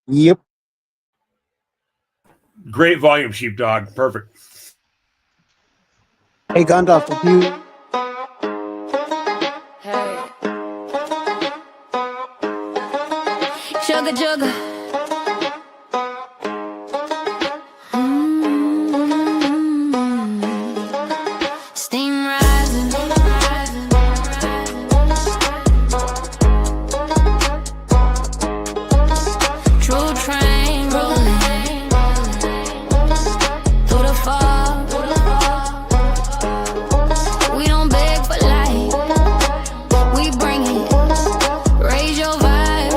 Yep. Great volume, Sheepdog. Perfect. Hey, Gandalf, if you Sugar, sugar. Steam rising. True train rolling through the fog. We don't beg for light, we bring it. Raise your vibe.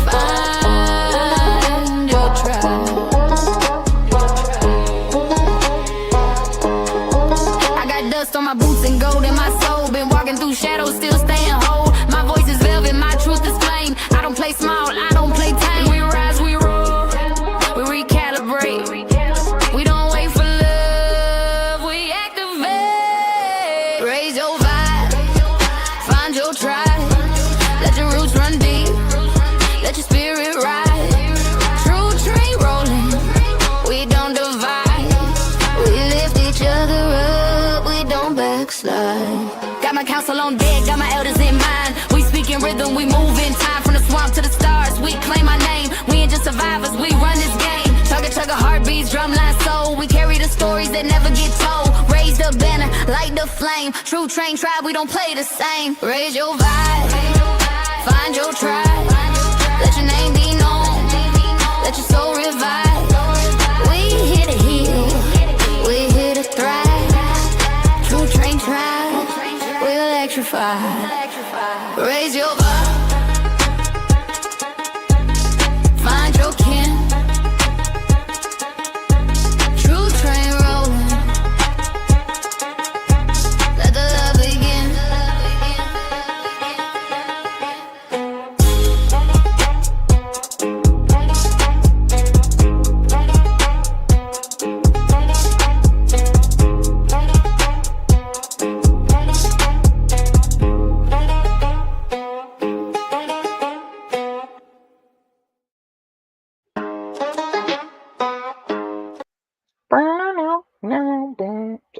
Find your tribe. I got dust on my boots and gold in my soul. Been walking through shadows, still staying whole. My voice is velvet, my truth is flame. I don't play small, I don't play tame. We rise, we roar, we recalibrate. We don't wait for love, we activate. Raise your vibe, find your tribe. Let your roots run deep, let your spirit ride. True train rolling, we don't divide. We lift each other up, we don't backslide. Got my council on deck, got my elders in mind. We speak in rhythm, we move in time. From the swamp to the stars, we claim our name. We ain't just survivors, we run this game. Chugga chugga heartbeats, drumline soul. We carry the stories that never get told. Raise the banner, light the flame. True train tribe, we don't play the same. Raise your vibe, find your tribe. Let your name be known, let your soul revive. We here to heal, we here to thrive. True train tribe, we'll electrify. Raise your vibe, find your kin. True train rolling, let the love begin.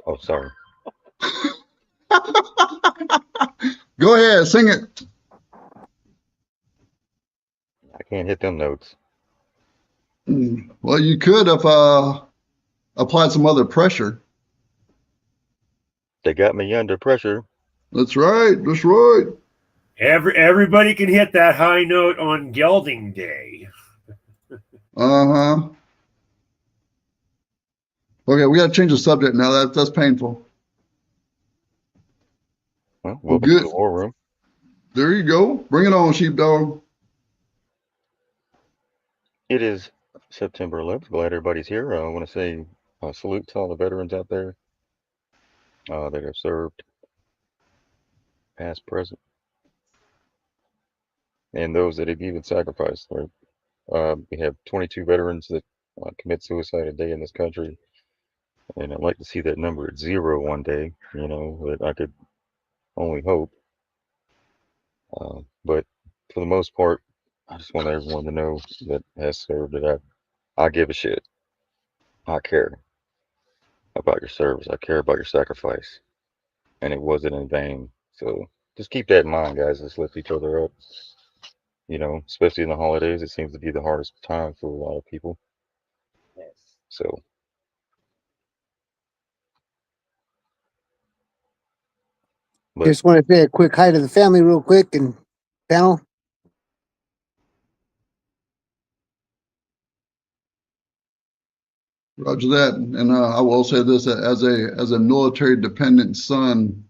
Oh, sorry. Go ahead, sing it. I can't hit them notes. Well, you could have applied some other pressure. They got me under pressure. That's right. That's right. Everybody can hit that high note on Gelding Day. Uh-huh. Okay, we got to change the subject now. That's painful. Well, Well, welcome to good. the war room. There you go. Bring it on, sheepdog. It is September 11th. Glad everybody's here. I want to say salute to all the veterans out there that have served, past, present, and those that have even sacrificed. Right? We have 22 veterans that commit suicide a day in this country, and I'd like to see that number at 0 one day. You know, but I could only hope. But for the most part, I just want everyone to know that has served that I give a shit. I care about your service. I care about your sacrifice, and it wasn't in vain. So just keep that in mind, guys. Let's lift each other up. You know, especially in the holidays, it seems to be the hardest time for a lot of people. So, but just want to say a quick hi to the family real quick and panel. Roger that. And I will say this, as a military dependent son,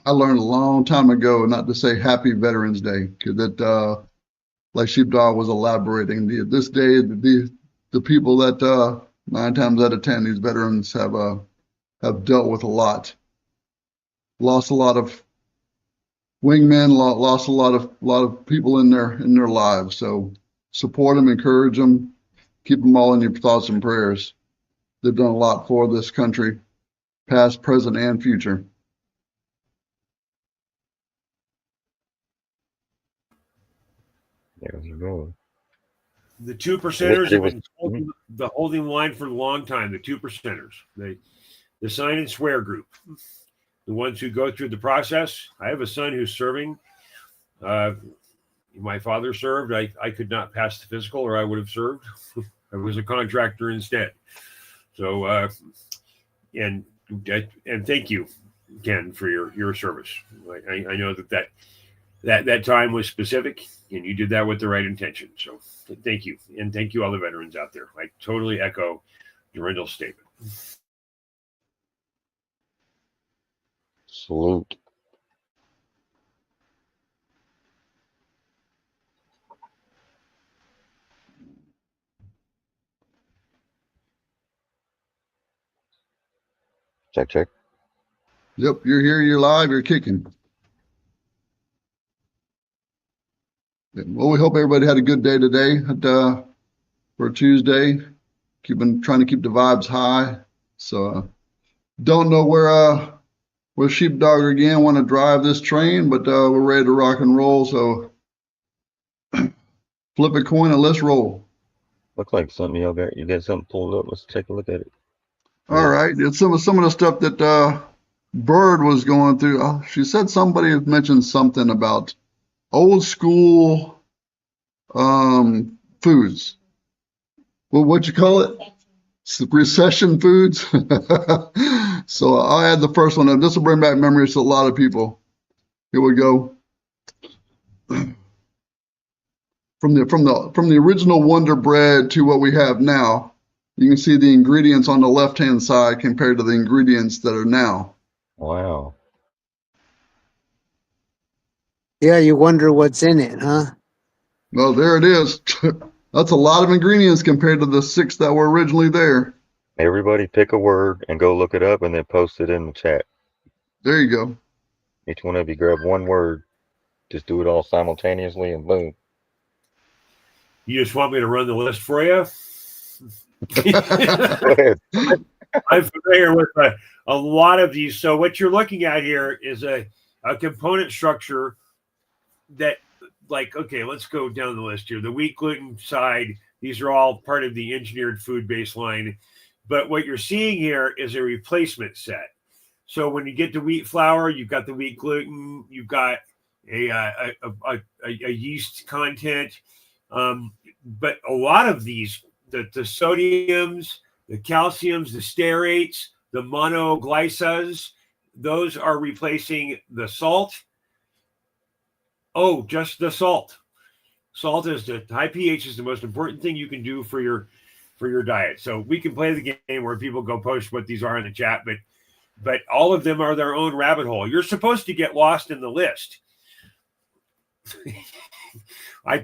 I learned a long time ago not to say Happy Veterans Day, because that, like Sheepdog was elaborating, this day, the people that 9 times out of 10, these veterans have dealt with a lot, lost a lot of wingmen, lost a lot of people in their lives. So support them, encourage them, keep them all in your thoughts and prayers. They've done a lot for this country, past, present, and future. There you go. The 2%ers have been Mhm. holding line for a long time. The 2%ers, the sign and swear group, the ones who go through the process. I have a son who's serving. My father served. I could not pass the physical, or I would have served. I was a contractor instead. So, and thank you, Ken, for your service. I know that time was specific, and you did that with the right intention. So, thank you, and thank you all the veterans out there. I totally echo Durandal's statement. Salute. Check, check. Yep, you're here, you're live, you're kicking. Well, we hope everybody had a good day today for Tuesday. Trying to keep the vibes high. So don't know where Sheepdog again want to drive this train, but we're ready to rock and roll. So flip a coin and let's roll. Look like something y'all got. You got something pulled up. Let's take a look at it. All right, it's some of the stuff that Bird was going through. She said somebody had mentioned something about old school foods. Well, what'd you call it? Recession foods. So I'll add the first one up. This will bring back memories to a lot of people. Here we go. From the original Wonder Bread to what we have now, you can see the ingredients on the left-hand side compared to the ingredients that are now. Wow. Yeah, you wonder what's in it, huh? Well, there it is. That's a lot of ingredients compared to the 6 that were originally there. Everybody pick a word and go look it up and then post it in the chat. There you go. Each one of you grab one word. Just do it all simultaneously and boom. You just want me to run the list for you? Go ahead. I'm familiar with a lot of these. So what you're looking at here is a component structure that, like, okay, let's go down the list here. The wheat gluten side, these are all part of the engineered food baseline. But what you're seeing here is a replacement set. So when you get to wheat flour, you've got the wheat gluten, you've got a yeast content. But a lot of these, the sodiums, the calciums, the stearates, the monoglycas, those are replacing the salt. Oh, just the salt. Salt is the high pH is the most important thing you can do for your diet. So we can play the game where people go post what these are in the chat, but all of them are their own rabbit hole. You're supposed to get lost in the list.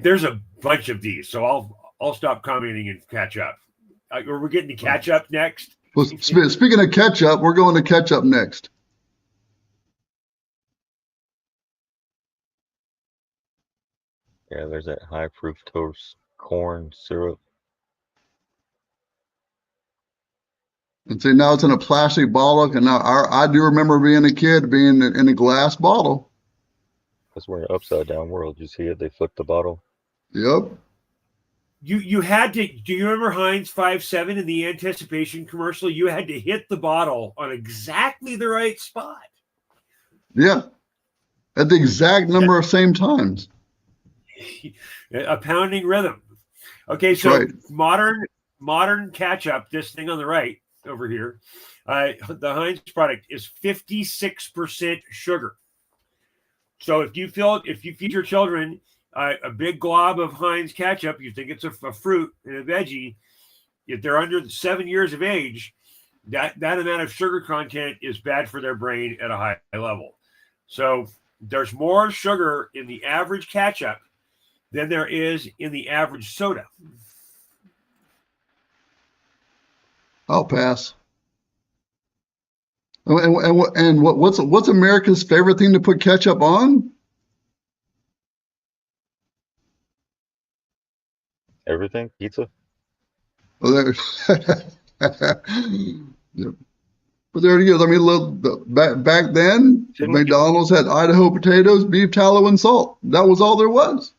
There's a bunch of these, so I'll stop commenting and catch up. We're getting to catch up next. Well, speaking of ketchup, we're going to ketchup next. Yeah, there's that high fructose corn syrup. And see, now it's in a plastic bottle. And now I do remember being a kid being in a glass bottle. Because we're in an upside down world. You see it? They flip the bottle. Yep. You had to. Do you remember Heinz 5-7 in the anticipation commercial? You had to hit the bottle on exactly the right spot. Yeah. At the exact number of same times. A pounding rhythm. Okay, so right. modern ketchup, this thing on the right over here, the Heinz product is 56% sugar. So if you feed your children a big glob of Heinz ketchup, you think it's a fruit and a veggie. If they're under 7 years of age, that amount of sugar content is bad for their brain at a high level. So there's more sugar in the average ketchup than there is in the average soda. I'll pass. And what's America's favorite thing to put ketchup on? Everything? Pizza? Well, there, yep. But there it is. I mean, look, back then, McDonald's had Idaho potatoes, beef tallow, and salt. That was all there was.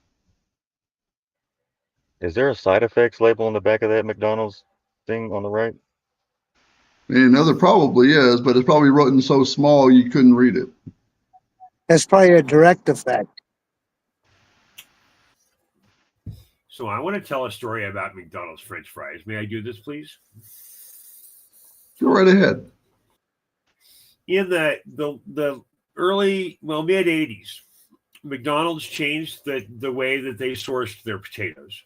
Is there a side effects label on the back of that McDonald's thing on the right? There probably is, but it's probably written so small you couldn't read it. That's probably a direct effect. So I want to tell a story about McDonald's French fries. May I do this, please? Go right ahead. In the early, mid 80s, McDonald's changed the way that they sourced their potatoes.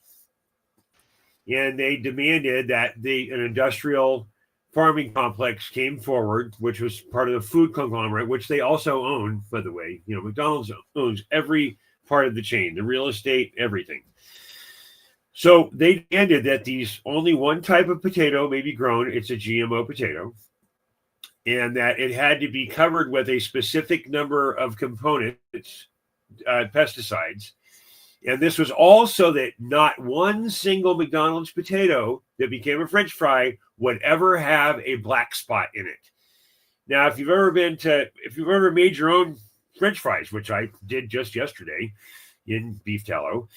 And they demanded that an industrial farming complex came forward, which was part of the food conglomerate, which they also own, by the way. McDonald's owns every part of the chain, the real estate, everything. So they demanded that only one type of potato may be grown. It's a GMO potato. And that it had to be covered with a specific number of components, pesticides. And this was all so that not one single McDonald's potato that became a French fry would ever have a black spot in it. Now, if you've ever made your own French fries, which I did just yesterday in beef tallow,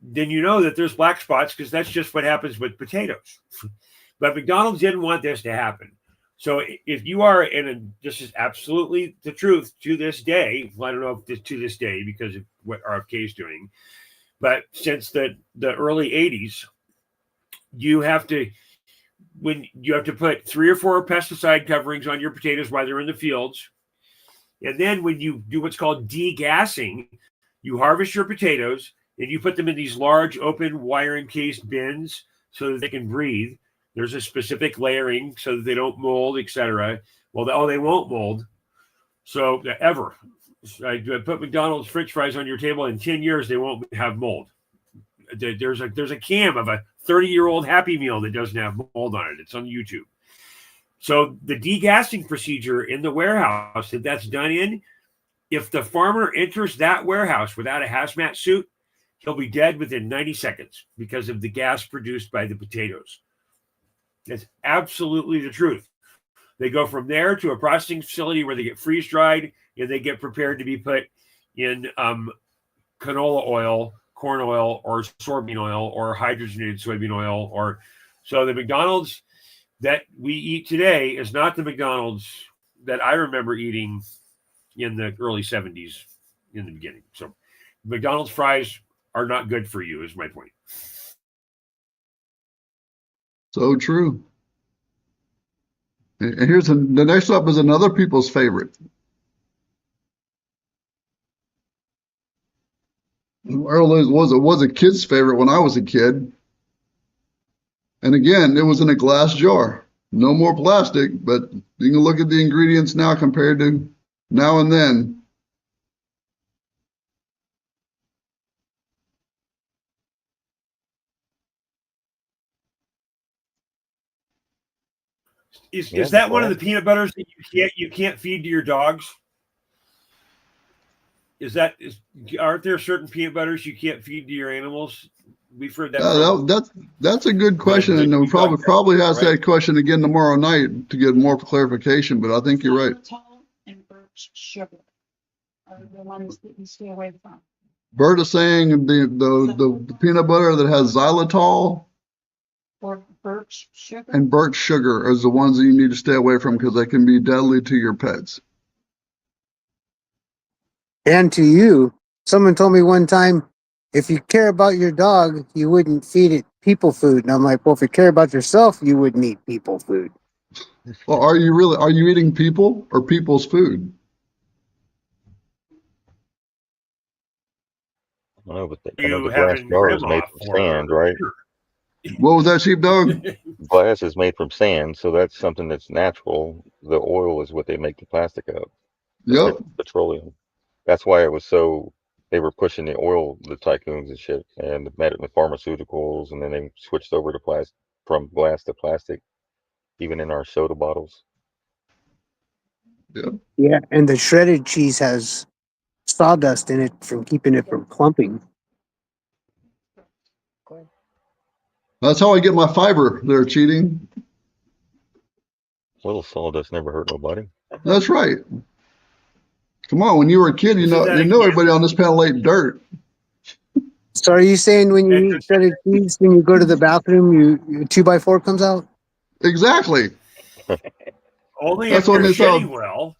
then you know that there's black spots because that's just what happens with potatoes. But McDonald's didn't want this to happen. So if you are this is absolutely the truth to this day. Well, I don't know if to this day because of what RFK is doing, but since the early 80s, you have to put 3 or 4 pesticide coverings on your potatoes while they're in the fields. And then when you do what's called degassing, you harvest your potatoes and you put them in these large open wire encased bins so that they can breathe. There's a specific layering so that they don't mold, etc. Well, they won't mold. So ever. I put McDonald's French fries on your table in 10 years, they won't have mold. There's a cam of a 30-year-old Happy Meal that doesn't have mold on it. It's on YouTube. So the degassing procedure in the warehouse that's done in, if the farmer enters that warehouse without a hazmat suit, he'll be dead within 90 seconds because of the gas produced by the potatoes. That's absolutely the truth. They go from there to a processing facility where they get freeze dried and they get prepared to be put in canola oil, corn oil, or soybean oil, or hydrogenated soybean oil. So the McDonald's that we eat today is not the McDonald's that I remember eating in the early 70s in the beginning. So McDonald's fries are not good for you, is my point. So true. And here's the next up is another people's favorite. Early was a kid's favorite when I was a kid. And again, it was in a glass jar. No more plastic, but you can look at the ingredients now compared to now and then. Is that one of the peanut butters that you can't feed to your dogs? Aren't there certain peanut butters you can't feed to your animals? We've heard that. That's a good question, and we'll probably ask that question again tomorrow night to get more clarification. But I think you're right. And birch sugar are the ones that you stay away from. Bert is saying the peanut butter that has xylitol or birch sugar and birch sugar is the ones that you need to stay away from because they can be deadly to your pets. And to you. Someone told me one time, if you care about your dog, you wouldn't feed it people food. And I'm like, well, if you care about yourself, you wouldn't eat people food. Well, are you eating people or people's food? I know, but the glass jar is made from sand, right? What was that, sheepdog? Glass is made from sand, so that's something that's natural. The oil is what they make the plastic out of. Yep. Petroleum. That's why it was so, they were pushing the oil, the tycoons and shit, and the pharmaceuticals, and then they switched over to from glass to plastic, even in our soda bottles. Yep. Yeah, and the shredded cheese has sawdust in it from keeping it from clumping. That's how I get my fiber. They're cheating. Little sawdust never hurt nobody. That's right. Come on, when you were a kid, you know everybody on this panel ate dirt. So are you saying when you And eat shredded cheese, when you go to the bathroom, you 2x4 comes out? Exactly. only That's if what you're they shitting saw. well.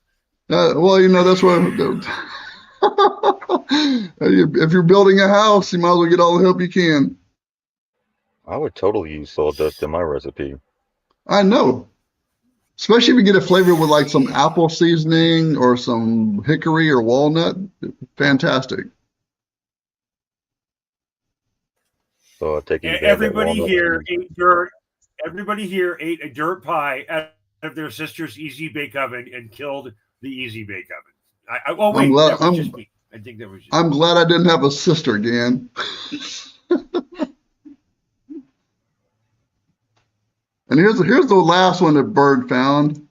Well, that's where. If you're building a house, you might as well get all the help you can. I would totally use sawdust in my recipe. I know. Especially if you get it flavored with like some apple seasoning or some hickory or walnut. Fantastic. So I take it you can have that Everybody walnut here too. ate dirt. Everybody here ate a dirt pie out of their sister's Easy Bake Oven and killed the Easy Bake Oven. Oh I'm wait, glad. that was just me. I think that was just. I'm glad I didn't have a sister, Gan. And here's the last one that Bird found.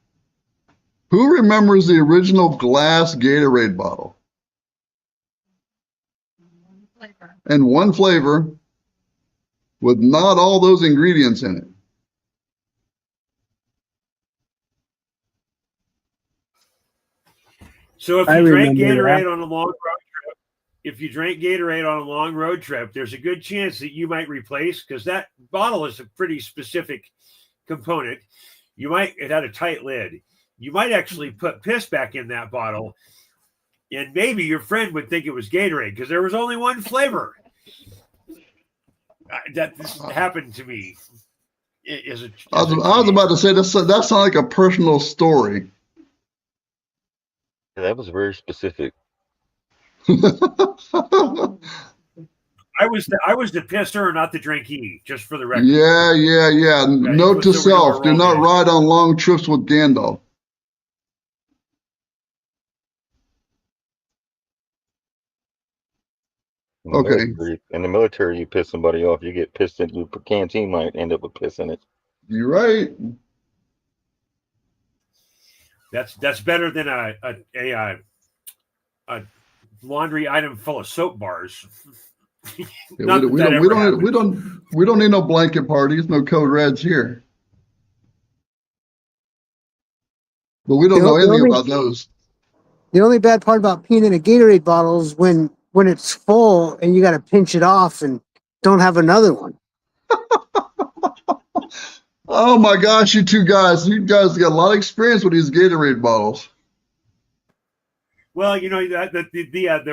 Who remembers the original glass Gatorade bottle? Flavor. And one flavor with not all those ingredients in it. So if I you drank remember that. Gatorade on a long road trip, there's a good chance that you might replace because that bottle is a pretty specific component. It had a tight lid. You might actually put piss back in that bottle, and maybe your friend would think it was Gatorade because there was only one flavor. This happened to me as a I was about to say that sounds like a personal story. Yeah, that was very specific. I was the pisser, not the drinkee. Just for the record. Yeah. Note to So we know our self: do not role. ride on long trips with Gandalf. Okay, In the military, you piss somebody off, you get pissed in. Your canteen might end up with piss in it. you're right. That's better than a laundry item full of soap bars. Yeah, Not that that ever happened. we don't need no blanket parties, no code reds here. But we don't The, know the anything only about those. the only bad part about peeing in a Gatorade bottle is when it's full and you got to pinch it off and don't have another one. Oh my gosh, you guys got a lot of experience with these Gatorade bottles. Well, the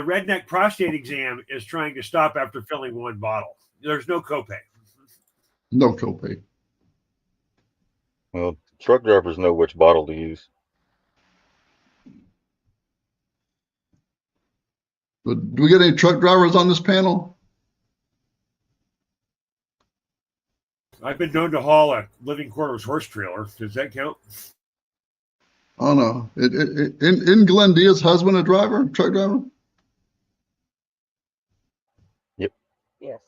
redneck prostate exam is trying to stop after filling one bottle. There's no copay. No copay. Well, truck drivers know which bottle to use. But do we get any truck drivers on this panel? I've been known to haul a living quarters horse trailer. Does that count? Oh no. In Glenn Diaz's husband a driver, truck driver? Yep. Yes.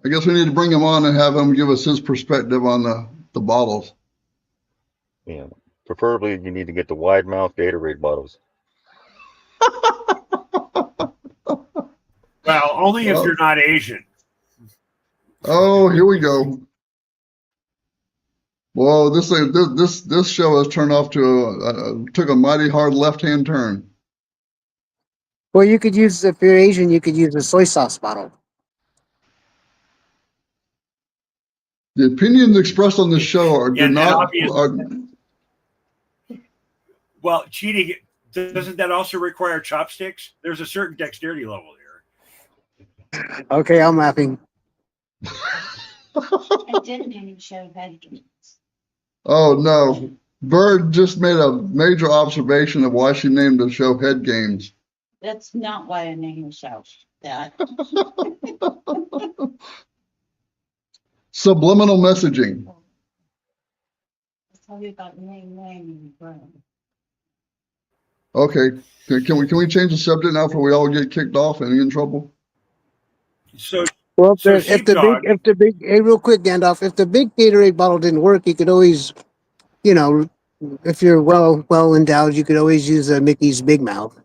I guess we need to bring him on and have him give us his perspective on the bottles. Yeah. Preferably, you need to get the wide mouth Gatorade bottles. Well, only if you're not Asian. Oh, here we go. Whoa, this show has turned off to took a mighty hard left-hand turn. Well, you could use if you're Asian, you could use a soy sauce bottle. The opinions expressed on this show And well, cheating doesn't that also require chopsticks? There's a certain dexterity level here. Okay, I'm laughing. I didn't even show head games. Oh no. Bird just made a major observation of why she named the show Head Games. That's not why I named the show that. Subliminal messaging. I'll tell you about name and brand. Okay. Can we change the subject now before we all get kicked off and in trouble? So Well, So if the big, hey, real quick, Gandalf, if the big Gatorade bottle didn't work, you could always, if you're well endowed, you could always use a Mickey's Big Mouth.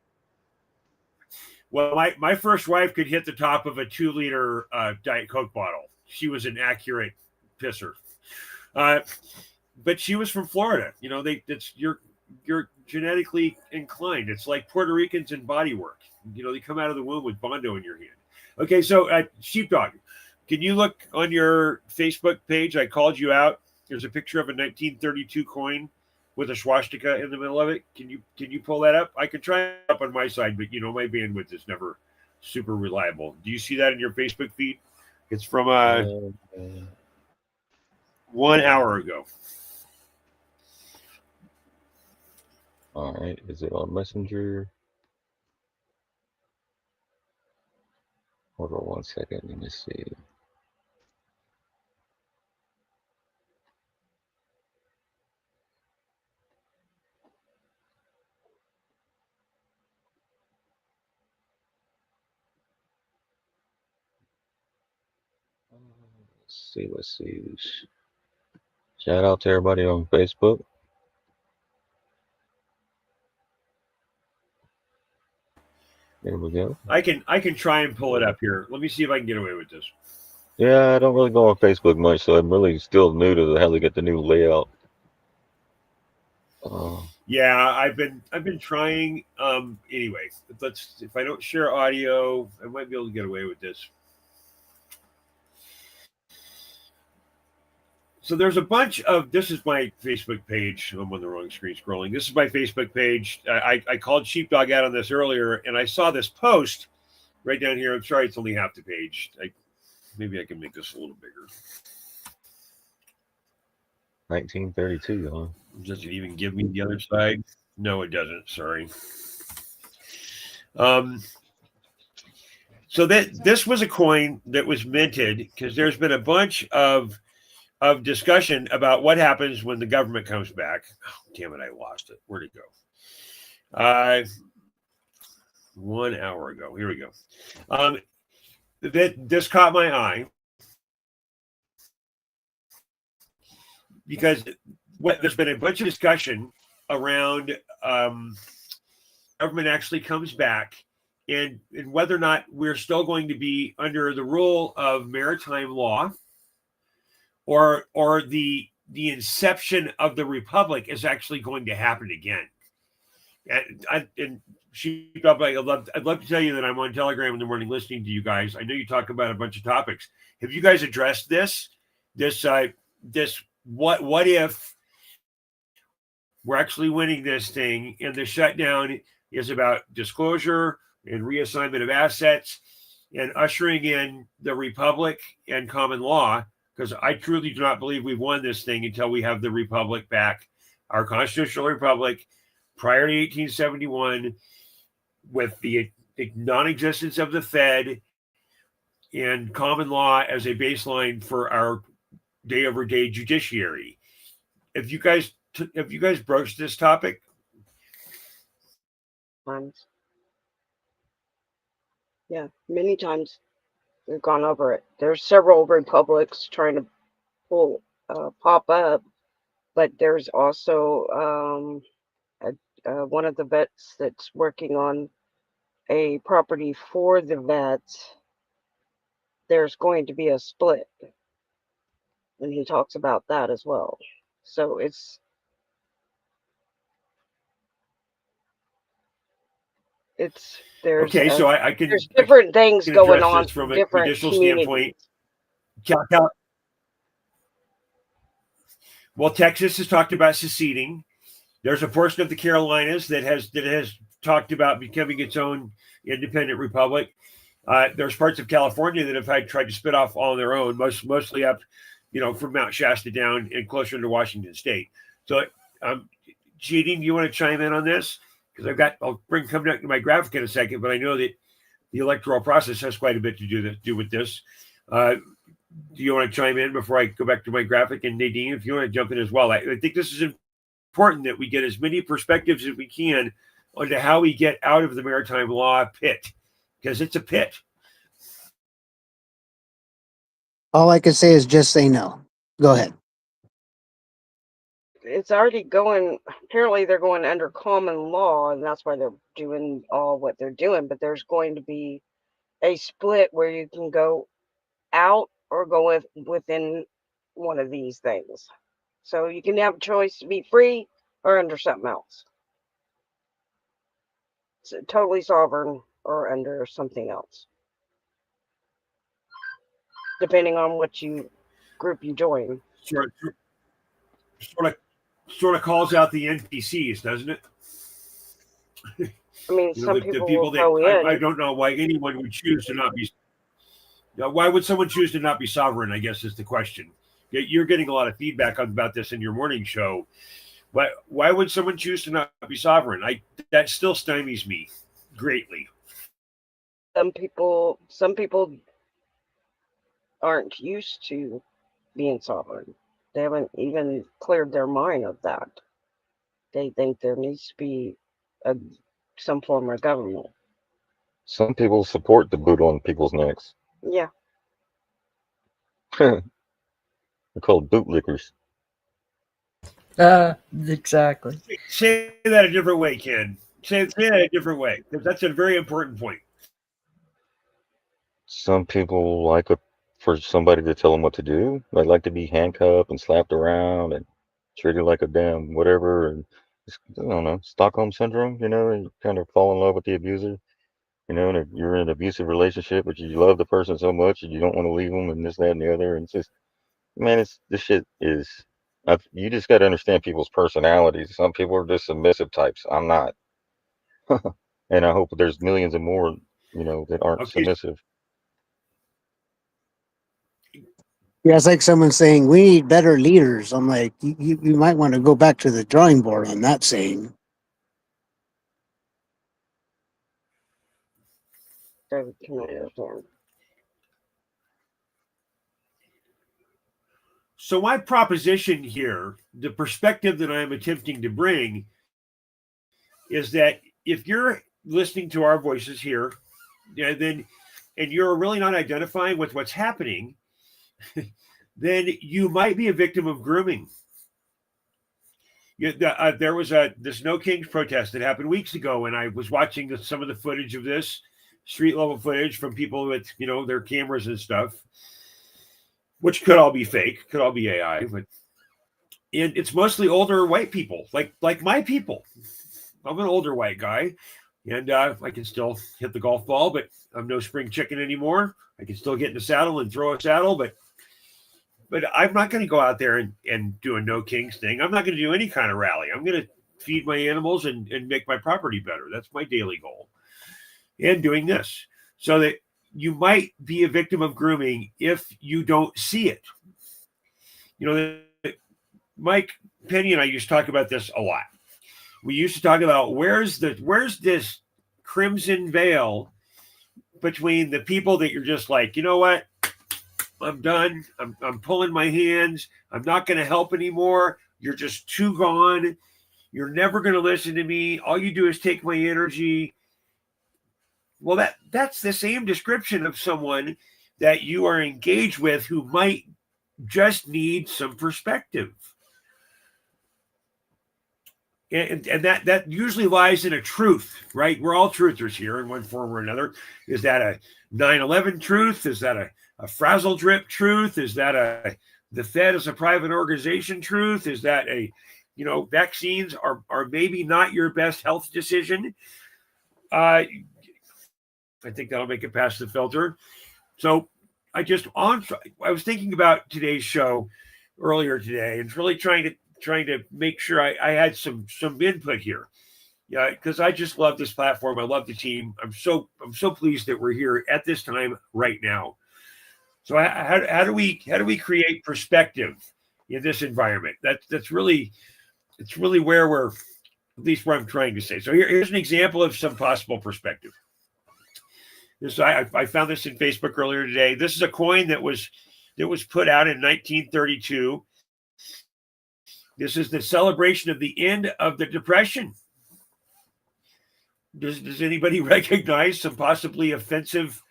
Well, my first wife could hit the top of a 2-liter Diet Coke bottle. She was an accurate pisser, but she was from Florida. You're genetically inclined. It's like Puerto Ricans in body work. They come out of the womb with Bondo in your hand. Okay, so Sheepdog, can you look on your Facebook page? I called you out. There's a picture of a 1932 coin with a swastika in the middle of it. Can you pull that up? I can try it up on my side, but my bandwidth is never super reliable. Do you see that in your Facebook feed? It's from Uh, 1 hour ago. all right. Is it on Messenger? Hold on 1 second. Let me see. Let's see. Let's see. Shout out to everybody on Facebook. There we go. I can try and pull it up here. Let me see if I can get away with this. Yeah, I don't really go on Facebook much, so I'm really still new to how they get the new layout. Uh, Yeah, I've been trying. Anyway, if I don't share audio, I might be able to get away with this. So there's a bunch of this is my Facebook page. I'm on the wrong screen scrolling. This is my Facebook page. I called Sheepdog out on this earlier, and I saw this post right down here. I'm sorry, it's only half the page. Maybe I can make this a little bigger. 1932, huh? Does it even give me the other side? No, it doesn't. Sorry. Um, so this was a coin that was minted because there's been a bunch of discussion about what happens when the government comes back. Oh, damn it, I lost it. Where'd it go? 1 hour ago. Here we go. This caught my eye because there's been a bunch of discussion around government actually comes back and whether or not we're still going to be under the rule of maritime law or the inception of the republic is actually going to happen again. And Sheepdog, I'd love to tell you that I'm on Telegram in the morning listening to you guys. I know you talk about a bunch of topics. Have you guys addressed this what if we're actually winning this thing and the shutdown is about disclosure and reassignment of assets and ushering in the republic and common law? Because I truly do not believe we've won this thing until we have the republic back, our constitutional republic prior to 1871, with the non-existence of the Fed and common law as a baseline for our day-over-day judiciary. Have you guys broached this topic? Times. Yeah, many times we've gone over it. There's several republics trying to pop up, but there's also one of the vets that's working on a property for the vets. There's going to be a split, and he talks about that as well. So there's Okay, so I can there's different things going address on this from a different judicial communities. standpoint. Well, Texas has talked about seceding. There's a portion of the Carolinas that has talked about becoming its own independent republic. There's parts of California that have tried to spit off all on their own, mostly up, from Mount Shasta down and closer to Washington State. So, Cheating, do you want to chime in on this? Because I'll coming up to my graphic in a second, but I know that the electoral process has quite a bit to do with this. Do you want to chime in before I go back to my graphic? And Nadine, if you want to jump in as well, I think this is important that we get as many perspectives as we can onto how we get out of the maritime law pit, because it's a pit. All I can say is just say no. Go ahead. It's already going, apparently they're going under common law, and that's why they're doing all what they're doing. But there's going to be a split where you can go out or go within one of these things. So you can have a choice to be free or under something else. It's totally sovereign or under something else. depending on what group you join. Sort sort of calls out the NPCs, doesn't it? I mean, You know, some the people people will that go I in. don't know why anyone would choose to not be. Why would someone choose to not be sovereign? I guess is the question. You're getting a lot of feedback about this in your morning show. Why would someone choose to not be sovereign? That still stymies me greatly. Some people aren't used to being sovereign. They haven't even cleared their mind of that. They think there needs to be some form of government. Some people support the boot on people's necks. Yeah. They're called bootlickers. Exactly. Say that a different way, Ken. Say that a different way, because that's a very important point. Some people like for somebody to tell them what to do. They like to be handcuffed and slapped around and treated like a damn whatever. And I don't know, Stockholm syndrome. And you kind of fall in love with the abuser. And you're in an abusive relationship, but you love the person so much and you don't want to leave them, and this, that, and the other. And it's just, man, this shit is. You just got to understand people's personalities. Some people are just submissive types. I'm not, and I hope there's millions and more, that aren't Okay, submissive. Yeah, it's like someone saying we need better leaders. I'm like, you might want to go back to the drawing board on that saying. They can understand. so my proposition here, the perspective that I'm attempting to bring, is that if you're listening to our voices here, then and you're really not identifying with what's happening, then you might be a victim of grooming. There was this No Kings protest that happened weeks ago, and I was watching some of the footage of this street level footage from people with their cameras and stuff, which could all be fake, could all be AI, but and it's mostly older white people, like my people. I'm an older white guy, and I can still hit the golf ball, but I'm no spring chicken anymore. I can still get in the saddle and throw a saddle, but I'm not going to go out there and do a No Kings thing. I'm not going to do any kind of rally. I'm going to feed my animals and make my property better. That's my daily goal. And doing this. So that you might be a victim of grooming if you don't see it. Mike Penny and I used to talk about this a lot. We used to talk about where's this crimson veil between the people that you're just like, you know what? I'm done. I'm pulling my hands. I'm not going to help anymore. You're just too gone. You're never going to listen to me. All you do is take my energy. Well, that's the same description of someone that you are engaged with who might just need some perspective. And that usually lies in a truth, right? We're all truthers here in one form or another. Is that a 9/11 truth? Is that a frazzle drip truth? Is that the Fed is a private organization truth? Is that vaccines are maybe not your best health decision? I think that'll make it past the filter. So I was thinking about today's show earlier today and really trying to make sure I had some input here. Yeah, because I just love this platform. I love the team. I'm so pleased that we're here at this time right now. So how do we create perspective in this environment? It's really where we're, at least where I'm trying to say. So here's an example of some possible perspective. I found this in Facebook earlier today. This is a coin that was put out in 1932. This is the celebration of the end of the Depression. Does anybody recognize some possibly offensive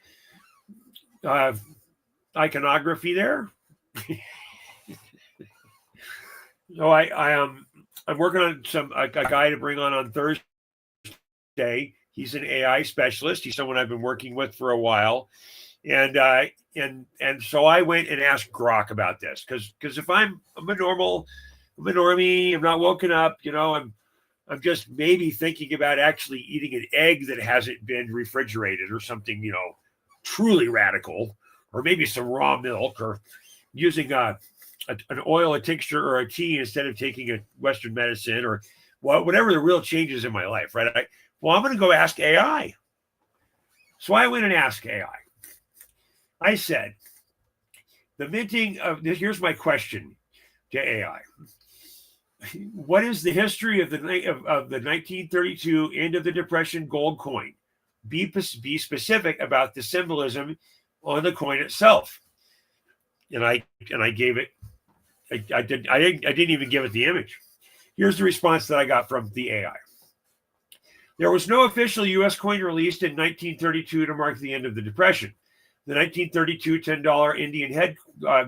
iconography there? So I'm working on a guy to bring on Thursday. He's an AI specialist. He's someone I've been working with for a while, and so I went and asked Grok about this because if I'm a normie, I'm not woken up, I'm just maybe thinking about actually eating an egg that hasn't been refrigerated or something, truly radical, or maybe some raw milk, or using an oil, a tincture, or a tea instead of taking a Western medicine, or whatever the real changes in my life, right? I'm going to go ask AI. So I went and asked AI. I said, the minting of this, here's my question to AI. What is the history of the 1932 end of the Depression gold coin? Be specific about the symbolism on the coin itself. And I gave it. I didn't even give it the image. Here's the response that I got from the AI. There was no official U.S. coin released in 1932 to mark the end of the Depression. The 1932 $10 Indian head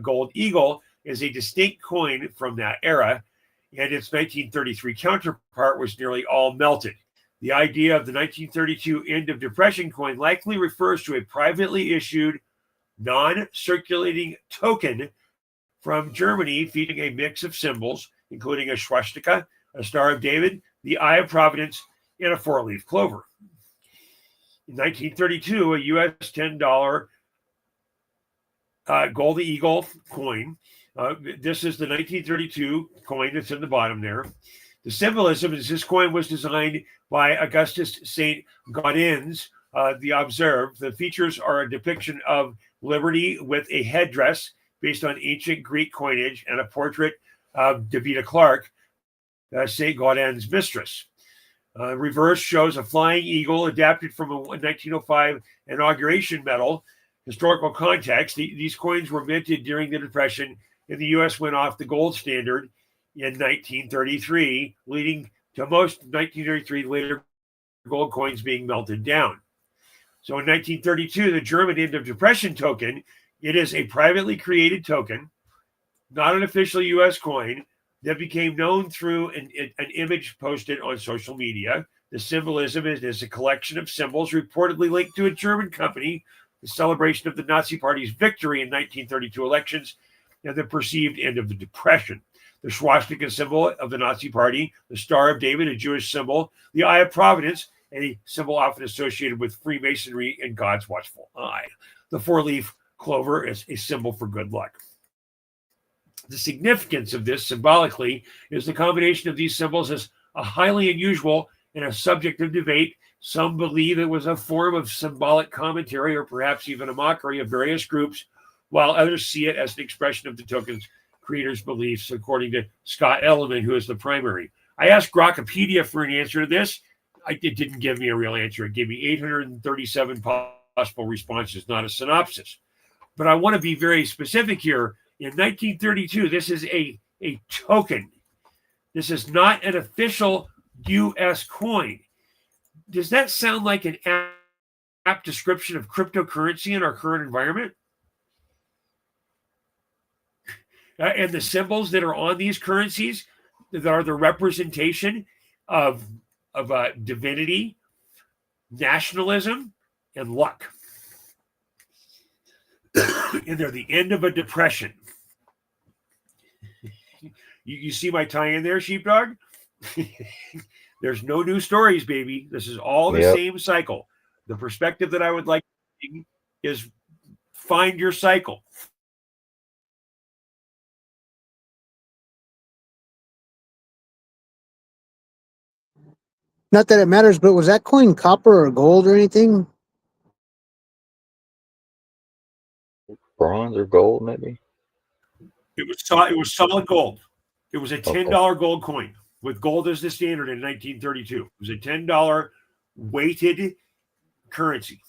gold eagle is a distinct coin from that era, and its 1933 counterpart was nearly all melted. The idea of the 1932 end of Depression coin likely refers to a privately issued, non-circulating token from Germany featuring a mix of symbols, including a swastika, a Star of David, the Eye of Providence, and a four-leaf clover. In 1932, a U.S. $10 gold eagle coin. This is the 1932 coin that's in the bottom there. The symbolism is this coin was designed by Augustus St. Gaudens, the Observe. The features are a depiction of liberty with a headdress based on ancient Greek coinage and a portrait of Davida Clark, St. Gaudens' mistress. Reverse shows a flying eagle adapted from a 1905 inauguration medal. Historical context, these coins were minted during the Depression, and the U.S. went off the gold standard in 1933, leading to most 1933 later gold coins being melted down. So in 1932, the German end of Depression token, it is a privately created token, not an official U.S. coin, that became known through an image posted on social media. The symbolism is a collection of symbols reportedly linked to a German company, the celebration of the Nazi Party's victory in 1932 elections, and the perceived end of the Depression. The swastika symbol of the Nazi Party, the Star of David, a Jewish symbol, the Eye of Providence, a symbol often associated with Freemasonry and God's watchful eye. The four-leaf clover is a symbol for good luck. The significance of this symbolically is the combination of these symbols is a highly unusual and a subject of debate. Some believe it was a form of symbolic commentary or perhaps even a mockery of various groups, while others see it as an expression of the token's creator's beliefs, according to Scott Elliman, who is the primary. I asked Grokpedia for an answer to this. It didn't give me a real answer. It gave me 837 possible responses, not a synopsis. But I want to be very specific here. In 1932, this is a token. This is not an official U.S. coin. Does that sound like an apt description of cryptocurrency in our current environment? And the symbols that are on these currencies that are the representation of divinity, nationalism, and luck. And they're the end of a depression. You see my tie-in there, sheepdog? There's no new stories, baby. This is all the same cycle. The perspective that I would like is find your cycle. Not that it matters, but was that coin copper or gold or anything? Bronze or gold, maybe? It was solid gold. It was a $10 gold coin with gold as the standard in 1932. It was a $10 weighted currency.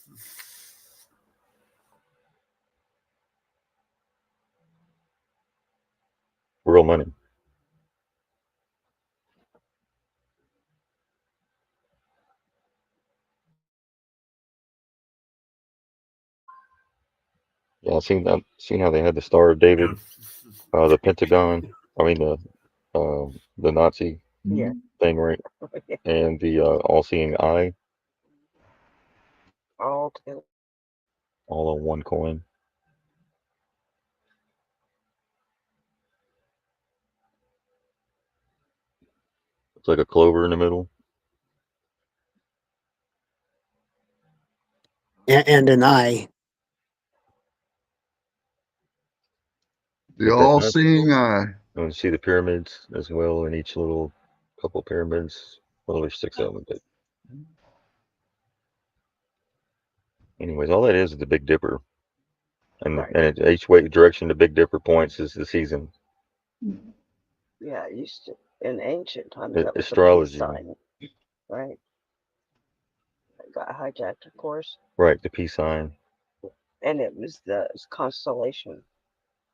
Real money. Yeah, I've seen how they had the Star of David, the Pentagon. I mean the Nazi thing, right? And the all-seeing eye, All all on one coin. It's like a clover in the middle. And an eye. The all-seeing eye. I want to see the pyramids as well in each little couple pyramids. Well, there's 6 of them, but anyways, all that is the Big Dipper, and Right. and each way direction the Big Dipper points is the season. Yeah, it used to in ancient times A- that was astrology. the peace sign, right? It got hijacked, of course, Right, the peace sign, and it was the constellation.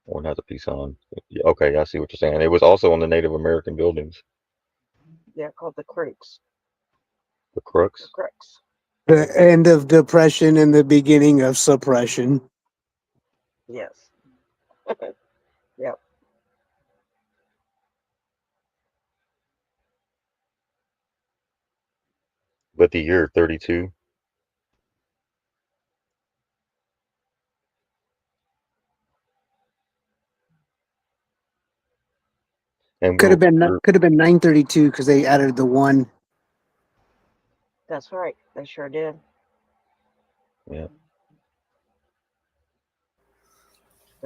or not the peace sign. Yeah, okay, I see what you're saying. It was also on the Native American buildings. Yeah, called the creeks. The crux. The creeks. The end of depression and the beginning of suppression. Yes. Yep. But the year 32. And Could have been we're 932 because they added the one. That's right. They sure did. yeah.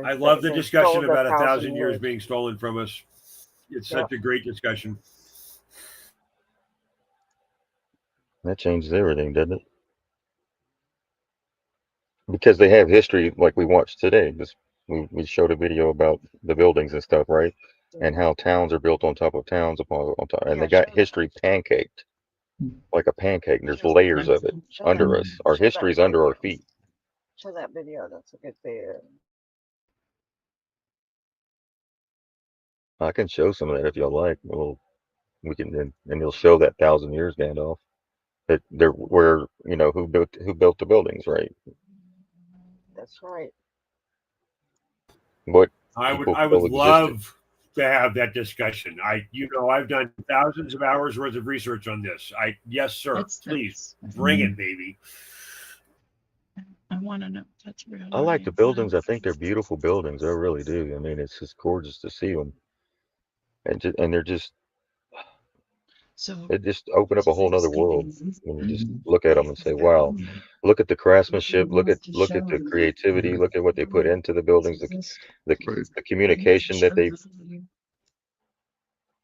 I love the discussion stole about 1,000 years being stolen from us. It's such a great discussion. That changes everything, doesn't it? Because they have history like we watched today. We showed a video about the buildings and stuff, right? And how towns are built on top of towns on top, and they got history pancaked like a pancake. And there's layers of it under us. Our history's under our feet. Show that video. That's a good video. I can show some of that if y'all like. We can, and you'll show that 1,000 years, Gandalf. That there where who built the buildings, right? That's right. What I people would coexisted. love to have that discussion. I've done thousands of hours worth of research on this. Yes, sir. Please bring it, baby. I want to know if that's real. I like the buildings. I think they're beautiful buildings. I really do. I mean, it's just gorgeous to see them, and they're just. So It just opened up a whole nother world when you just look at them and say, "Wow, look at the craftsmanship, look at the creativity, look at what they put into the buildings, the communication that they."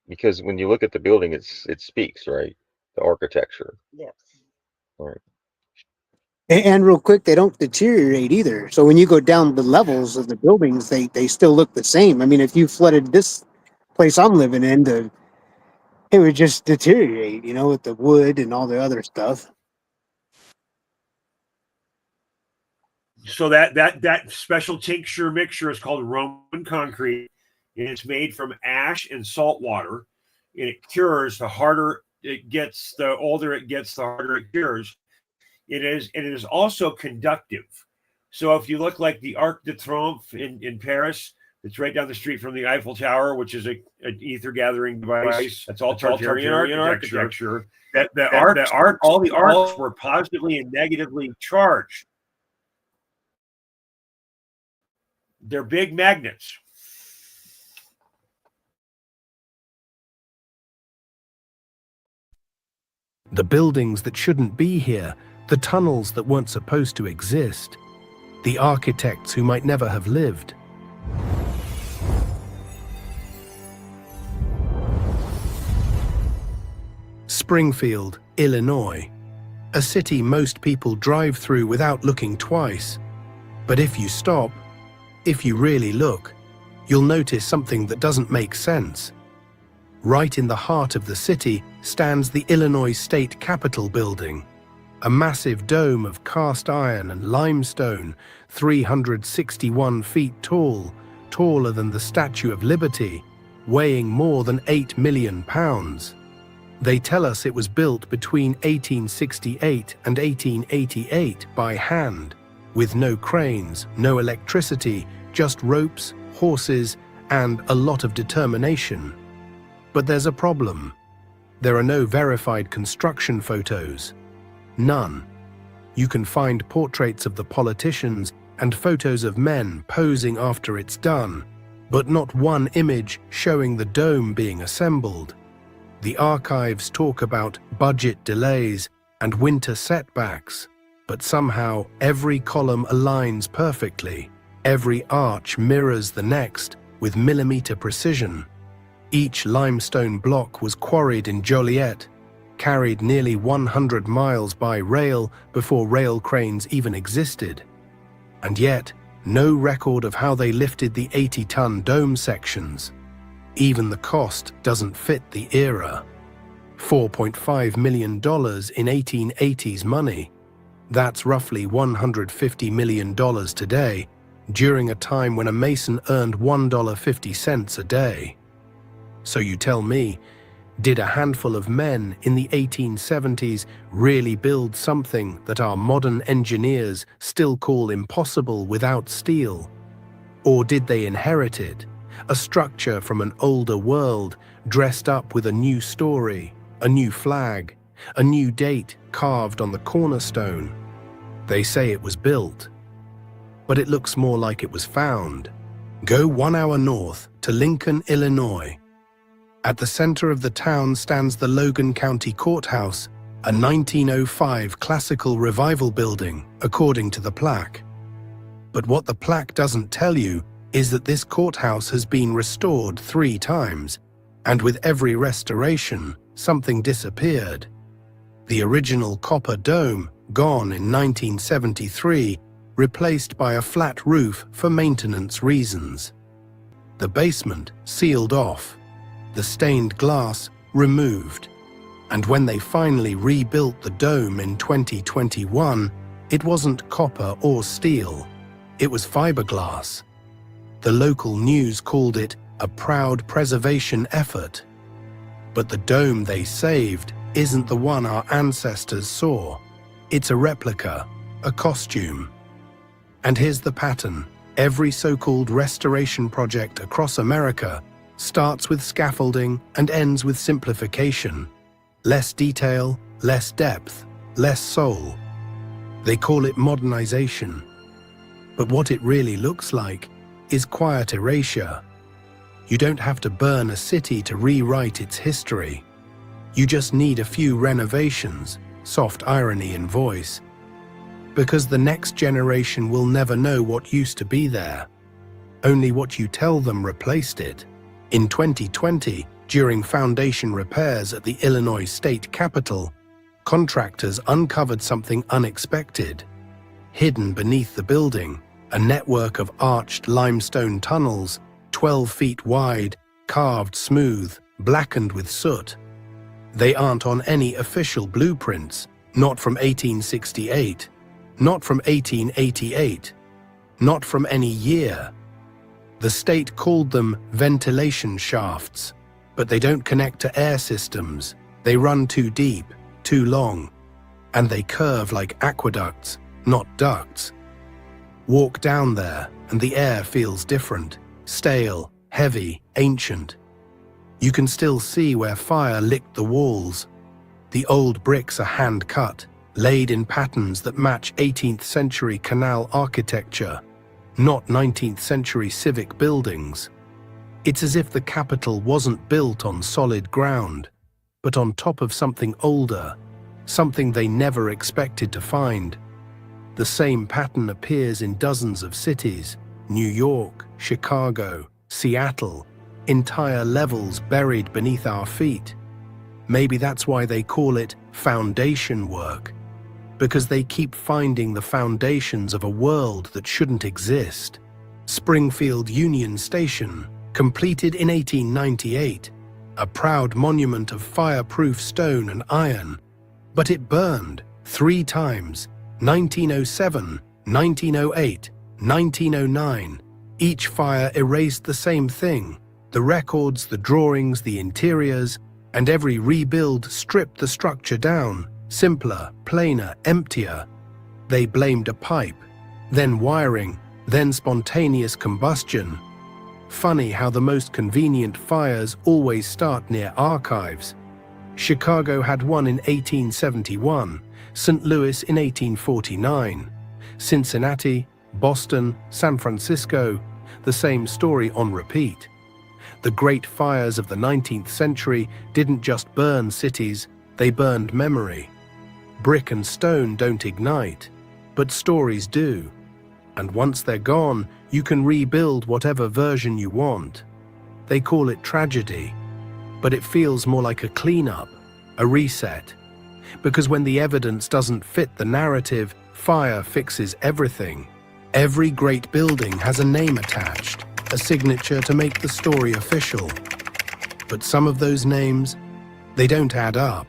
Because when you look at the building, it speaks, right? The architecture, Yes. right? And real quick, they don't deteriorate either. So when you go down the levels of the buildings, they still look the same. I mean, if you flooded this place I'm living in, it would just deteriorate, with the wood and all the other stuff. So that special tincture mixture is called Roman concrete, and it's made from ash and salt water, and it cures. The harder it gets, the older it gets, the harder it cures. It is also conductive. So if you look like the Arc de Triomphe in Paris, it's right down the street from the Eiffel Tower, which is an ether gathering device. That's all Tartarian architecture. All the arcs were positively and negatively charged. They're big magnets. The buildings that shouldn't be here, the tunnels that weren't supposed to exist, the architects who might never have lived. Springfield, Illinois, a city most people drive through without looking twice. But if you stop, if you really look, you'll notice something that doesn't make sense. Right in the heart of the city stands the Illinois State Capitol building, a massive dome of cast iron and limestone, 361 feet tall, taller than the Statue of Liberty, weighing more than 8 million pounds. They tell us it was built between 1868 and 1888 by hand, with no cranes, no electricity, just ropes, horses, and a lot of determination. But there's a problem. There are no verified construction photos. None. You can find portraits of the politicians and photos of men posing after it's done, but not one image showing the dome being assembled. The archives talk about budget delays and winter setbacks, but somehow every column aligns perfectly. Every arch mirrors the next, with millimeter precision. Each limestone block was quarried in Joliet, carried nearly 100 miles by rail before rail cranes even existed. And yet, no record of how they lifted the 80-ton dome sections. Even the cost doesn't fit the era. $4.5 million in 1880s money. That's roughly $150 million today, during a time when a mason earned $1.50 a day. So you tell me, did a handful of men in the 1870s really build something that our modern engineers still call impossible without steel? Or did they inherit it, a structure from an older world dressed up with a new story, a new flag, a new date carved on the cornerstone? They say it was built, but it looks more like it was found. Go 1 hour north to Lincoln, Illinois. At the center of the town stands the Logan County Courthouse, a 1905 classical revival building, according to the plaque. But what the plaque doesn't tell you is that this courthouse has been restored 3 times, and with every restoration, something disappeared. The original copper dome, gone in 1973, replaced by a flat roof for maintenance reasons. The basement sealed off, the stained glass removed, and when they finally rebuilt the dome in 2021, it wasn't copper or steel, it was fiberglass. The local news called it a proud preservation effort. But the dome they saved isn't the one our ancestors saw. It's a replica, a costume. And here's the pattern. Every so-called restoration project across America starts with scaffolding and ends with simplification. Less detail, less depth, less soul. They call it modernization. But what it really looks like is quiet erasure. You don't have to burn a city to rewrite its history. You just need a few renovations, soft irony in voice, because the next generation will never know what used to be there. Only what you tell them replaced it. In 2020, during foundation repairs at the Illinois State Capitol, contractors uncovered something unexpected. Hidden beneath the building, a network of arched limestone tunnels, 12 feet wide, carved smooth, blackened with soot. They aren't on any official blueprints, not from 1868, not from 1888, not from any year. The state called them ventilation shafts, but they don't connect to air systems. They run too deep, too long, and they curve like aqueducts, not ducts. Walk down there, and the air feels different, stale, heavy, ancient. You can still see where fire licked the walls. The old bricks are hand-cut, laid in patterns that match 18th century canal architecture, not 19th century civic buildings. It's as if the Capitol wasn't built on solid ground, but on top of something older, something they never expected to find. The same pattern appears in dozens of cities: New York, Chicago, Seattle, entire levels buried beneath our feet. Maybe that's why they call it foundation work, because they keep finding the foundations of a world that shouldn't exist. Springfield Union Station, completed in 1898, a proud monument of fireproof stone and iron, but it burned 3 times, 1907, 1908, 1909. Each fire erased the same thing: the records, the drawings, the interiors, and every rebuild stripped the structure down, simpler, plainer, emptier. They blamed a pipe, then wiring, then spontaneous combustion. Funny how the most convenient fires always start near archives. Chicago had one in 1871, St. Louis in 1849, Cincinnati, Boston, San Francisco, the same story on repeat. The great fires of the 19th century didn't just burn cities, they burned memory. Brick and stone don't ignite, but stories do. And once they're gone, You can rebuild whatever version you want. They call it tragedy, but it feels more like a cleanup, a reset. Because when the evidence doesn't fit the narrative, fire fixes everything. Every great building has a name attached, a signature to make the story official. But some of those names, they don't add up.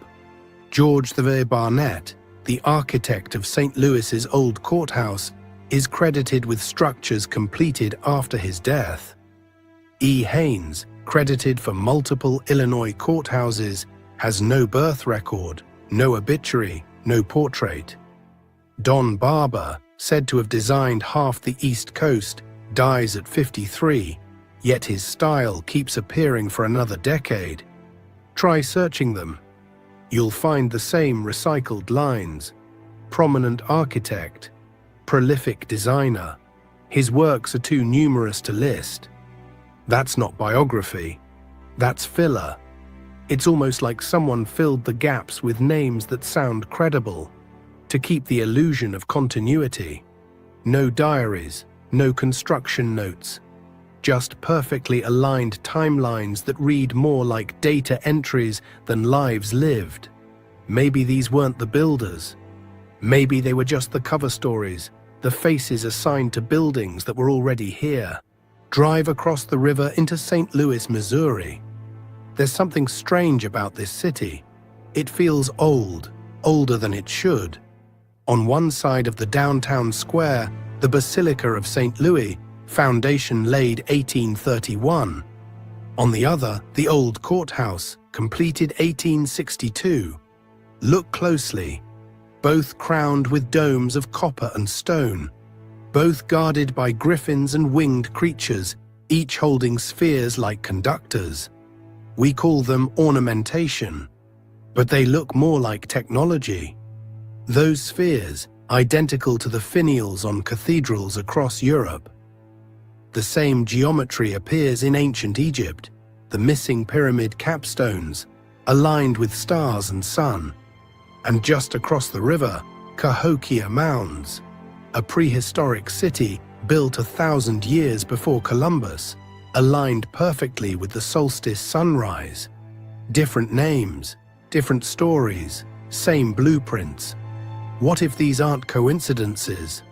George V. Barnett, the architect of St. Louis's old courthouse, is credited with structures completed after his death. E. Haynes, credited for multiple Illinois courthouses, has no birth record, no obituary, no portrait. Don Barber, said to have designed half the East Coast, dies at 53, yet his style keeps appearing for another decade. Try searching them. You'll find the same recycled lines. Prominent architect, prolific designer. His works are too numerous to list. That's not biography. That's filler. It's almost like someone filled the gaps with names that sound credible, to keep the illusion of continuity. No diaries, no construction notes, just perfectly aligned timelines that read more like data entries than lives lived. Maybe these weren't the builders. Maybe they were just the cover stories, the faces assigned to buildings that were already here. Drive across the river into St. Louis, Missouri. There's something strange about this city. It feels old, older than it should. On one side of the downtown square, the Basilica of St. Louis, foundation laid 1831. On the other, the old courthouse, completed 1862. Look closely. Both crowned with domes of copper and stone. Both guarded by griffins and winged creatures, each holding spheres like conductors. We call them ornamentation, but they look more like technology. Those spheres, identical to the finials on cathedrals across Europe. The same geometry appears in ancient Egypt, the missing pyramid capstones, aligned with stars and sun. And just across the river, Cahokia Mounds, a prehistoric city built 1,000 years before Columbus, aligned perfectly with the solstice sunrise. Different names, different stories, same blueprints. What if these aren't coincidences?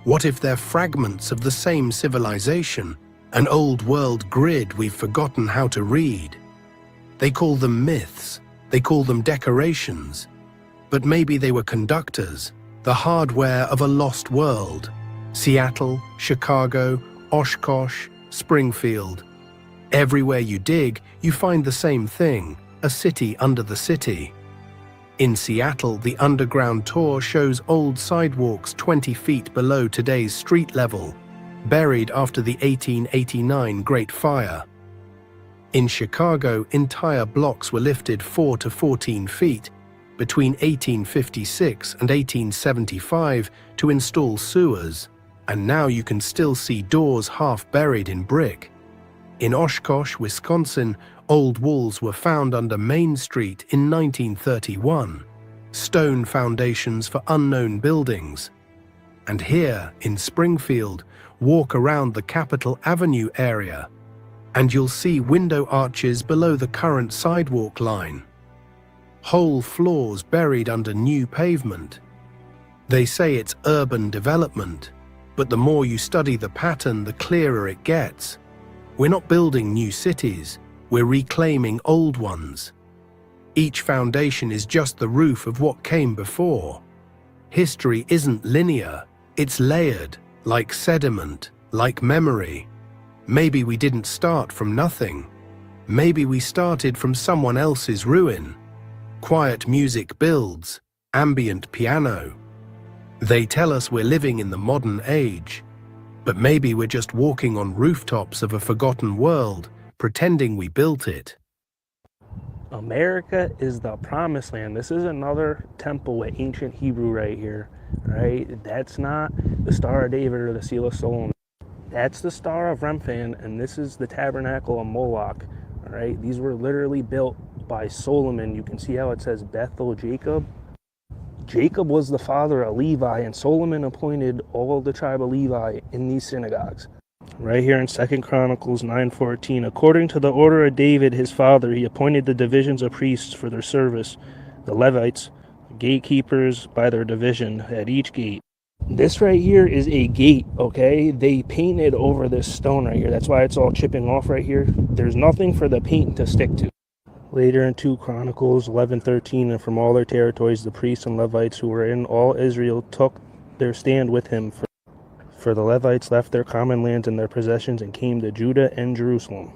What if they're fragments of the same civilization, an old world grid we've forgotten how to read? They call them myths, they call them decorations. But maybe they were conductors, the hardware of a lost world. Seattle, Chicago, Oshkosh, Springfield. Everywhere you dig, you find the same thing, a city under the city. In Seattle, the underground tour shows old sidewalks 20 feet below today's street level, buried after the 1889 Great Fire. In Chicago, entire blocks were lifted 4 to 14 feet between 1856 and 1875 to install sewers, and now you can still see doors half buried in brick. In Oshkosh, Wisconsin, old walls were found under Main Street in 1931, stone foundations for unknown buildings. And here, in Springfield, walk around the Capitol Avenue area, and you'll see window arches below the current sidewalk line. Whole floors buried under new pavement. They say it's urban development, but the more you study the pattern, the clearer it gets. We're not building new cities, we're reclaiming old ones. Each foundation is just the roof of what came before. History isn't linear, it's layered, like sediment, like memory. Maybe we didn't start from nothing. Maybe we started from someone else's ruin. Quiet music builds, ambient piano. They tell us we're living in the modern age, but maybe we're just walking on rooftops of a forgotten world, pretending we built it. America is the promised land. This is another temple with ancient Hebrew right here, right? That's not the Star of David or the Seal of Solomon. That's the Star of Remphan, and this is the Tabernacle of Moloch, all right? These were literally built by Solomon. You can see how it says Bethel Jacob. Jacob was the father of Levi, and Solomon appointed all of the tribe of Levi in these synagogues. right here in 2 Chronicles 9:14. According to the order of David, his father, he appointed the divisions of priests for their service, the Levites, gatekeepers by their division at each gate. This right here is a gate, okay? They painted over this stone right here. That's why it's all chipping off right here. There's nothing for the paint to stick to. Later in 2 Chronicles 11:13, and from all their territories, the priests and Levites who were in all Israel took their stand with him. For the Levites left their common lands and their possessions and came to Judah and Jerusalem.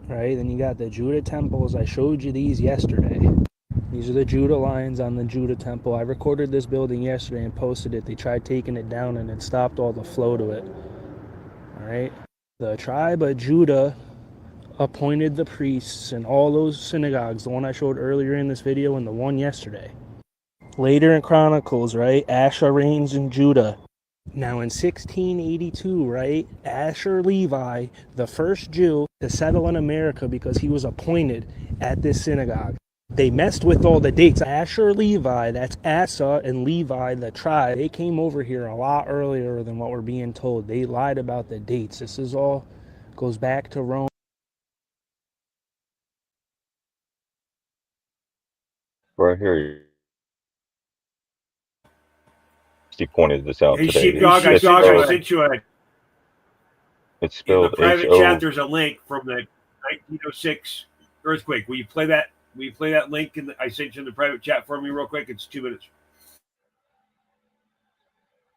Right, then you got the Judah temples. I showed you these yesterday. These are the Judah lines on the Judah temple. I recorded this building yesterday and posted it. They tried taking it down and it stopped all the flow to it. All right. The tribe of Judah appointed the priests in all those synagogues, the one I showed earlier in this video and the one yesterday. Later in Chronicles, right, Asher reigns in Judah. Now in 1682, right, Asher Levi, the first Jew to settle in America because he was appointed at this synagogue. They messed with all the dates. Asher Levi, that's Asa and Levi, the tribe. They came over here a lot earlier than what we're being told. They lied about the dates. This is all goes back to Rome. Right here. He pointed this out Hey, today. Sheepdog, I sent you a. It's In the spelled private H-O. chat, there's a link from the 1906 earthquake. Will you play that? Will you play that link? I sent you in the private chat for me real quick. It's 2 minutes.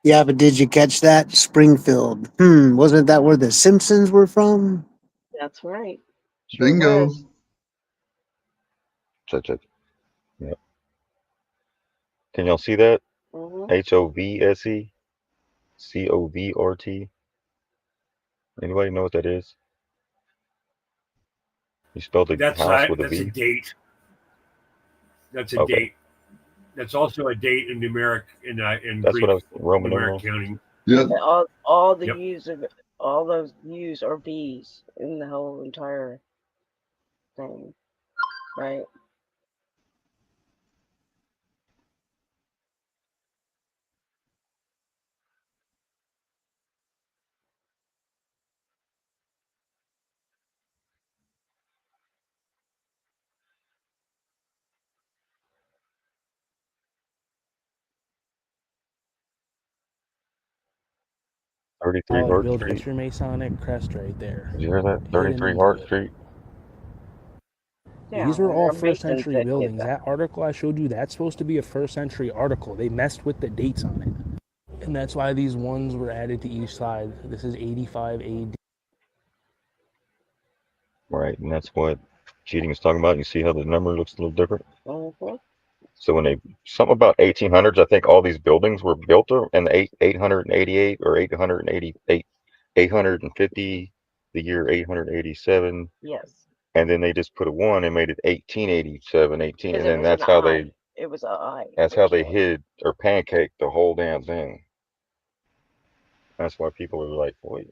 Yeah, but did you catch that? Springfield. Wasn't that where the Simpsons were from? That's right. Sure Bingo. was. Yep. Can y'all see that? Mhm. H-O-V-S-E C-O-V-R-T. Anybody know what that is? You spelled the That's house with a that's a V? date. That's a Okay. date. That's also a date in numeric in That's Greek what I was Roman numeric numerals. counting. Yep. All the Yep. U's of all those U's are B's in the whole entire thing, right? Thirty-three Hart Build Street. your Masonic crest right there. Did you hear that? Hidden 33 into Hart it. Street. Yeah, These were all they're first Masons century that did buildings. that. That article I showed you, that's supposed to be a first century article. They messed with the dates on it. And that's why these ones were added to each side. This is 85 AD. Right, and that's what cheating is talking about. You see how the number looks a little different? Mhm. So when something about 1800s, I think all these buildings were built in the 888 or 888, 850, the year 887, Yes, and then they just put a 1 and made it 1887, 18, because and it then was an that's how I. they It was a I originally. hid or pancaked the whole damn thing. That's why people are like, wait.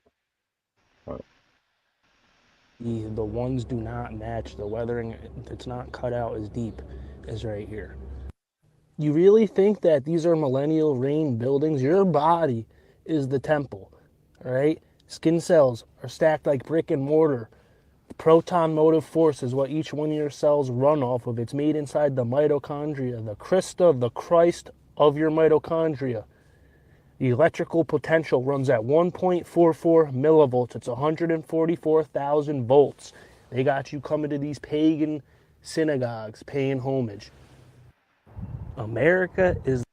The ones do not match. The weathering, it's not cut out as deep as right here. You really think that these are millennial reign buildings? Your body is the temple, all right? Skin cells are stacked like brick and mortar. The proton motive force is what each one of your cells run off of. It's made inside the mitochondria, the Christa, the Christ of your mitochondria. The electrical potential runs at 1.44 millivolts. It's 144,000 volts. They got you coming to these pagan synagogues paying homage. America is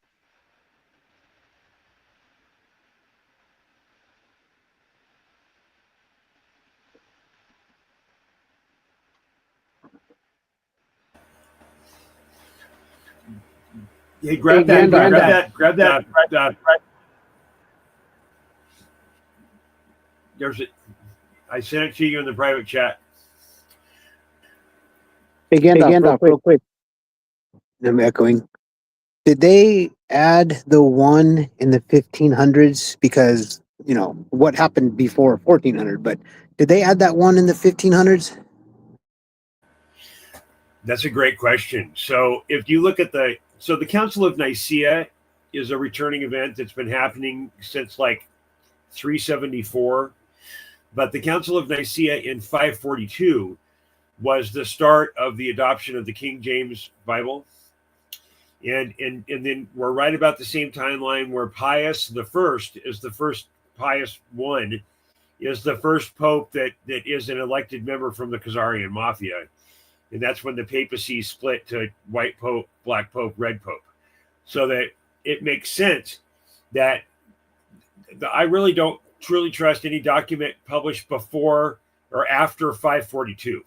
Hey, grab that. There's it. I sent it to you in the private chat. Hey, Gandalf, real quick. I'm echoing. Did they add the one in the 1500s? Because, what happened before 1400, but did they add that one in the 1500s? That's a great question. So if you look at the Council of Nicaea is a returning event that's been happening since like 374. But the Council of Nicaea in 542 was the start of the adoption of the King James Bible. And then we're right about the same timeline where Pius the First is the first, Pius I is the first pope that is an elected member from the Khazarian Mafia. And that's when the papacy split to white pope, black pope, red pope. So that it makes sense that I really don't truly trust any document published before or after 542.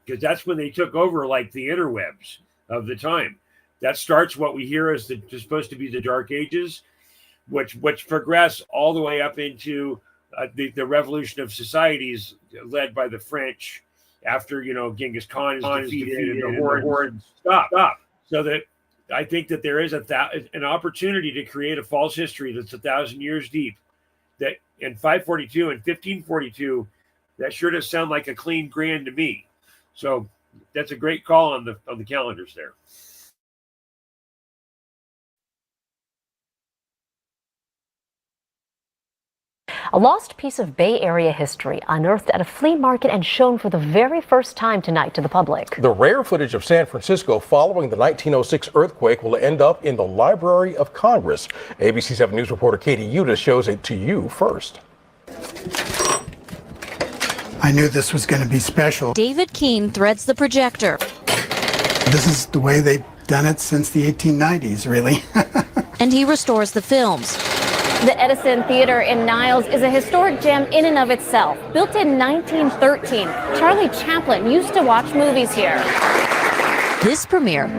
Because that's when they took over like the interwebs of the time. That starts what we hear as supposed to be the Dark Ages, which progress all the way up into the revolution of societies led by the French after, Genghis Khan is defeated and the hordes stop. So that I think that there is an opportunity to create a false history that's 1,000 years deep. That in 542 and 1542, that sure does sound like a clean grand to me. So that's a great call on the calendars there. A lost piece of Bay Area history unearthed at a flea market and shown for the very first time tonight to the public. The rare footage of San Francisco following the 1906 earthquake will end up in the Library of Congress. ABC 7 News reporter Katie Yuta shows it to you first. I knew this was going to be special. David Keene threads the projector. This is the way they've done it since the 1890s, really. And he restores the films. The Edison Theater in Niles is a historic gem in and of itself. Built in 1913, Charlie Chaplin used to watch movies here. This premiere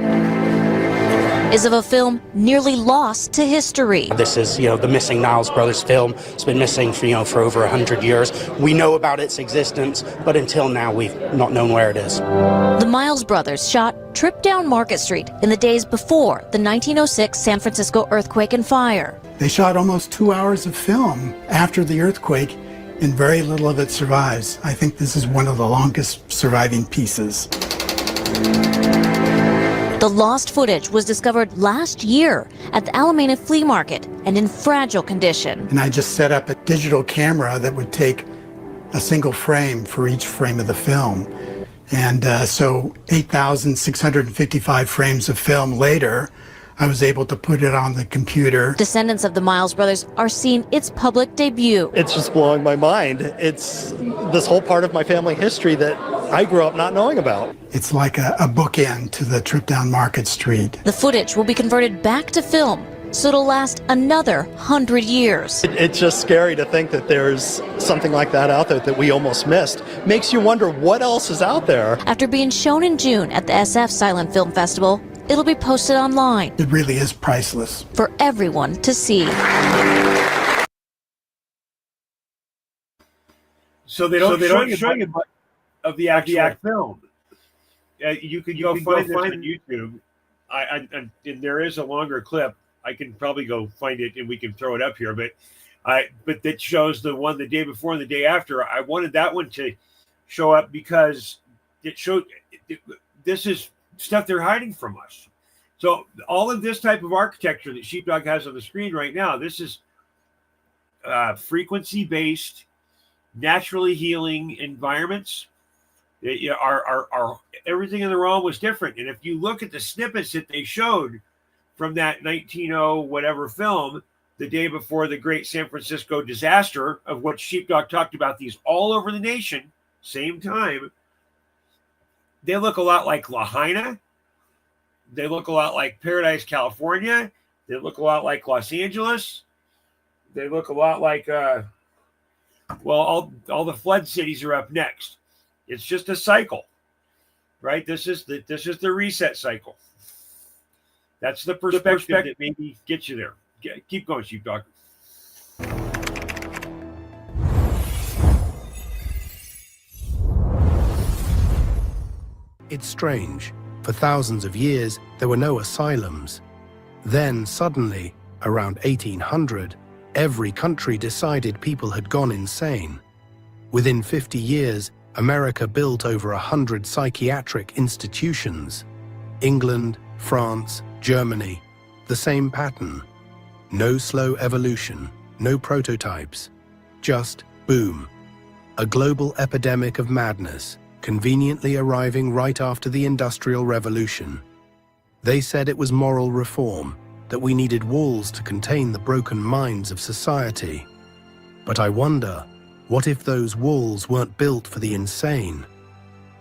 is of a film nearly lost to history. This is, the missing Niles Brothers film. It's been missing for over 100 years. We know about its existence, but until now we've not known where it is. The Miles brothers shot Trip Down Market Street in the days before the 1906 San Francisco earthquake and fire. They shot almost 2 hours of film after the earthquake, and very little of it survives. I think this is one of the longest surviving pieces. The lost footage was discovered last year at the Alameda Flea Market and in fragile condition. And I just set up a digital camera that would take a single frame for each frame of the film. And so 8,655 frames of film later, I was able to put it on the computer. Descendants of the Miles brothers are seeing its public debut. It's just blowing my mind. It's this whole part of my family history that I grew up not knowing about. It's like a bookend to the trip down Market Street. The footage will be converted back to film, so it'll last another 100 years. It's just scary to think that there's something like that out there that we almost missed. Makes you wonder what else is out there. After being shown in June at the SF Silent Film Festival, it'll be posted online. It really is priceless. For everyone to see. So they don't show you much of the actual film. You can go find it on YouTube. And there is a longer clip. I can probably go find it and we can throw it up here. But that shows the one the day before and the day after. I wanted that one to show up because it showed this is stuff they're hiding from us. So all of this type of architecture that Sheepdog has on the screen right now, this is frequency-based, naturally healing environments. Are everything in the realm was different. And if you look at the snippets that they showed from that 1900 whatever film, the day before the great San Francisco disaster, of what Sheepdog talked about these all over the nation, same time, they look a lot like Lahaina. They look a lot like Paradise, California. They look a lot like Los Angeles. They look a lot like, all the flood cities are up next. It's just a cycle, right? This is the reset cycle. That's the perspective that maybe gets you there. Keep going, Sheepdog. It's strange. For thousands of years, there were no asylums. Then, suddenly, around 1800, every country decided people had gone insane. Within 50 years, America built over 100 psychiatric institutions. England, France, Germany, the same pattern. No slow evolution, no prototypes. Just boom, A global epidemic of madness, conveniently arriving right after the Industrial Revolution. They said it was moral reform, that we needed walls to contain the broken minds of society. But I wonder, what if those walls weren't built for the insane?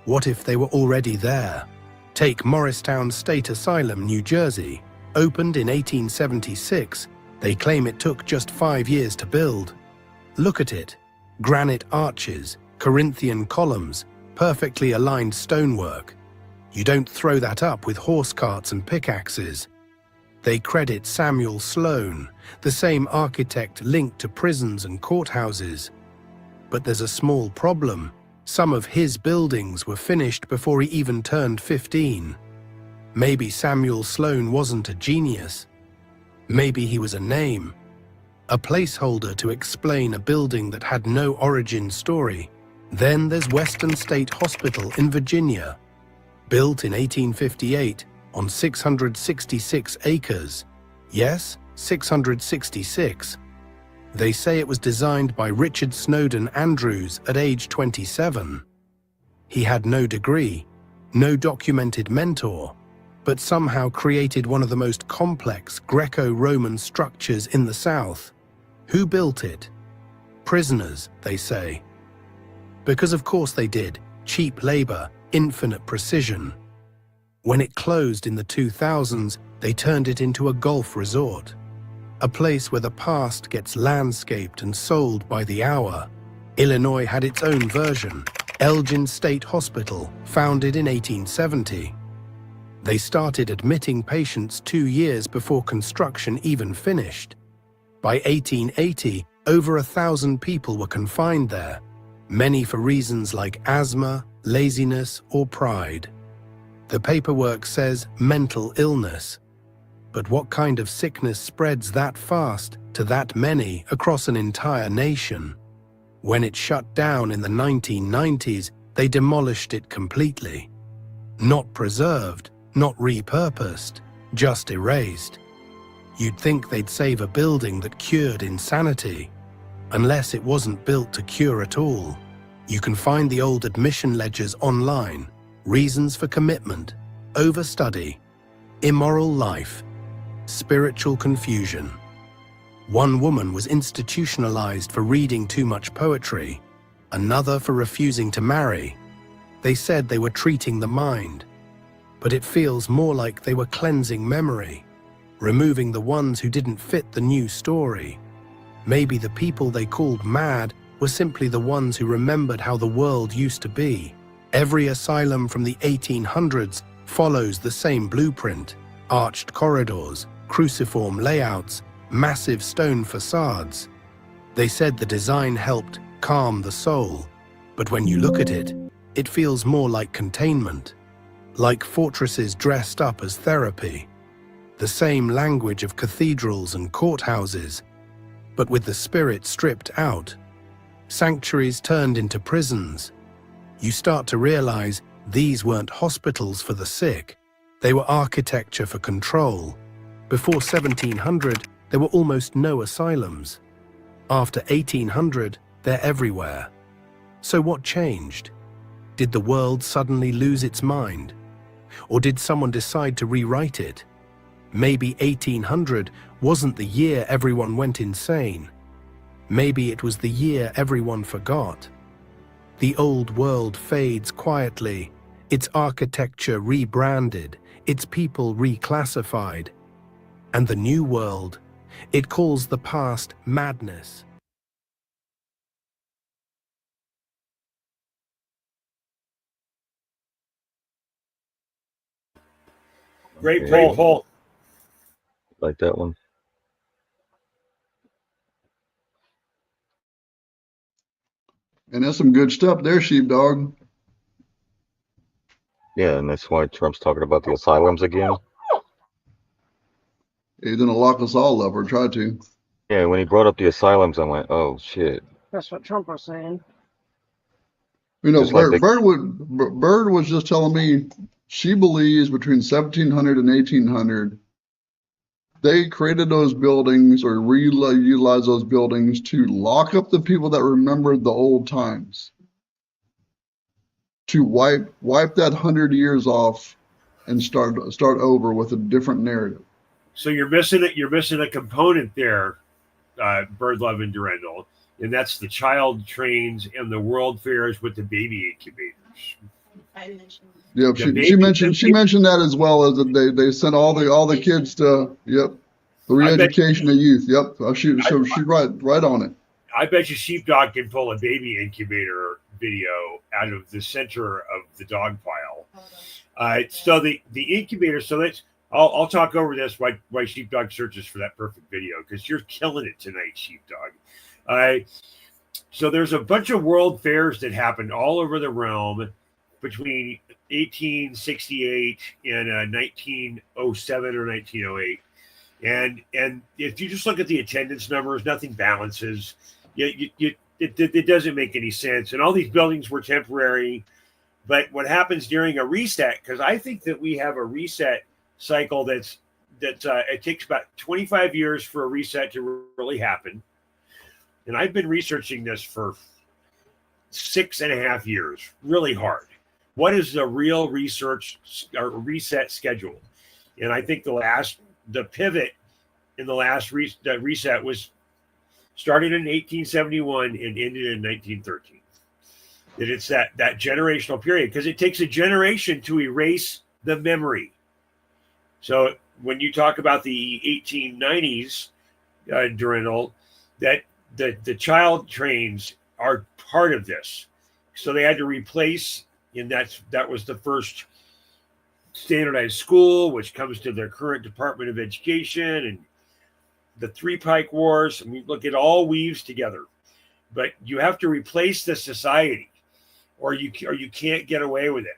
What if they were already there? Take Morristown State Asylum, New Jersey. Opened in 1876, they claim it took just 5 years to build. Look at it. Granite arches, Corinthian columns, perfectly aligned stonework. You don't throw that up with horse carts and pickaxes. They credit Samuel Sloan, the same architect linked to prisons and courthouses. But there's a small problem. Some of his buildings were finished before he even turned 15. Maybe Samuel Sloan wasn't a genius. Maybe he was a name. A placeholder to explain a building that had no origin story. Then there's Western State Hospital in Virginia. Built in 1858 on 666 acres. Yes, 666. They say it was designed by Richard Snowden Andrews at age 27. He had no degree, no documented mentor, but somehow created one of the most complex Greco-Roman structures in the South. Who built it? Prisoners, they say. Because of course they did. Cheap labor, infinite precision. When it closed in the 2000s, they turned it into a golf resort. A place where the past gets landscaped and sold by the hour. Illinois had its own version, Elgin State Hospital, founded in 1870. They started admitting patients 2 years before construction even finished. By 1880, over 1,000 people were confined there, many for reasons like asthma, laziness, or pride. The paperwork says mental illness. But what kind of sickness spreads that fast to that many across an entire nation? When it shut down in the 1990s, they demolished it completely. Not preserved, not repurposed, just erased. You'd think they'd save a building that cured insanity, unless it wasn't built to cure at all. You can find the old admission ledgers online. Reasons for commitment, overstudy, immoral life, spiritual confusion. One woman was institutionalized for reading too much poetry, another for refusing to marry. They said they were treating the mind, but it feels more like they were cleansing memory, removing the ones who didn't fit the new story. Maybe the people they called mad were simply the ones who remembered how the world used to be. Every asylum from the 1800s follows the same blueprint: arched corridors, cruciform layouts, massive stone facades. They said the design helped calm the soul, but when you look at it, it feels more like containment, like fortresses dressed up as therapy. The same language of cathedrals and courthouses, but with the spirit stripped out. Sanctuaries turned into prisons. You start to realize these weren't hospitals for the sick. They were architecture for control. Before 1700, there were almost no asylums. After 1800, they're everywhere. So what changed? Did the world suddenly lose its mind? Or did someone decide to rewrite it? Maybe 1800 wasn't the year everyone went insane. Maybe it was the year everyone forgot. The old world fades quietly, its architecture rebranded, its people reclassified. And the new world, it calls the past madness. Great poll. Like that one. And that's some good stuff there, sheepdog. Yeah, and that's why Trump's talking about the asylums again. He's gonna lock us all up, or try to. Yeah, when he brought up the asylums, I went, "Oh shit!" That's what Trump was saying. You know, Just like Bird was just telling me she believes between 1700 and 1800 They created those buildings or utilized those buildings to lock up the people that remembered the old times, to wipe that 100 years off and start over with a different narrative. So you're missing it. You're missing a component there, Birdlove and Durendal, and that's the child trains and the world fairs with the baby incubators. Yep, she mentioned that as well, as that they sent all the kids to the re-education of youth. Yep, she's right on it. I bet you Sheepdog can pull a baby incubator video out of the center of the dog pile. So the incubator. So let's. I'll talk over this while Sheepdog searches for that perfect video, because you're killing it tonight, Sheepdog. So there's a bunch of world fairs that happened all over the realm between 1868 and 1907 or 1908. And if you just look at the attendance numbers, nothing balances. It doesn't make any sense. And all these buildings were temporary. But what happens during a reset, because I think that we have a reset cycle that it takes about 25 years for a reset to really happen. And I've been researching this for 6.5 years, really hard. What is the real research or reset schedule? And I think the pivot in the last reset was started in 1871 and ended in 1913. That it's that generational period, because it takes a generation to erase the memory. So when you talk about the 1890s, Durendal, that the child trains are part of this. So they had to replace, and that was the first standardized school, which comes to their current Department of Education, and the Three Pike Wars. I mean, look, it all weaves together. But you have to replace the society, or you can't get away with it.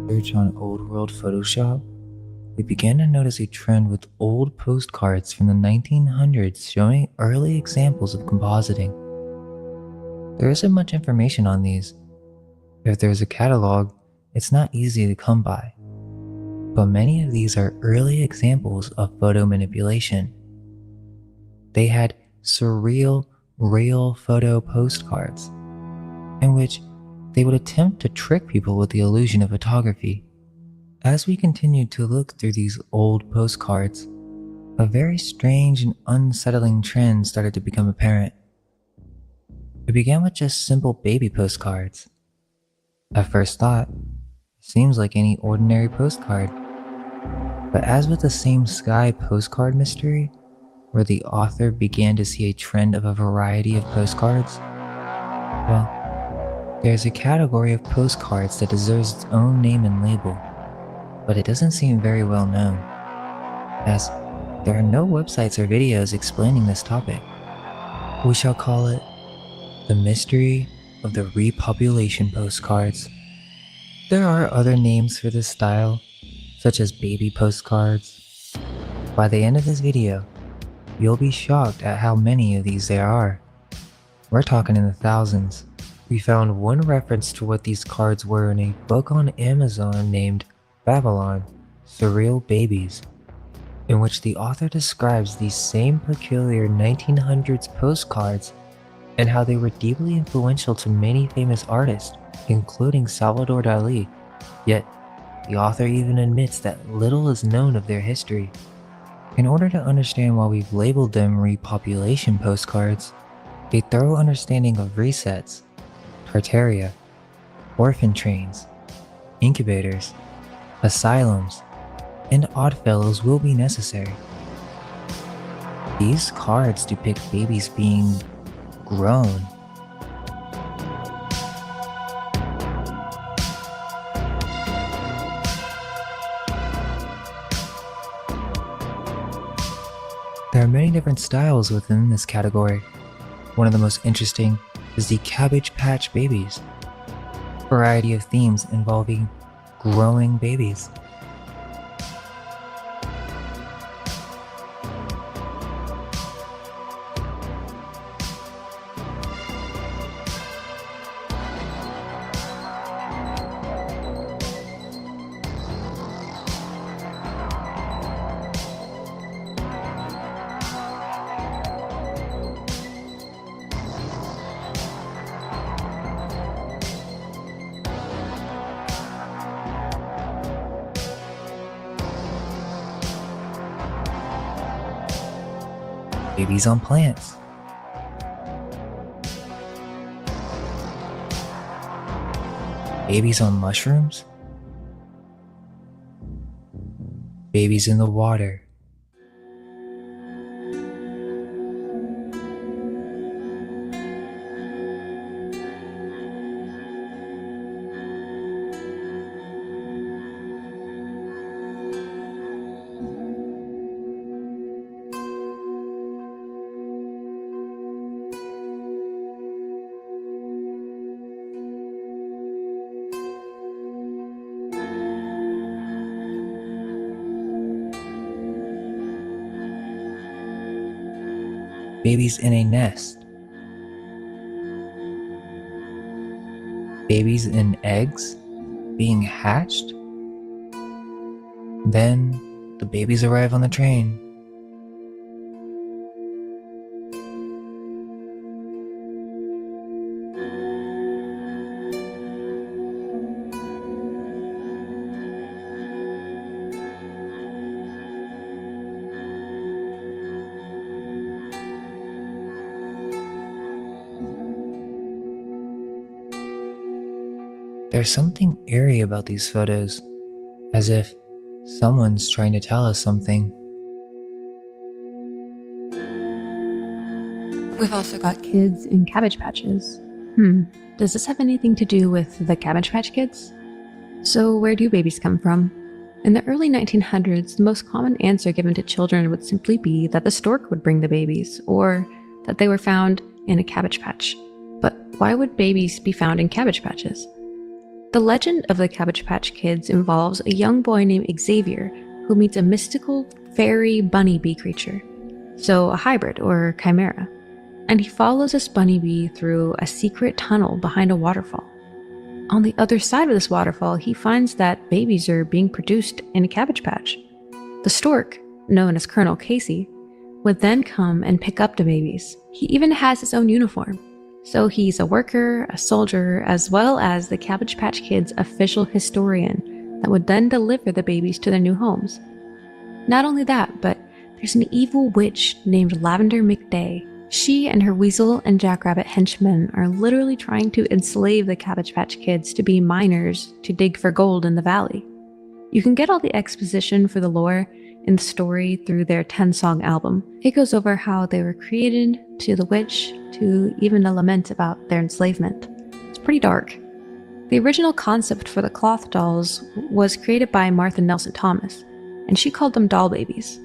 Search on Old World Photoshop, we began to notice a trend with old postcards from the 1900s showing early examples of compositing. There isn't much information on these. If there's a catalog, it's not easy to come by. But many of these are early examples of photo manipulation. They had surreal, real photo postcards, in which they would attempt to trick people with the illusion of photography. As we continued to look through these old postcards, a very strange and unsettling trend started to become apparent. It began with just simple baby postcards. At first thought, it seems like any ordinary postcard. But as with the Same Sky postcard mystery, where the author began to see a trend of a variety of postcards, well, there's a category of postcards that deserves its own name and label, but it doesn't seem very well known, as there are no websites or videos explaining this topic. We shall call it the mystery of the repopulation postcards. There are other names for this style, such as baby postcards. By the end of this video, you'll be shocked at how many of these there are. We're talking in the thousands. We found one reference to what these cards were in a book on Amazon named Babylon, Surreal Babies, in which the author describes these same peculiar 1900s postcards and how they were deeply influential to many famous artists, including Salvador Dali. Yet, the author even admits that little is known of their history. In order to understand why we've labeled them repopulation postcards, a thorough understanding of resets, Tartaria, orphan trains, incubators, asylums, and Oddfellows will be necessary. These cards depict babies being grown. There are many different styles within this category. One of the most interesting is the Cabbage Patch Babies, a variety of themes involving growing babies. babies on plants, babies on mushrooms, babies in the water. Babies in a nest, babies in eggs being hatched. Then the babies arrive on the train. There's something eerie about these photos, as if someone's trying to tell us something. We've also got kids in Cabbage Patches. Does this have anything to do with the Cabbage Patch Kids? So where do babies come from? In the early 1900s, the most common answer given to children would simply be that the stork would bring the babies, or that they were found in a cabbage patch. But why would babies be found in cabbage patches? The legend of the Cabbage Patch Kids involves a young boy named Xavier who meets a mystical fairy bunny bee creature, so a hybrid or chimera, and he follows this bunny bee through a secret tunnel behind a waterfall. On the other side of this waterfall, he finds that babies are being produced in a cabbage patch. The stork, known as Colonel Casey, would then come and pick up the babies. He even has his own uniform. So he's a worker, a soldier, as well as the Cabbage Patch Kids' official historian that would then deliver the babies to their new homes. Not only that, but there's an evil witch named Lavender McDay. She and her weasel and jackrabbit henchmen are literally trying to enslave the Cabbage Patch Kids to be miners to dig for gold in the valley. You can get all the exposition for the lore in the story through their 10-song album. It goes over how they were created, to the witch, to even a lament about their enslavement. It's pretty dark. The original concept for the cloth dolls was created by Martha Nelson Thomas, and she called them doll babies.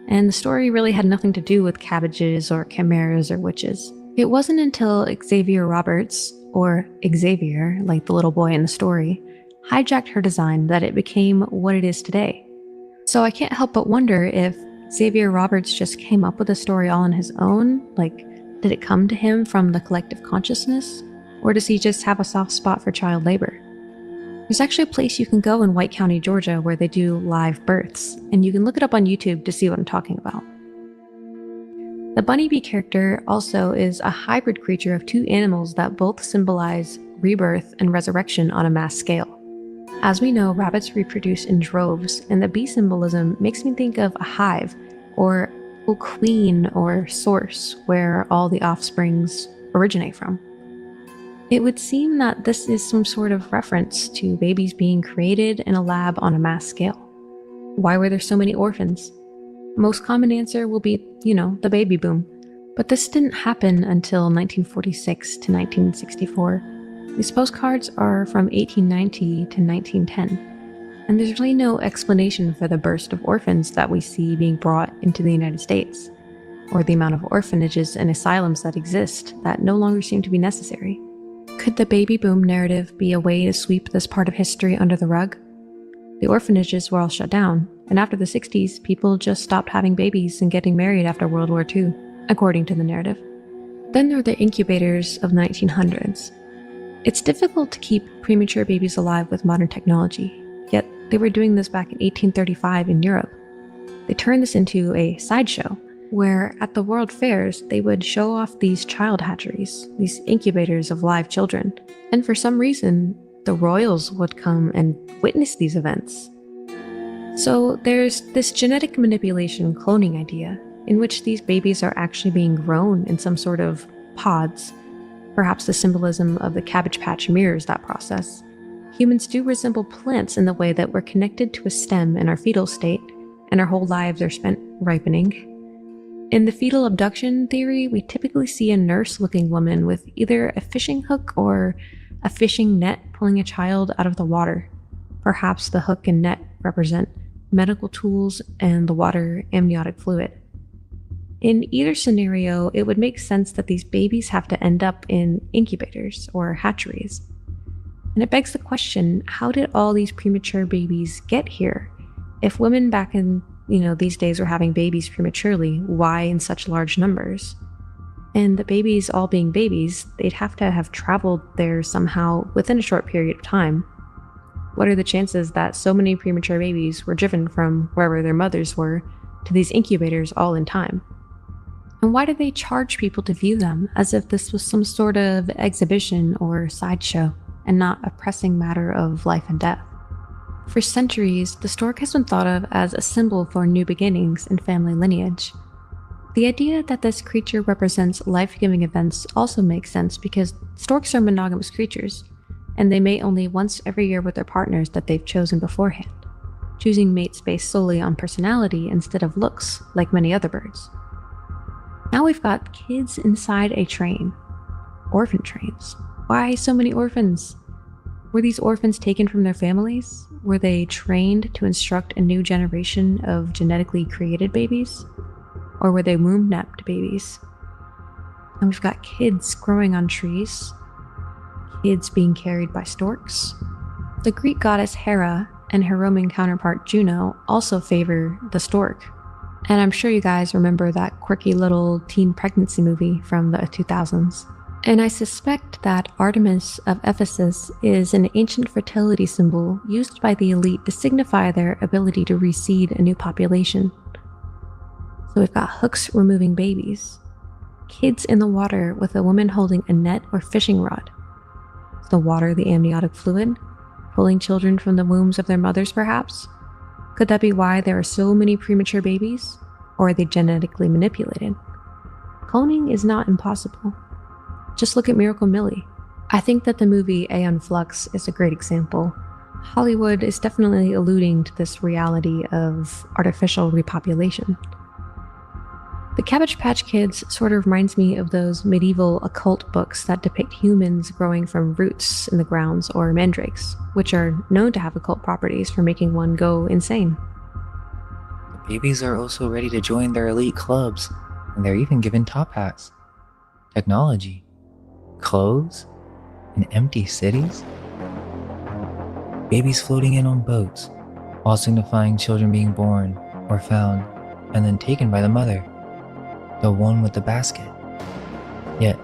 And the story really had nothing to do with cabbages or chimeras or witches. It wasn't until Xavier Roberts, or Xavier, like the little boy in the story, hijacked her design that it became what it is today. So I can't help but wonder if Xavier Roberts just came up with the story all on his own. Like, did it come to him from the collective consciousness? Or does he just have a soft spot for child labor? There's actually a place you can go in White County, Georgia, where they do live births, and you can look it up on YouTube to see what I'm talking about. The bunny bee character also is a hybrid creature of two animals that both symbolize rebirth and resurrection on a mass scale. As we know, rabbits reproduce in droves, and the bee symbolism makes me think of a hive, or a queen or source where all the offsprings originate from. It would seem that this is some sort of reference to babies being created in a lab on a mass scale. Why were there so many orphans? Most common answer will be, the baby boom. But this didn't happen until 1946 to 1964. These postcards are from 1890 to 1910, and there's really no explanation for the burst of orphans that we see being brought into the United States, or the amount of orphanages and asylums that exist that no longer seem to be necessary. Could the baby boom narrative be a way to sweep this part of history under the rug? The orphanages were all shut down, and after the 60s, people just stopped having babies and getting married after World War II, according to the narrative. Then there were the incubators of the 1900s. It's difficult to keep premature babies alive with modern technology, yet they were doing this back in 1835 in Europe. They turned this into a sideshow, where at the world fairs they would show off these child hatcheries, these incubators of live children, and for some reason, the royals would come and witness these events. So there's this genetic manipulation cloning idea, in which these babies are actually being grown in some sort of pods. Perhaps the symbolism of the Cabbage Patch mirrors that process. Humans do resemble plants in the way that we're connected to a stem in our fetal state, and our whole lives are spent ripening. In the fetal abduction theory, we typically see a nurse-looking woman with either a fishing hook or a fishing net pulling a child out of the water. Perhaps the hook and net represent medical tools and the water amniotic fluid. In either scenario, it would make sense that these babies have to end up in incubators or hatcheries. And it begs the question, how did all these premature babies get here? If women back in, these days were having babies prematurely, why in such large numbers? And the babies all being babies, they'd have to have traveled there somehow within a short period of time. What are the chances that so many premature babies were driven from wherever their mothers were to these incubators all in time? And why do they charge people to view them as if this was some sort of exhibition or sideshow and not a pressing matter of life and death? For centuries, the stork has been thought of as a symbol for new beginnings and family lineage. The idea that this creature represents life-giving events also makes sense because storks are monogamous creatures, and they mate only once every year with their partners that they've chosen beforehand, choosing mates based solely on personality instead of looks, like many other birds. Now we've got kids inside a train. Orphan trains. Why so many orphans? Were these orphans taken from their families? Were they trained to instruct a new generation of genetically created babies? Or were they womb-napped babies? And we've got kids growing on trees, kids being carried by storks. The Greek goddess Hera and her Roman counterpart Juno also favor the stork. And I'm sure you guys remember that quirky little teen pregnancy movie from the 2000s. And I suspect that Artemis of Ephesus is an ancient fertility symbol used by the elite to signify their ability to reseed a new population. So we've got hooks removing babies, kids in the water with a woman holding a net or fishing rod. Is the water the amniotic fluid, pulling children from the wombs of their mothers perhaps? Could that be why there are so many premature babies? Or are they genetically manipulated? Cloning is not impossible. Just look at Miracle Millie. I think that the movie Aeon Flux is a great example. Hollywood is definitely alluding to this reality of artificial repopulation. The Cabbage Patch Kids sort of reminds me of those medieval occult books that depict humans growing from roots in the grounds or mandrakes, which are known to have occult properties for making one go insane. The babies are also ready to join their elite clubs, and they're even given top hats. Technology, clothes, and empty cities? Babies floating in on boats, all signifying children being born or found and then taken by the mother, the one with the basket. Yet,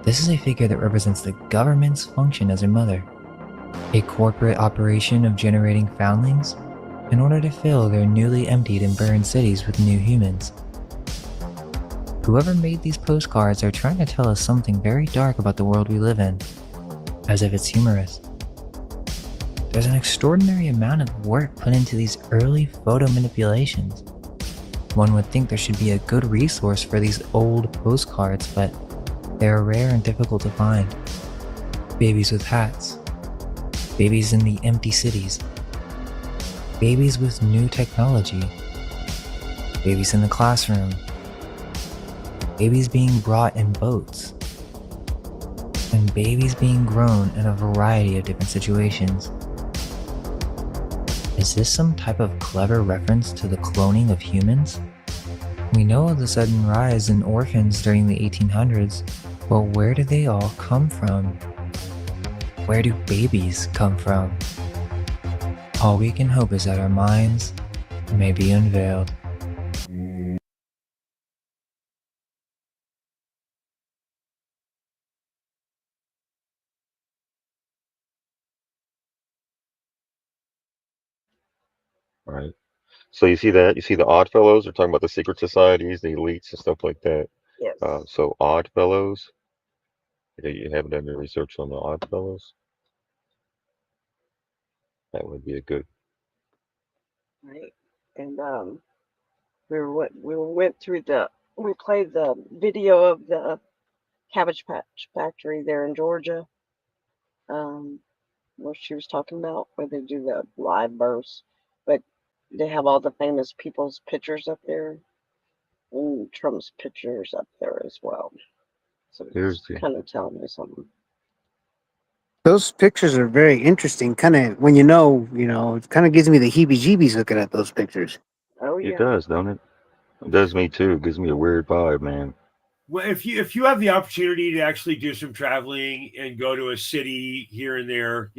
this is a figure that represents the government's function as a mother, a corporate operation of generating foundlings in order to fill their newly emptied and burned cities with new humans. Whoever made these postcards are trying to tell us something very dark about the world we live in, as if it's humorous. There's an extraordinary amount of work put into these early photo manipulations. One would think there should be a good resource for these old postcards, but they are rare and difficult to find. Babies with hats, babies in the empty cities, babies with new technology, babies in the classroom, babies being brought in boats, and babies being grown in a variety of different situations. Is this some type of clever reference to the cloning of humans? We know of the sudden rise in orphans during the 1800s, but where do they all come from? Where do babies come from? All we can hope is that our minds may be unveiled. Right. So you see that? You see the Odd Fellows? They're talking about the secret societies, the elites, and stuff like that. Yes. So Odd Fellows. You haven't done any research on the Odd Fellows? That would be a good. Right. And We played the video of the Cabbage Patch Factory there in Georgia. What she was talking about, where they do the live bursts, but they have all the famous people's pictures up there, and Trump's pictures up there as well. So it's kind of telling me something. Those pictures are very interesting. Kind of when it kind of gives me the heebie-jeebies looking at those pictures. Oh It does, don't it? It does me too. It gives me a weird vibe, man. Well, if you have the opportunity to actually do some traveling and go to a city here and there,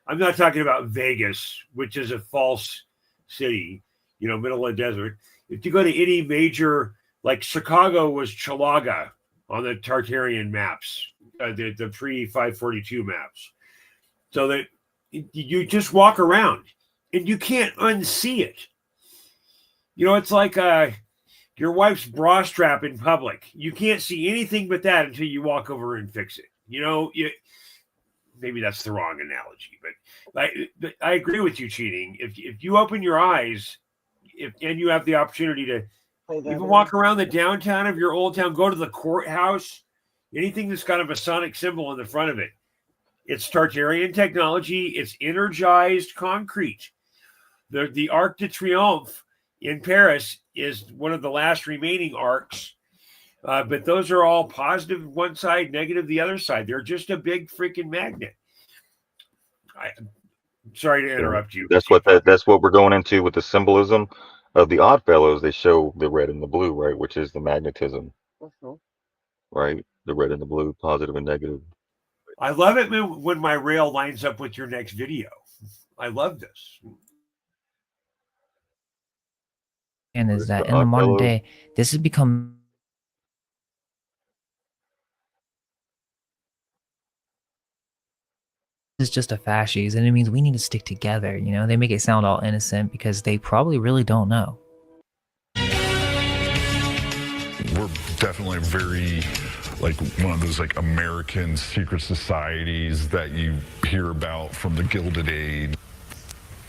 I'm not talking about Vegas, which is a false city, middle of the desert. If you go to any major, like Chicago was Chalaga on the Tartarian maps, the pre-542 maps, so that you just walk around and you can't unsee it. It's like your wife's bra strap in public. You can't see anything but that until you walk over and fix it. Maybe that's the wrong analogy, but I agree with you, Cheating. If you open your eyes, and you have the opportunity to even walk around the downtown of your old town, go to the courthouse, anything that's got a Masonic symbol in the front of it, it's Tartarian technology. It's energized concrete. The Arc de Triomphe in Paris is one of the last remaining arcs. But those are all positive one side, negative the other side. They're just a big freaking magnet. Sorry to interrupt you. That's what we're going into with the symbolism of the Oddfellows. They show the red and the blue, right, which is the magnetism, right? The red and the blue, positive and negative. I love it when my rail lines up with your next video. I love this. And is that in the modern day, this has become is just a fasces, and it means we need to stick together. They make it sound all innocent because they probably really don't know. We're definitely very one of those American secret societies that you hear about from the Gilded Age.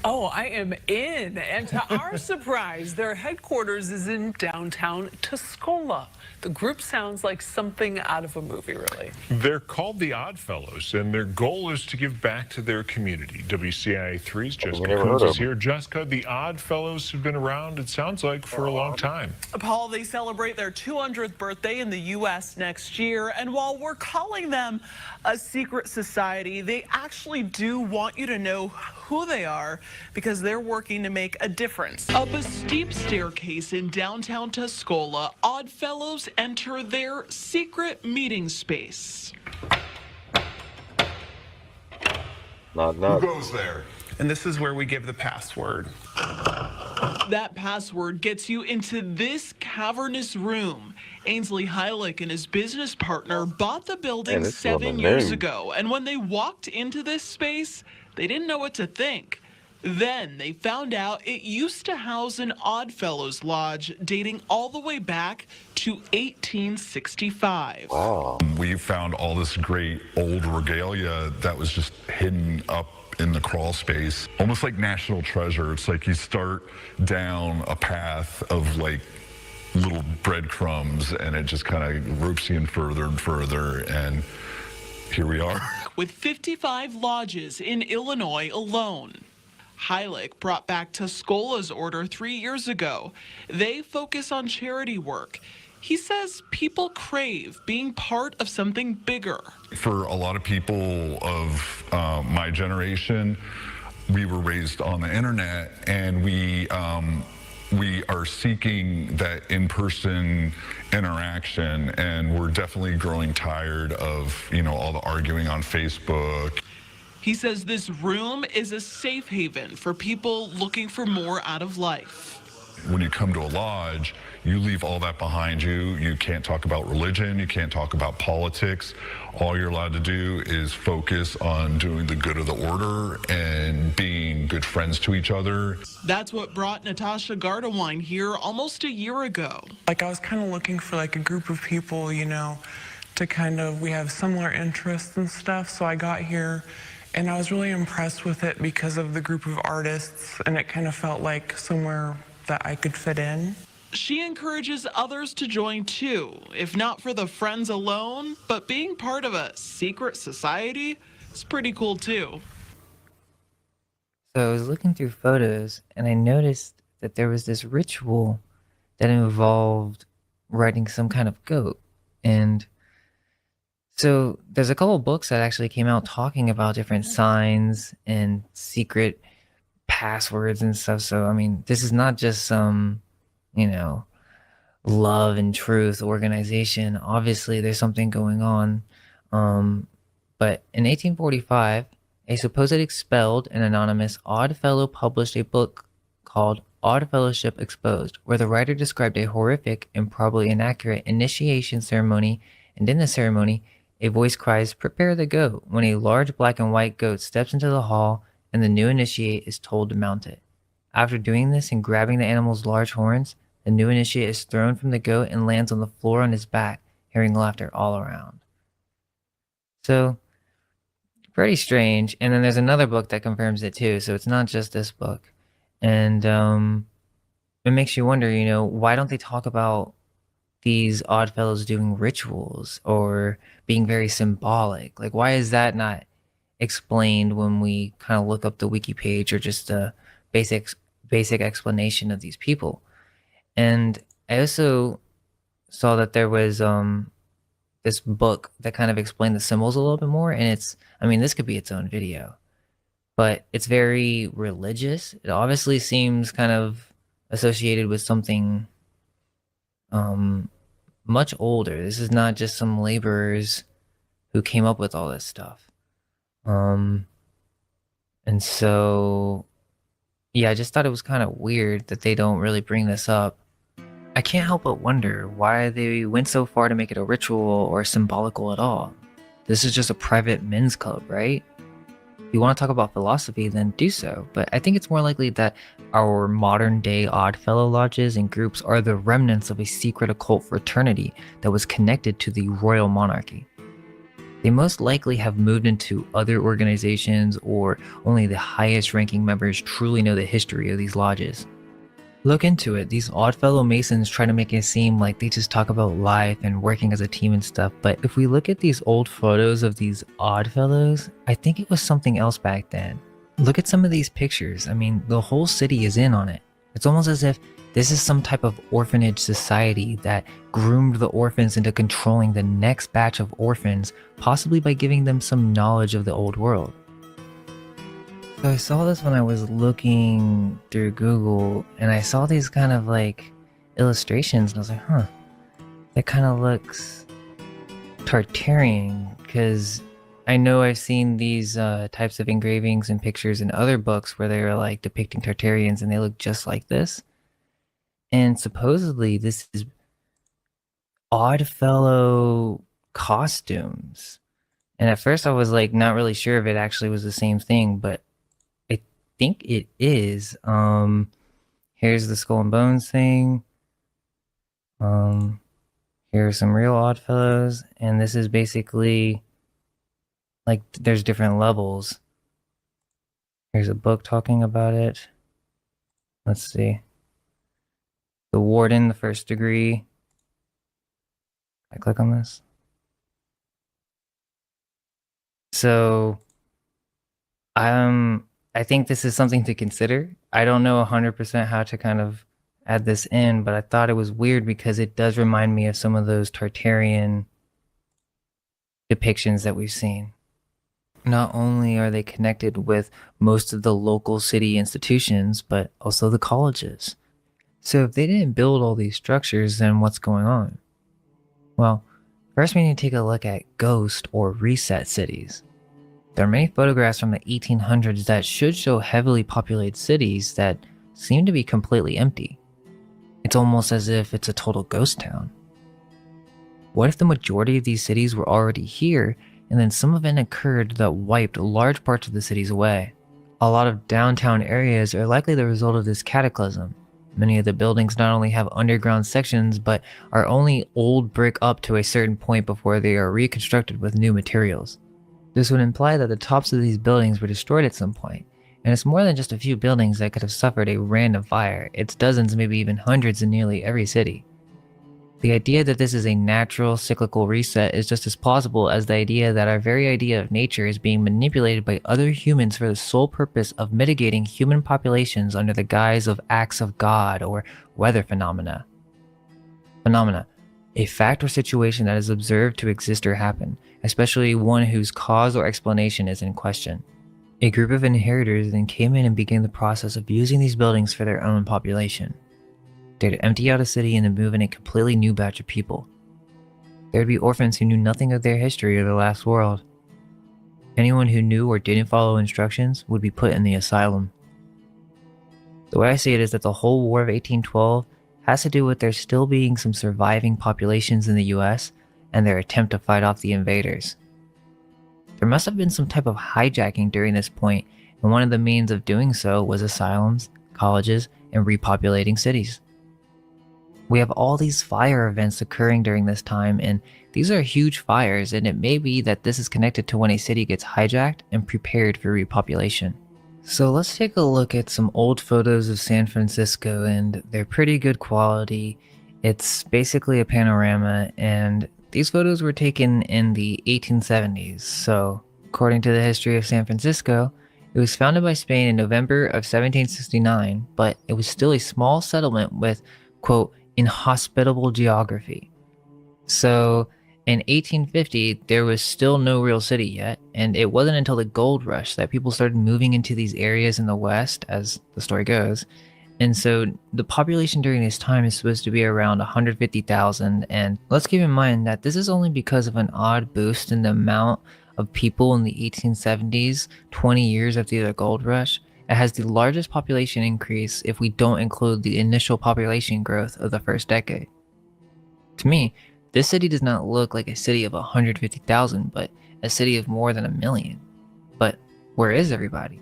Oh, I am in. And to our surprise, their headquarters is in downtown Tuscola. The group sounds like something out of a movie, really. They're called the Oddfellows, and their goal is to give back to their community. WCIA3's Jessica Coons is here. Jessica, the Oddfellows have been around, it sounds like, for a long time. Paul, they celebrate their 200th birthday in the U.S. next year. And while we're calling them a secret society, they actually do want you to know who they are, because they're working to make a difference. Up a steep staircase in downtown Tuscola, Oddfellows enter their secret meeting space. Who goes there? And this is where we give the password. That password gets you into this cavernous room. Ainsley Heilich and his business partner bought the building 7 years ago, and when they walked into this space, they didn't know what to think. Then they found out it used to house an Oddfellows lodge dating all the way back to 1865. Wow. We found all this great old regalia that was just hidden up in the crawl space, almost like national treasure. It's like you start down a path of little breadcrumbs, and it just kind of ropes you in further and further, and here we are. With 55 lodges in Illinois alone. Heilich brought back Tuscola's order 3 years ago. They focus on charity work. He says people crave being part of something bigger. For a lot of people of my generation, we were raised on the internet, and we are seeking that in-person interaction, and we're definitely growing tired of all the arguing on Facebook. He says this room is a safe haven for people looking for more out of life. When you come to a lodge, you leave all that behind you. You can't talk about religion. You can't talk about politics. All you're allowed to do is focus on doing the good of the order and being good friends to each other. That's what brought Natasha Gardewine here almost a year ago. I was kind of looking for a group of people, to we have similar interests and stuff. So I got here, and I was really impressed with it because of the group of artists, and it kind of felt like somewhere that I could fit in. She encourages others to join too, if not for the friends alone, but being part of a secret society is pretty cool too. So I was looking through photos and I noticed that there was this ritual that involved riding some kind of goat. And so there's a couple books that actually came out talking about different signs and secret passwords and stuff. So, I mean, this is not just some, you know, love and truth organization. Obviously, there's something going on. But in 1845, a supposed expelled and anonymous Oddfellow published a book called Odd Fellowship Exposed, where the writer described a horrific and probably inaccurate initiation ceremony, and in the ceremony, a voice cries, "Prepare the goat," when a large black and white goat steps into the hall and the new initiate is told to mount it. After doing this and grabbing the animal's large horns, the new initiate is thrown from the goat and lands on the floor on his back, hearing laughter all around. So, pretty strange. And then there's another book that confirms it too, so it's not just this book. And it makes you wonder, you know, why don't they talk about these odd fellows doing rituals or being very symbolic? Like, why is that not explained when we kind of look up the wiki page or just a basic explanation of these people? And I also saw that there was this book that kind of explained the symbols a little bit more, and I mean, this could be its own video, but it's very religious. It obviously seems kind of associated with something much older. This is not just some laborers who came up with all this stuff. And so, yeah, I just thought it was kind of weird that they don't really bring this up. I can't help but wonder why they went so far to make it a ritual or symbolical at all. This is just a private men's club, right? If you want to talk about philosophy, then do so, but I think it's more likely that our modern day Oddfellow lodges and groups are the remnants of a secret occult fraternity that was connected to the royal monarchy. They most likely have moved into other organizations, or only the highest ranking members truly know the history of these lodges. Look into it. These Oddfellow Masons try to make it seem like they just talk about life and working as a team and stuff, but if we look at these old photos of these Oddfellows, I think it was something else back then. Look at some of these pictures. I mean, the whole city is in on it. It's almost as if this is some type of orphanage society that groomed the orphans into controlling the next batch of orphans, possibly by giving them some knowledge of the old world. So I saw this when I was looking through Google, and I saw these kind of like illustrations, and I was like, huh, that kind of looks Tartarian, because I know I've seen these types of engravings and pictures in other books where they were like depicting Tartarians, and they look just like this. And supposedly this is Oddfellow costumes. And at first I was like not really sure if it actually was the same thing, but think it is. Here's the Skull and Bones thing. Here are some real Oddfellows, and this is basically like there's different levels. Here's a book talking about it. Let's see. The Warden, the first degree. I click on this. So I think this is something to consider. I don't know 100% how to kind of add this in, but I thought it was weird because it does remind me of some of those Tartarian depictions that we've seen. Not only are they connected with most of the local city institutions, but also the colleges. So if they didn't build all these structures, then what's going on? Well, first we need to take a look at ghost or reset cities. There are many photographs from the 1800s that should show heavily populated cities that seem to be completely empty. It's almost as if it's a total ghost town. What if the majority of these cities were already here, and then some event occurred that wiped large parts of the cities away? A lot of downtown areas are likely the result of this cataclysm. Many of the buildings not only have underground sections, but are only old brick up to a certain point before they are reconstructed with new materials. This would imply that the tops of these buildings were destroyed at some point, And it's more than just a few buildings that could have suffered a random fire. It's dozens, maybe even hundreds in nearly every city. The idea that this is a natural cyclical reset is just as plausible as the idea that our very idea of nature is being manipulated by other humans for the sole purpose of mitigating human populations under the guise of acts of God or weather phenomena. A fact or situation that is observed to exist or happen, especially one whose cause or explanation is in question. A group of inheritors then came in and began the process of using these buildings for their own population. They'd empty out a city and then move in a completely new batch of people. There'd be orphans who knew nothing of their history or the last world. Anyone who knew or didn't follow instructions would be put in the asylum. The way I see it is that the whole War of 1812 has to do with there still being some surviving populations in the US and their attempt to fight off the invaders. There must have been some type of hijacking during this point, and one of the means of doing so was asylums, colleges, and repopulating cities. We have all these fire events occurring during this time, and these are huge fires, and it may be that this is connected to when a city gets hijacked and prepared for repopulation. So let's take a look at some old photos of San Francisco, and they're pretty good quality. It's basically a panorama, and these photos were taken in the 1870s. So according to the history of San Francisco, it was founded by Spain in November of 1769, but it was still a small settlement with, quote, inhospitable geography. So in 1850, there was still no real city yet, and it wasn't until the gold rush that people started moving into these areas in the West, as the story goes. And so the population during this time is supposed to be around 150,000, and let's keep in mind that this is only because of an odd boost in the amount of people in the 1870s, 20 years after the gold rush. It has the largest population increase if we don't include the initial population growth of the first decade. To me, this city does not look like a city of 150,000, but a city of more than 1 million. But where is everybody?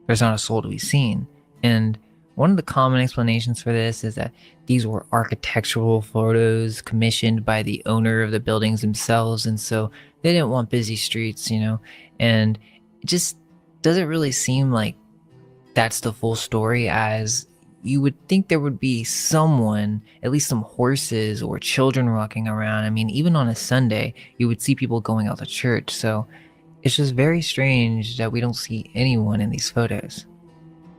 There's not a soul to be seen. And one of the common explanations for this is that these were architectural photos commissioned by the owner of the buildings themselves, and so they didn't want busy streets, and it just doesn't really seem like that's the full story, as you would think there would be someone, at least some horses or children walking around. I mean, even on a Sunday, you would see people going out to church. So it's just very strange that we don't see anyone in these photos.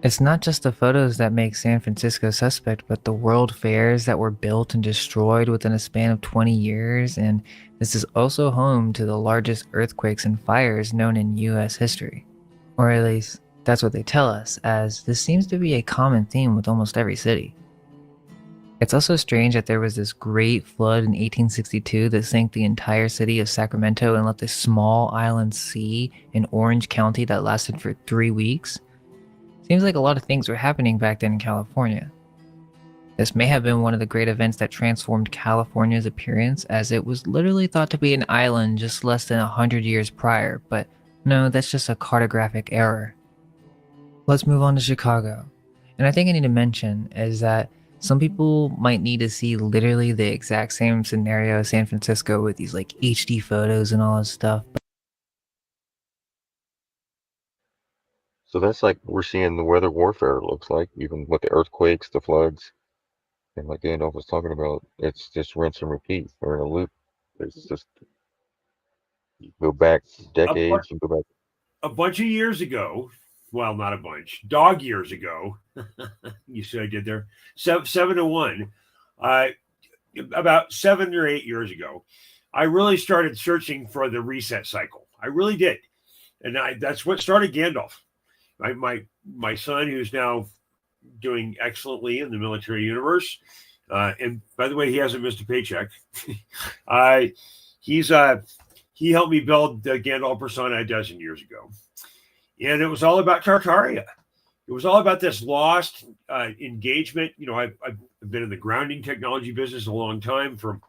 It's not just the photos that make San Francisco suspect, but the world fairs that were built and destroyed within a span of 20 years. And this is also home to the largest earthquakes and fires known in US history. Or at least, that's what they tell us, as this seems to be a common theme with almost every city. It's also strange that there was this great flood in 1862 that sank the entire city of Sacramento and left a small island sea in Orange County that lasted for 3 weeks. Seems like a lot of things were happening back then in California. This may have been one of the great events that transformed California's appearance, as it was literally thought to be an island just less than 100 years prior, but no, that's just a cartographic error. Let's move on to Chicago. And I think I need to mention is that some people might need to see literally the exact same scenario as San Francisco with these like HD photos and all this stuff. So that's like we're seeing the weather warfare, it looks like, even with the earthquakes, the floods, and like Gandalf was talking about, it's just rinse and repeat. We're in a loop. It's just, you go back decades, you go back. A bunch of years ago, well, not a bunch, dog years ago, you see what I did there? 7 to 1. About 7 or 8 years ago, I really started searching for the reset cycle. I really did. And that's what started Gandalf. My son, who's now doing excellently in the military universe, and by the way, he hasn't missed a paycheck. He helped me build the Gandalf persona a dozen years ago, and it was all about Tartaria. It was all about this lost engagement. I've been in the grounding technology business a long time from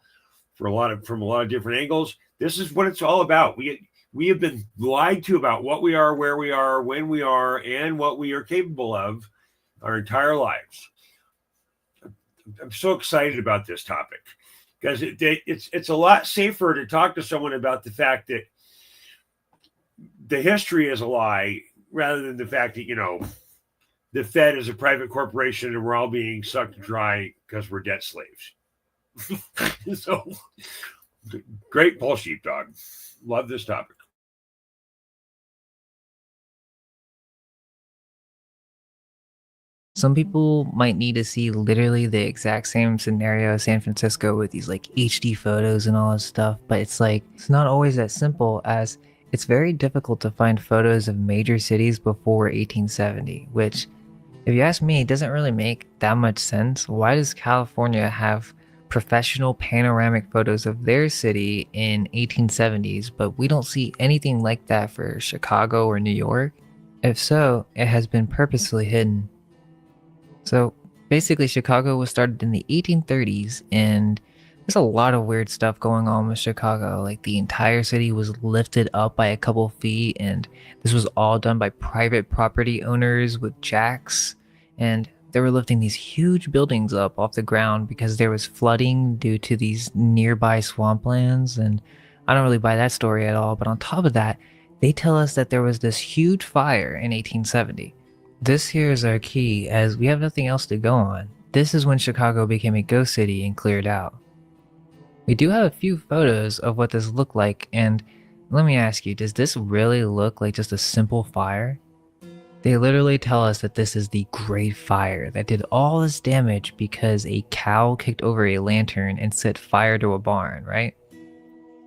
a lot of different angles. This is what it's all about. We have been lied to about what we are, where we are, when we are, and what we are capable of our entire lives. I'm so excited about this topic because it's a lot safer to talk to someone about the fact that the history is a lie rather than the fact that, the Fed is a private corporation and we're all being sucked dry because we're debt slaves. So, great Paul Sheepdog. Love this topic. Some people might need to see literally the exact same scenario as San Francisco with these like HD photos and all this stuff, but it's not always that simple, as it's very difficult to find photos of major cities before 1870, which, if you ask me, it doesn't really make that much sense. Why does California have professional panoramic photos of their city in 1870s, but we don't see anything like that for Chicago or New York? If so, it has been purposely hidden. So basically, Chicago was started in the 1830s, and there's a lot of weird stuff going on with Chicago. Like, the entire city was lifted up by a couple feet, and this was all done by private property owners with jacks. And they were lifting these huge buildings up off the ground because there was flooding due to these nearby swamplands. And I don't really buy that story at all. But on top of that, they tell us that there was this huge fire in 1870. This here is our key, as we have nothing else to go on. This is when Chicago became a ghost city and cleared out. We do have a few photos of what this looked like, and let me ask you, does this really look like just a simple fire? They literally tell us that this is the Great Fire that did all this damage because a cow kicked over a lantern and set fire to a barn, right?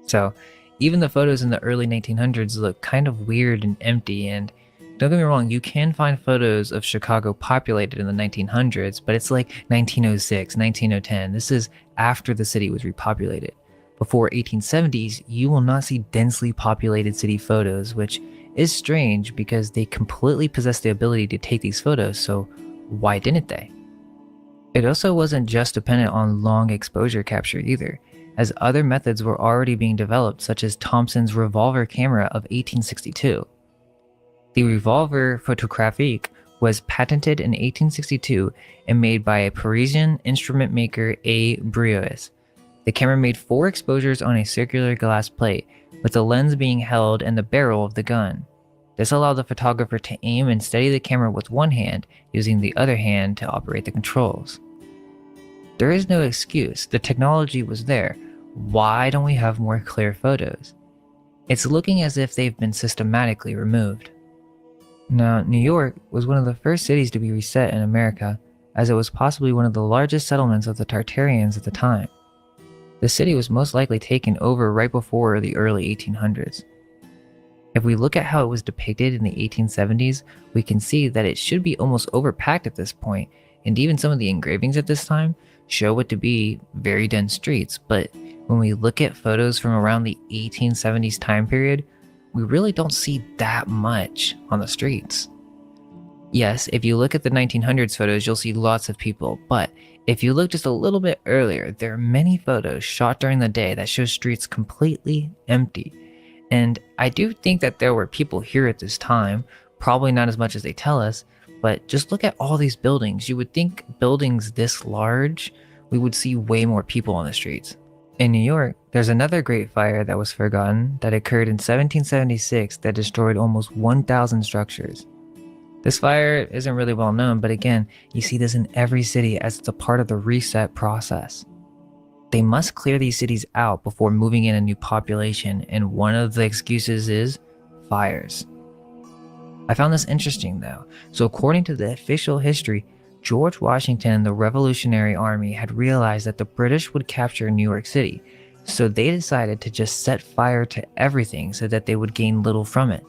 So, even the photos in the early 1900s look kind of weird and empty, and don't get me wrong, you can find photos of Chicago populated in the 1900s, but it's like 1906, 1910. This is after the city was repopulated. Before 1870s, you will not see densely populated city photos, which is strange because they completely possess the ability to take these photos, so why didn't they? It also wasn't just dependent on long exposure capture either, as other methods were already being developed, such as Thomson's revolver camera of 1862. The revolver photographique was patented in 1862 and made by a Parisian instrument maker A. Briois. The camera made 4 exposures on a circular glass plate, with the lens being held in the barrel of the gun. This allowed the photographer to aim and steady the camera with one hand, using the other hand to operate the controls. There is no excuse, the technology was there. Why don't we have more clear photos? It's looking as if they've been systematically removed. Now, New York was one of the first cities to be reset in America, as it was possibly one of the largest settlements of the Tartarians at the time. The city was most likely taken over right before the early 1800s. If we look at how it was depicted in the 1870s, we can see that it should be almost overpacked at this point, and even some of the engravings at this time show it to be very dense streets. But when we look at photos from around the 1870s time period, we really don't see that much on the streets. Yes, if you look at the 1900s photos, you'll see lots of people, but if you look just a little bit earlier, there are many photos shot during the day that show streets completely empty. And I do think that there were people here at this time, probably not as much as they tell us, but just look at all these buildings. You would think buildings this large, we would see way more people on the streets. In New York, there's another great fire that was forgotten that occurred in 1776 that destroyed almost 1,000 structures. This fire isn't really well known, but again, you see this in every city as it's a part of the reset process. They must clear these cities out before moving in a new population, and one of the excuses is fires. I found this interesting though. So according to the official history, George Washington and the Revolutionary Army had realized that the British would capture New York City, so they decided to just set fire to everything so that they would gain little from it.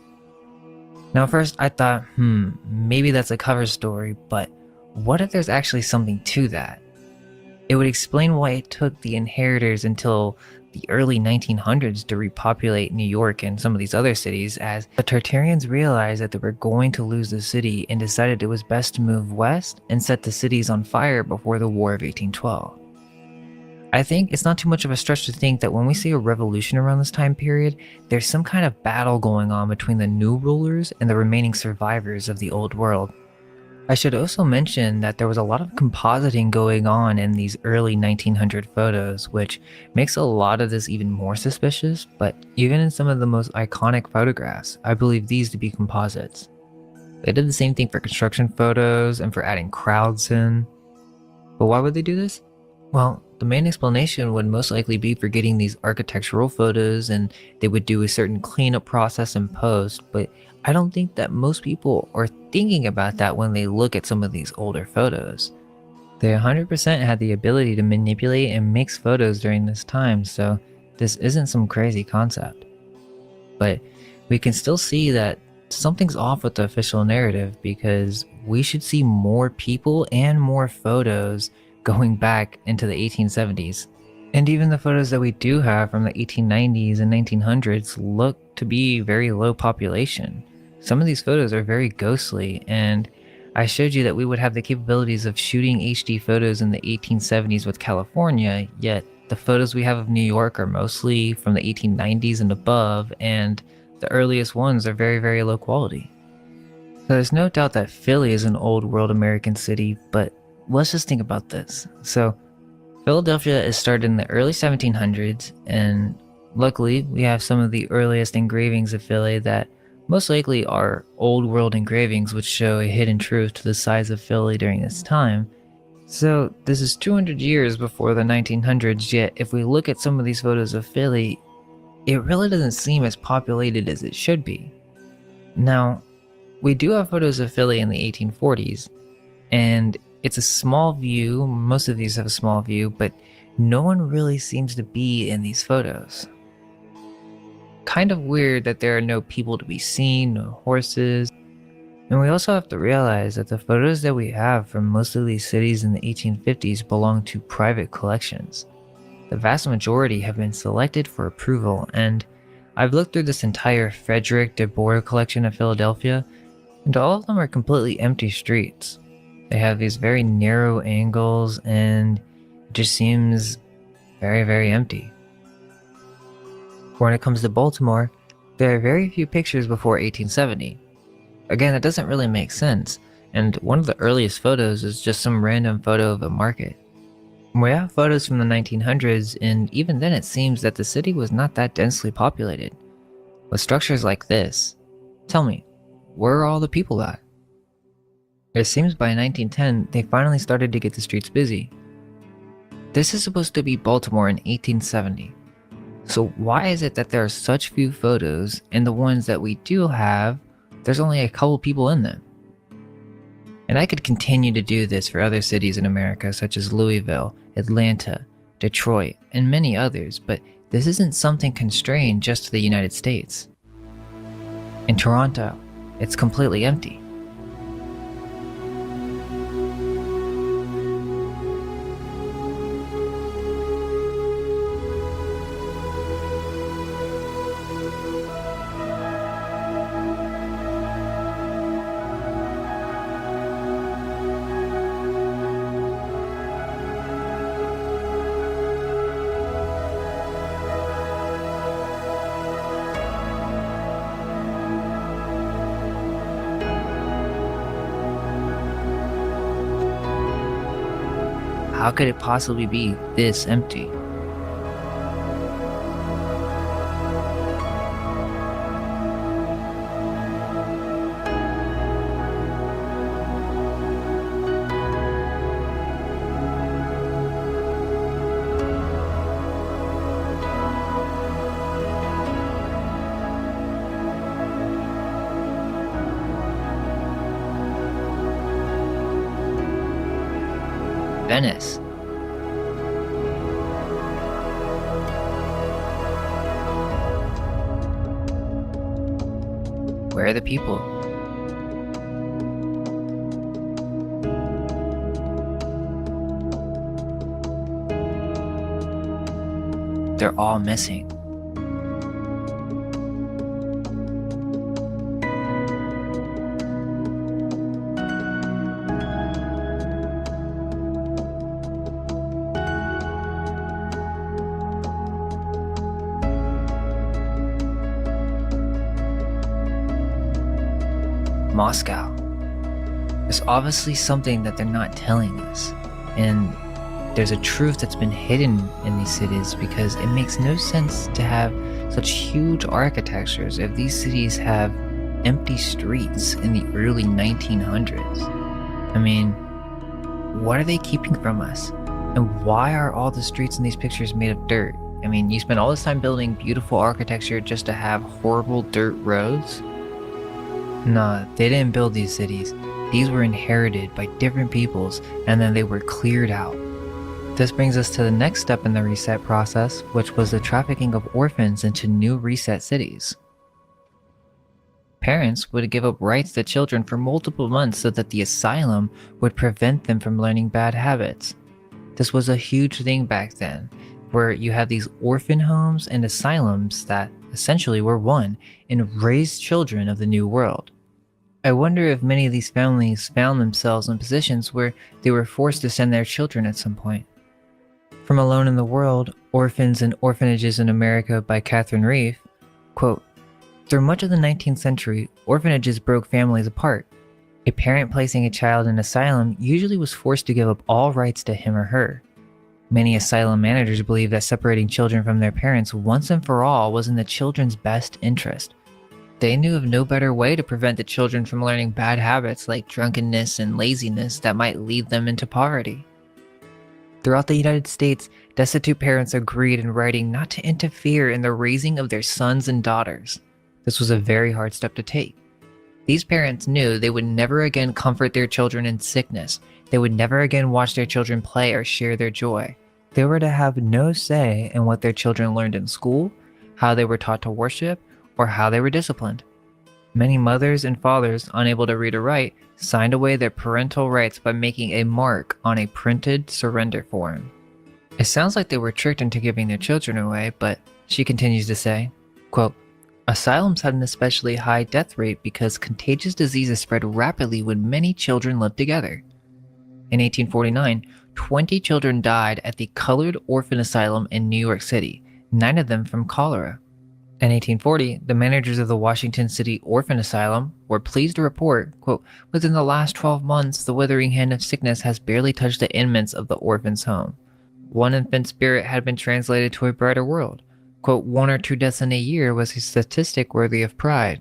Now at first I thought, maybe that's a cover story, but what if there's actually something to that? It would explain why it took the inheritors until the early 1900s to repopulate New York and some of these other cities, as the Tartarians realized that they were going to lose the city and decided it was best to move west and set the cities on fire before the War of 1812. I think it's not too much of a stretch to think that when we see a revolution around this time period, there's some kind of battle going on between the new rulers and the remaining survivors of the old world. I should also mention that there was a lot of compositing going on in these early 1900 photos, which makes a lot of this even more suspicious, but even in some of the most iconic photographs, I believe these to be composites. They did the same thing for construction photos and for adding crowds in. But why would they do this? Well, the main explanation would most likely be for getting these architectural photos, and they would do a certain cleanup process in post, but I don't think that most people are thinking about that when they look at some of these older photos. They 100% had the ability to manipulate and mix photos during this time, so this isn't some crazy concept. But we can still see that something's off with the official narrative, because we should see more people and more photos going back into the 1870s. And even the photos that we do have from the 1890s and 1900s look to be very low population. Some of these photos are very ghostly, and I showed you that we would have the capabilities of shooting HD photos in the 1870s with California, yet the photos we have of New York are mostly from the 1890s and above, and the earliest ones are very, very low quality. So there's no doubt that Philly is an old world American city, but let's just think about this. So Philadelphia is started in the early 1700s, and luckily we have some of the earliest engravings of Philly that most likely are old world engravings, which show a hidden truth to the size of Philly during this time. So this is 200 years before the 1900s, yet if we look at some of these photos of Philly, it really doesn't seem as populated as it should be. Now, we do have photos of Philly in the 1840s, and it's a small view. Most of these have a small view, but no one really seems to be in these photos. Kind of weird that there are no people to be seen, no horses. And we also have to realize that the photos that we have from most of these cities in the 1850s belong to private collections. The vast majority have been selected for approval, and I've looked through this entire Frederick de Boer collection of Philadelphia, and all of them are completely empty streets. They have these very narrow angles, and it just seems very, very empty. When it comes to Baltimore, there are very few pictures before 1870. Again, that doesn't really make sense, and one of the earliest photos is just some random photo of a market. We have photos from the 1900s, and even then it seems that the city was not that densely populated. With structures like this, tell me, where are all the people at? It seems by 1910 they finally started to get the streets busy. This is supposed to be Baltimore in 1870. So why is it that there are such few photos, and the ones that we do have, there's only a couple people in them? And I could continue to do this for other cities in America, such as Louisville, Atlanta, Detroit, and many others, but this isn't something constrained just to the United States. In Toronto, it's completely empty. How could it possibly be this empty? Venice. Where are the people? They're all missing. Moscow. There's obviously something that they're not telling us, and there's a truth that's been hidden in these cities, because it makes no sense to have such huge architectures if these cities have empty streets in the early 1900s. I mean, what are they keeping from us? And why are all the streets in these pictures made of dirt? I mean, you spend all this time building beautiful architecture just to have horrible dirt roads? Nah, they didn't build these cities. These were inherited by different peoples, and then they were cleared out. This brings us to the next step in the reset process, which was the trafficking of orphans into new reset cities. Parents would give up rights to children for multiple months so that the asylum would prevent them from learning bad habits. This was a huge thing back then, where you had these orphan homes and asylums that essentially were one and raised children of the new world. I wonder if many of these families found themselves in positions where they were forced to send their children at some point. From Alone in the World, Orphans and Orphanages in America by Catherine Reef, quote, "Through much of the 19th century, orphanages broke families apart. A parent placing a child in asylum usually was forced to give up all rights to him or her. Many asylum managers believed that separating children from their parents once and for all was in the children's best interest. They knew of no better way to prevent the children from learning bad habits like drunkenness and laziness that might lead them into poverty." Throughout the United States, destitute parents agreed in writing not to interfere in the raising of their sons and daughters. This was a very hard step to take. These parents knew they would never again comfort their children in sickness. They would never again watch their children play or share their joy. They were to have no say in what their children learned in school, how they were taught to worship, or how they were disciplined. Many mothers and fathers, unable to read or write, signed away their parental rights by making a mark on a printed surrender form. It sounds like they were tricked into giving their children away, but she continues to say, quote, "Asylums had an especially high death rate because contagious diseases spread rapidly when many children lived together. In 1849, 20 children died at the Colored Orphan Asylum in New York City, 9 of them from cholera. In 1840, the managers of the Washington City Orphan Asylum were pleased to report, quote, "Within the last 12 months, the withering hand of sickness has barely touched the inmates of the orphan's home. One infant spirit had been translated to a brighter world. Quote, 1 or 2 deaths in a year was a statistic worthy of pride."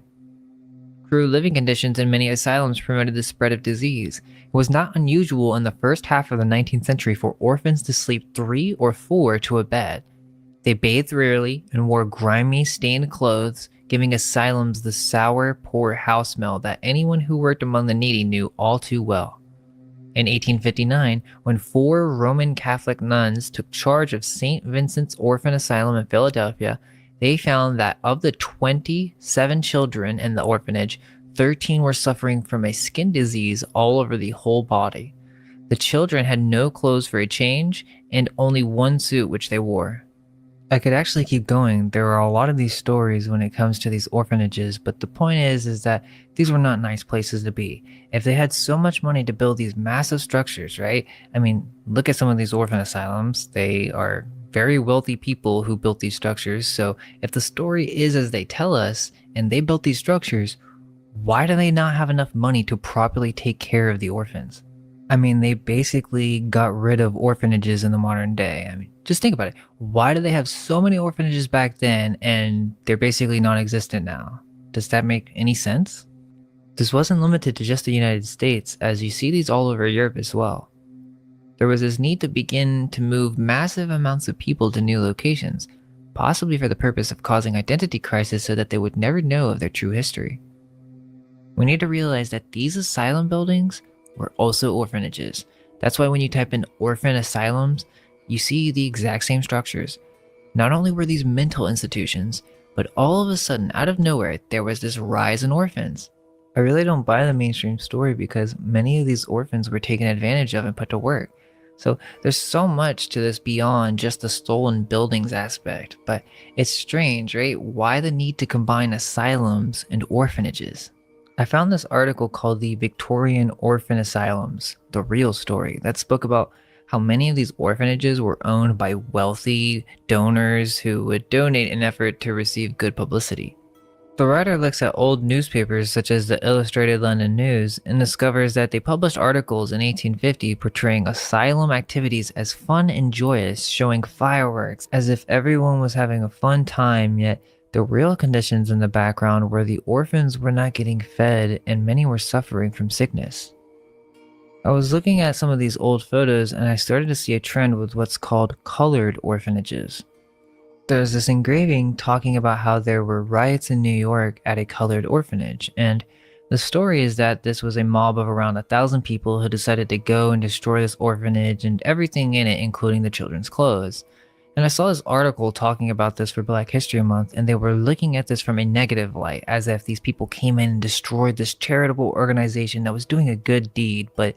Cruel living conditions in many asylums promoted the spread of disease. It was not unusual in the first half of the 19th century for orphans to sleep 3 or 4 to a bed. They bathed rarely and wore grimy, stained clothes, giving asylums the sour, poor house smell that anyone who worked among the needy knew all too well. In 1859, when 4 Roman Catholic nuns took charge of St. Vincent's Orphan Asylum in Philadelphia, they found that of the 27 children in the orphanage, 13 were suffering from a skin disease all over the whole body. The children had no clothes for a change and only one suit which they wore. I could actually keep going. There are a lot of these stories when it comes to these orphanages, but the point is that these were not nice places to be. If they had so much money to build these massive structures, right? I mean, look at some of these orphan asylums. They are very wealthy people who built these structures. So if the story is as they tell us, and they built these structures, why do they not have enough money to properly take care of the orphans? I mean, they basically got rid of orphanages in the modern day. I mean, just think about it. Why do they have so many orphanages back then and they're basically non-existent now? Does that make any sense? This wasn't limited to just the United States, as you see these all over Europe as well. There was this need to begin to move massive amounts of people to new locations, possibly for the purpose of causing identity crisis so that they would never know of their true history. We need to realize that these asylum buildings were also orphanages. That's why when you type in orphan asylums, you see the exact same structures. Not only were these mental institutions, but all of a sudden, out of nowhere, there was this rise in orphans. I really don't buy the mainstream story because many of these orphans were taken advantage of and put to work. So there's so much to this beyond just the stolen buildings aspect, but it's strange, right? Why the need to combine asylums and orphanages? I found this article called The Victorian Orphan Asylums, The Real Story, that spoke about how many of these orphanages were owned by wealthy donors who would donate in an effort to receive good publicity. The writer looks at old newspapers such as the Illustrated London News and discovers that they published articles in 1850 portraying asylum activities as fun and joyous, showing fireworks as if everyone was having a fun time, yet The real conditions in the background were the orphans were not getting fed and many were suffering from sickness. I was looking at some of these old photos and I started to see a trend with what's called colored orphanages. There's this engraving talking about how there were riots in New York at a colored orphanage, and the story is that this was a mob of around 1,000 people who decided to go and destroy this orphanage and everything in it, including the children's clothes. And I saw this article talking about this for Black History Month, and they were looking at this from a negative light, as if these people came in and destroyed this charitable organization that was doing a good deed, but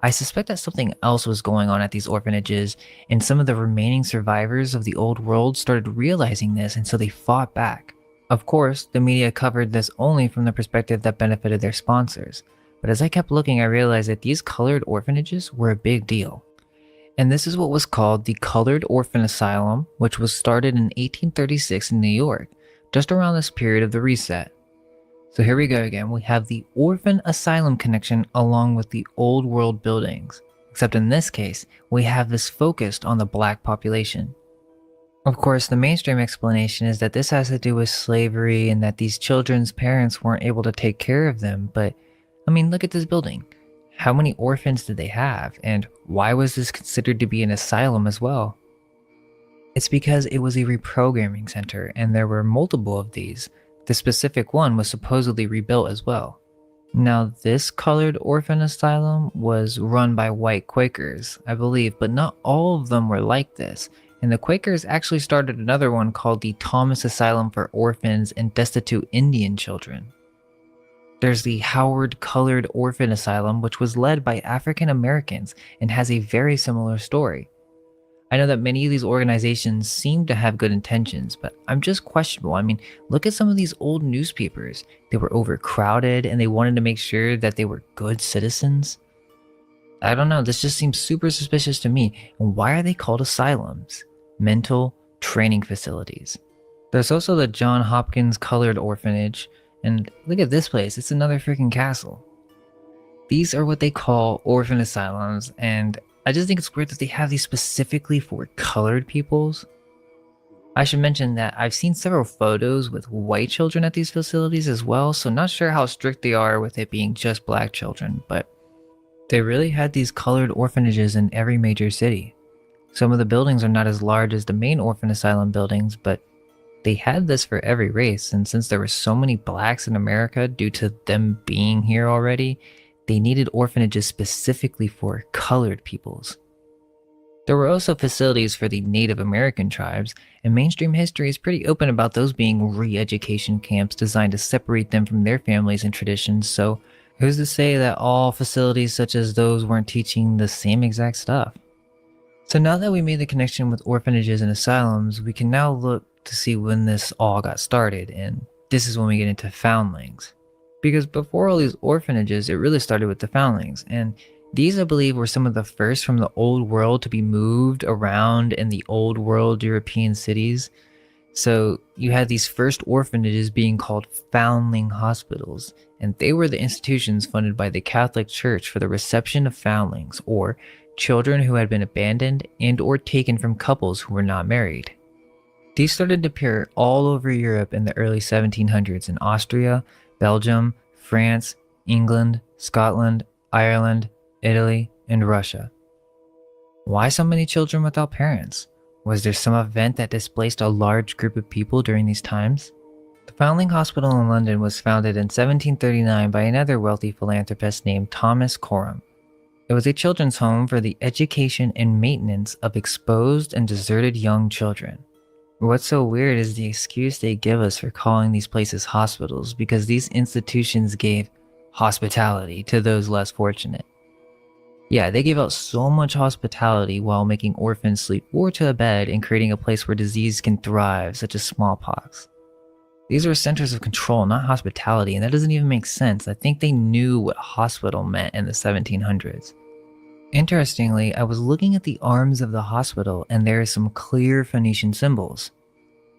I suspect that something else was going on at these orphanages, and some of the remaining survivors of the old world started realizing this, and so they fought back. Of course, the media covered this only from the perspective that benefited their sponsors, but as I kept looking, I realized that these colored orphanages were a big deal. And this is what was called the Colored Orphan Asylum, which was started in 1836 in New York, just around this period of the reset. So here we go again, we have the orphan asylum connection along with the old world buildings, except in this case, we have this focused on the Black population. Of course, the mainstream explanation is that this has to do with slavery and that these children's parents weren't able to take care of them, but I mean, look at this building. How many orphans did they have, and why was this considered to be an asylum as well? It's because it was a reprogramming center, and there were multiple of these. The specific one was supposedly rebuilt as well. Now, this colored orphan asylum was run by white Quakers, I believe, but not all of them were like this, and the Quakers actually started another one called the Thomas Asylum for Orphans and Destitute Indian Children. There's the Howard Colored Orphan Asylum, which was led by African Americans and has a very similar story. I know that many of these organizations seem to have good intentions, but I'm just questionable. I mean, look at some of these old newspapers. They were overcrowded and they wanted to make sure that they were good citizens. I don't know, this just seems super suspicious to me. And why are they called asylums? Mental training facilities. There's also the John Hopkins Colored Orphanage, and look at this place, it's another freaking castle. These are what they call orphan asylums, and I just think it's weird that they have these specifically for colored peoples. I should mention that I've seen several photos with white children at these facilities as well, so not sure how strict they are with it being just Black children, but they really had these colored orphanages in every major city. Some of the buildings are not as large as the main orphan asylum buildings, but they had this for every race, and since there were so many Blacks in America due to them being here already, they needed orphanages specifically for colored peoples. There were also facilities for the Native American tribes, and mainstream history is pretty open about those being re-education camps designed to separate them from their families and traditions, so who's to say that all facilities such as those weren't teaching the same exact stuff? So now that we made the connection with orphanages and asylums, we can now look to see when this all got started, and this is when we get into foundlings. Because before all these orphanages, it really started with the foundlings, and these I believe were some of the first from the old world to be moved around in the old world European cities. So you had these first orphanages being called foundling hospitals, and they were the institutions funded by the Catholic Church for the reception of foundlings, or children who had been abandoned and or taken from couples who were not married. These started to appear all over Europe in the early 1700s in Austria, Belgium, France, England, Scotland, Ireland, Italy, and Russia. Why so many children without parents? Was there some event that displaced a large group of people during these times? The Foundling Hospital in London was founded in 1739 by another wealthy philanthropist named Thomas Coram. It was a children's home for the education and maintenance of exposed and deserted young children. What's so weird is the excuse they give us for calling these places hospitals, because these institutions gave hospitality to those less fortunate. Yeah, they gave out so much hospitality while making orphans sleep or to a bed and creating a place where disease can thrive, such as smallpox. These were centers of control, not hospitality, and that doesn't even make sense. I think they knew what hospital meant in the 1700s. Interestingly, I was looking at the arms of the hospital and there are some clear Phoenician symbols.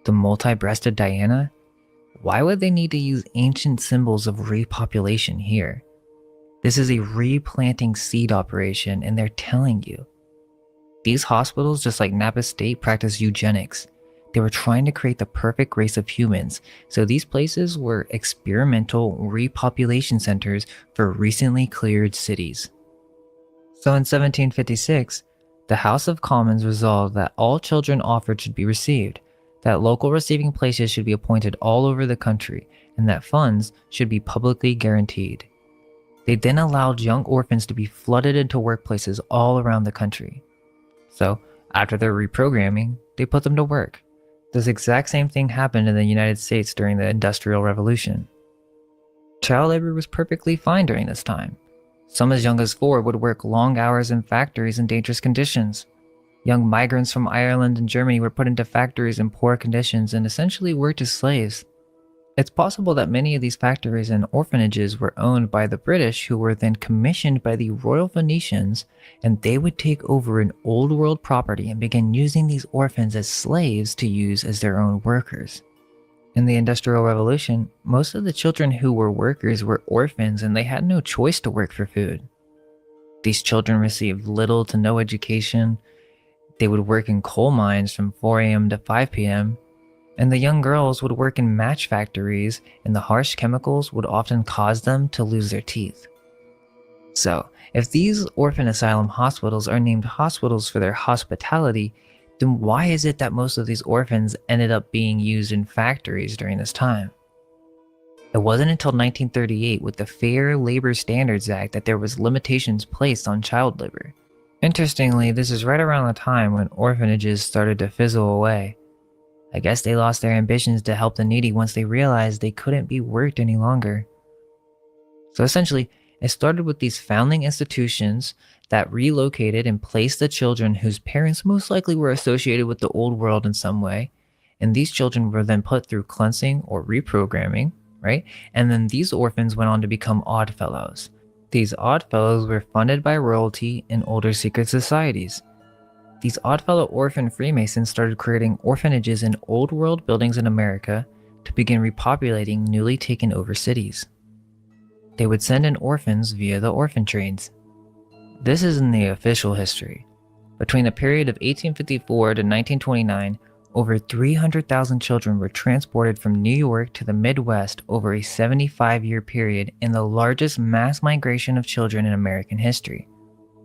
The multi-breasted Diana? Why would they need to use ancient symbols of repopulation here? This is a replanting seed operation, and they're telling you. These hospitals, just like Napa State, practice eugenics. They were trying to create the perfect race of humans, so these places were experimental repopulation centers for recently cleared cities. So in 1756, the House of Commons resolved that all children offered should be received, that local receiving places should be appointed all over the country, and that funds should be publicly guaranteed. They then allowed young orphans to be flooded into workplaces all around the country. So, after their reprogramming, they put them to work. This exact same thing happened in the United States during the Industrial Revolution. Child labor was perfectly fine during this time. Some as young as 4 would work long hours in factories in dangerous conditions. Young migrants from Ireland and Germany were put into factories in poor conditions and essentially worked as slaves. It's possible that many of these factories and orphanages were owned by the British, who were then commissioned by the Royal Venetians, and they would take over an old world property and begin using these orphans as slaves to use as their own workers. In the Industrial Revolution, most of the children who were workers were orphans and they had no choice to work for food. These children received little to no education. They would work in coal mines from 4 a.m. to 5 p.m., and the young girls would work in match factories, and the harsh chemicals would often cause them to lose their teeth. So, if these orphan asylum hospitals are named hospitals for their hospitality, then why is it that most of these orphans ended up being used in factories during this time? It wasn't until 1938 with the Fair Labor Standards Act that there was limitations placed on child labor. Interestingly, this is right around the time when orphanages started to fizzle away. I guess they lost their ambitions to help the needy once they realized they couldn't be worked any longer. So essentially, it started with these foundling institutions that relocated and placed the children whose parents most likely were associated with the old world in some way, and these children were then put through cleansing or reprogramming, right? And then these orphans went on to become Odd Fellows. These Odd Fellows were funded by royalty and older secret societies. These Oddfellow orphan Freemasons started creating orphanages in old world buildings in America to begin repopulating newly taken over cities. They would send in orphans via the orphan trains. This is in the official history. Between the period of 1854 to 1929, over 300,000 children were transported from New York to the Midwest over a 75-year period in the largest mass migration of children in American history.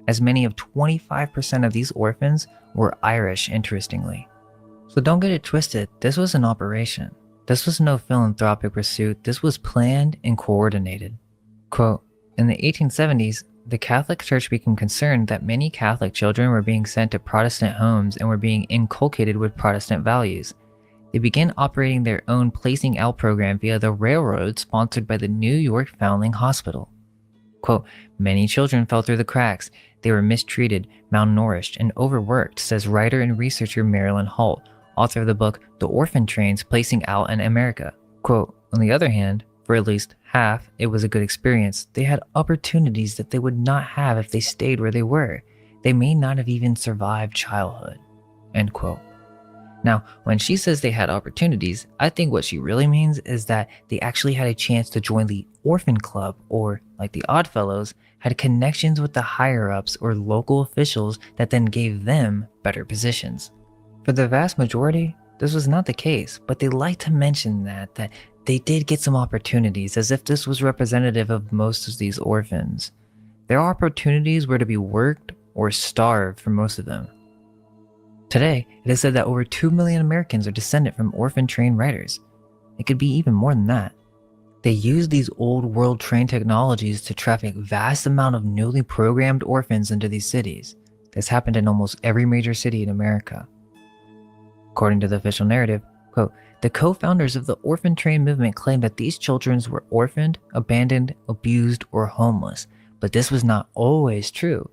As many of 25% of these orphans were Irish, interestingly. So don't get it twisted, this was an operation. This was no philanthropic pursuit, this was planned and coordinated. Quote, in the 1870s, the Catholic Church became concerned that many Catholic children were being sent to Protestant homes and were being inculcated with Protestant values. They began operating their own placing out program via the railroad sponsored by the New York Foundling Hospital. Quote, many children fell through the cracks. They were mistreated, malnourished, and overworked, says writer and researcher Marilyn Holt, author of the book The Orphan Trains Placing Out in America. Quote, on the other hand, for at least half, it was a good experience. They had opportunities that they would not have if they stayed where they were. They may not have even survived childhood. End quote. Now, when she says they had opportunities, I think what she really means is that they actually had a chance to join the orphan club, or, like the Oddfellows, had connections with the higher-ups or local officials that then gave them better positions. For the vast majority, this was not the case, but they like to mention that they did get some opportunities, as if this was representative of most of these orphans. Their opportunities were to be worked or starved for most of them. Today, it is said that over 2 million Americans are descended from orphan train riders. It could be even more than that. They use these old world train technologies to traffic vast amount of newly programmed orphans into these cities. This happened in almost every major city in America. According to the official narrative, quote, the co-founders of the orphan train movement claimed that these children were orphaned, abandoned, abused, or homeless, but this was not always true.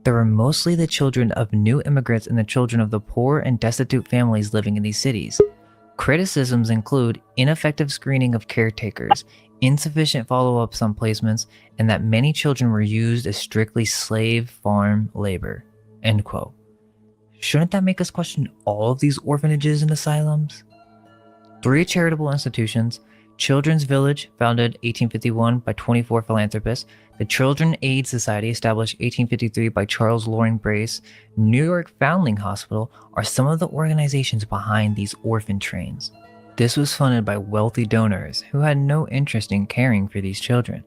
There were mostly the children of new immigrants and the children of the poor and destitute families living in these cities. Criticisms include ineffective screening of caretakers, insufficient follow-ups on placements, and that many children were used as strictly slave farm labor. End quote. Shouldn't that make us question all of these orphanages and asylums? 3 charitable institutions, Children's Village, founded 1851 by 24 philanthropists, the Children Aid Society, established 1853 by Charles Loring Brace, New York Foundling Hospital are some of the organizations behind these orphan trains. This was funded by wealthy donors who had no interest in caring for these children.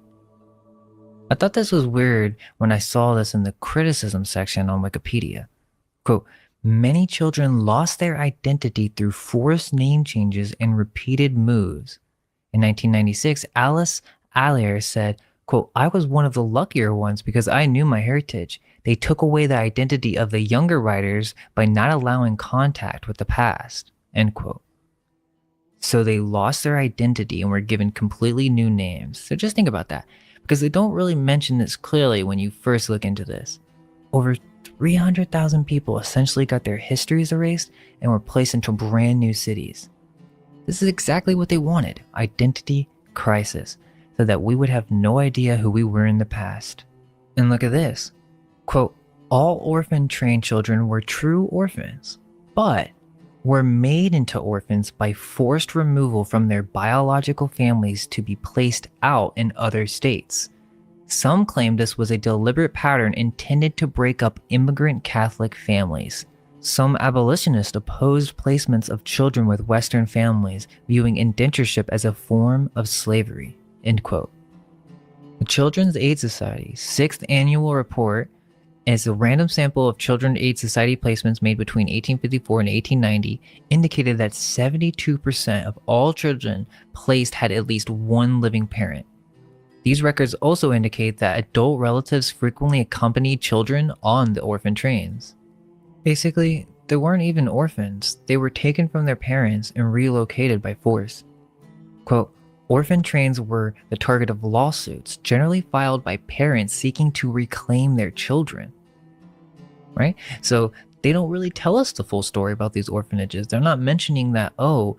I thought this was weird when I saw this in the criticism section on Wikipedia. Quote, many children lost their identity through forced name changes and repeated moves. In 1996, Alice Allier said, quote, I was one of the luckier ones because I knew my heritage. They took away the identity of the younger writers by not allowing contact with the past, end quote. So they lost their identity and were given completely new names. So just think about that, because they don't really mention this clearly when you first look into this. Over 300,000 people essentially got their histories erased and were placed into brand new cities. This is exactly what they wanted, identity crisis, so that we would have no idea who we were in the past. And look at this. Quote, all orphan train children were true orphans, but were made into orphans by forced removal from their biological families to be placed out in other states. Some claim this was a deliberate pattern intended to break up immigrant Catholic families. Some abolitionists opposed placements of children with Western families, viewing indentureship as a form of slavery, end quote. The Children's Aid Society's 6th annual report is a random sample of Children's Aid Society placements made between 1854 and 1890, indicated that 72% of all children placed had at least one living parent. These records also indicate that adult relatives frequently accompanied children on the orphan trains. Basically, they weren't even orphans. They were taken from their parents and relocated by force. Quote, orphan trains were the target of lawsuits, generally filed by parents seeking to reclaim their children. Right? So they don't really tell us the full story about these orphanages. They're not mentioning that, oh,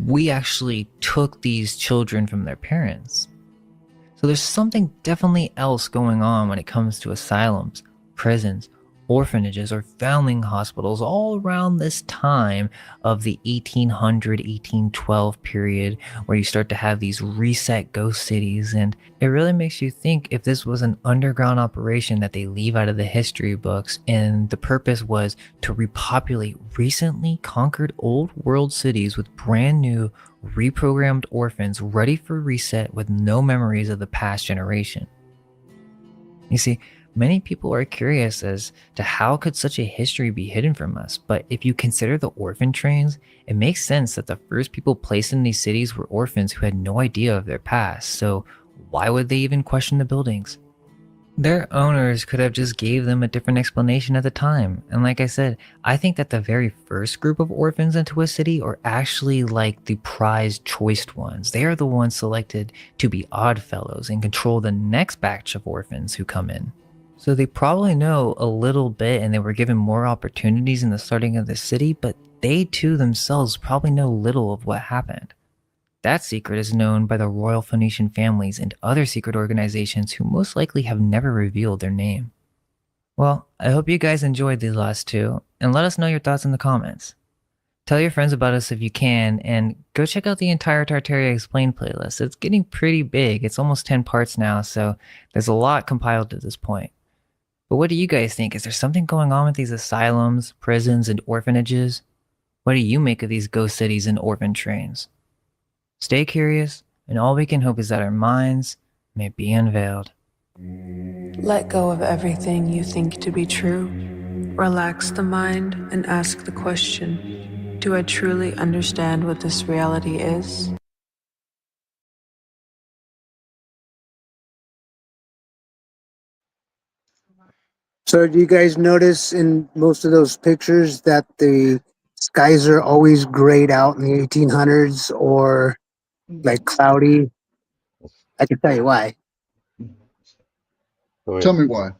we actually took these children from their parents. So there's something definitely else going on when it comes to asylums, prisons, orphanages, or foundling hospitals all around this time of the 1800, 1812 period, where you start to have these reset ghost cities. And it really makes you think if this was an underground operation that they leave out of the history books, and the purpose was to repopulate recently conquered old world cities with brand new reprogrammed orphans ready for reset with no memories of the past generation. You see, many people are curious as to how could such a history be hidden from us, but if you consider the orphan trains, it makes sense that the first people placed in these cities were orphans who had no idea of their past, so why would they even question the buildings? Their owners could have just gave them a different explanation at the time, and like I said, I think that the very first group of orphans into a city are actually like the prized choiced ones. They are the ones selected to be odd fellows and control the next batch of orphans who come in. So they probably know a little bit and they were given more opportunities in the starting of the city, but they too themselves probably know little of what happened. That secret is known by the royal Phoenician families and other secret organizations who most likely have never revealed their name. Well, I hope you guys enjoyed these last two, and let us know your thoughts in the comments. Tell your friends about us if you can, and go check out the entire Tartaria Explained playlist. It's getting pretty big. It's almost 10 parts now, so there's a lot compiled at this point. But what do you guys think? Is there something going on with these asylums, prisons, and orphanages? What do you make of these ghost cities and orphan trains? Stay curious, and all we can hope is that our minds may be unveiled. Let go of everything you think to be true. Relax the mind and ask the question, do I truly understand what this reality is? So do you guys notice in most of those pictures that the skies are always grayed out in the 1800s or like cloudy? I can tell you why. Tell me why.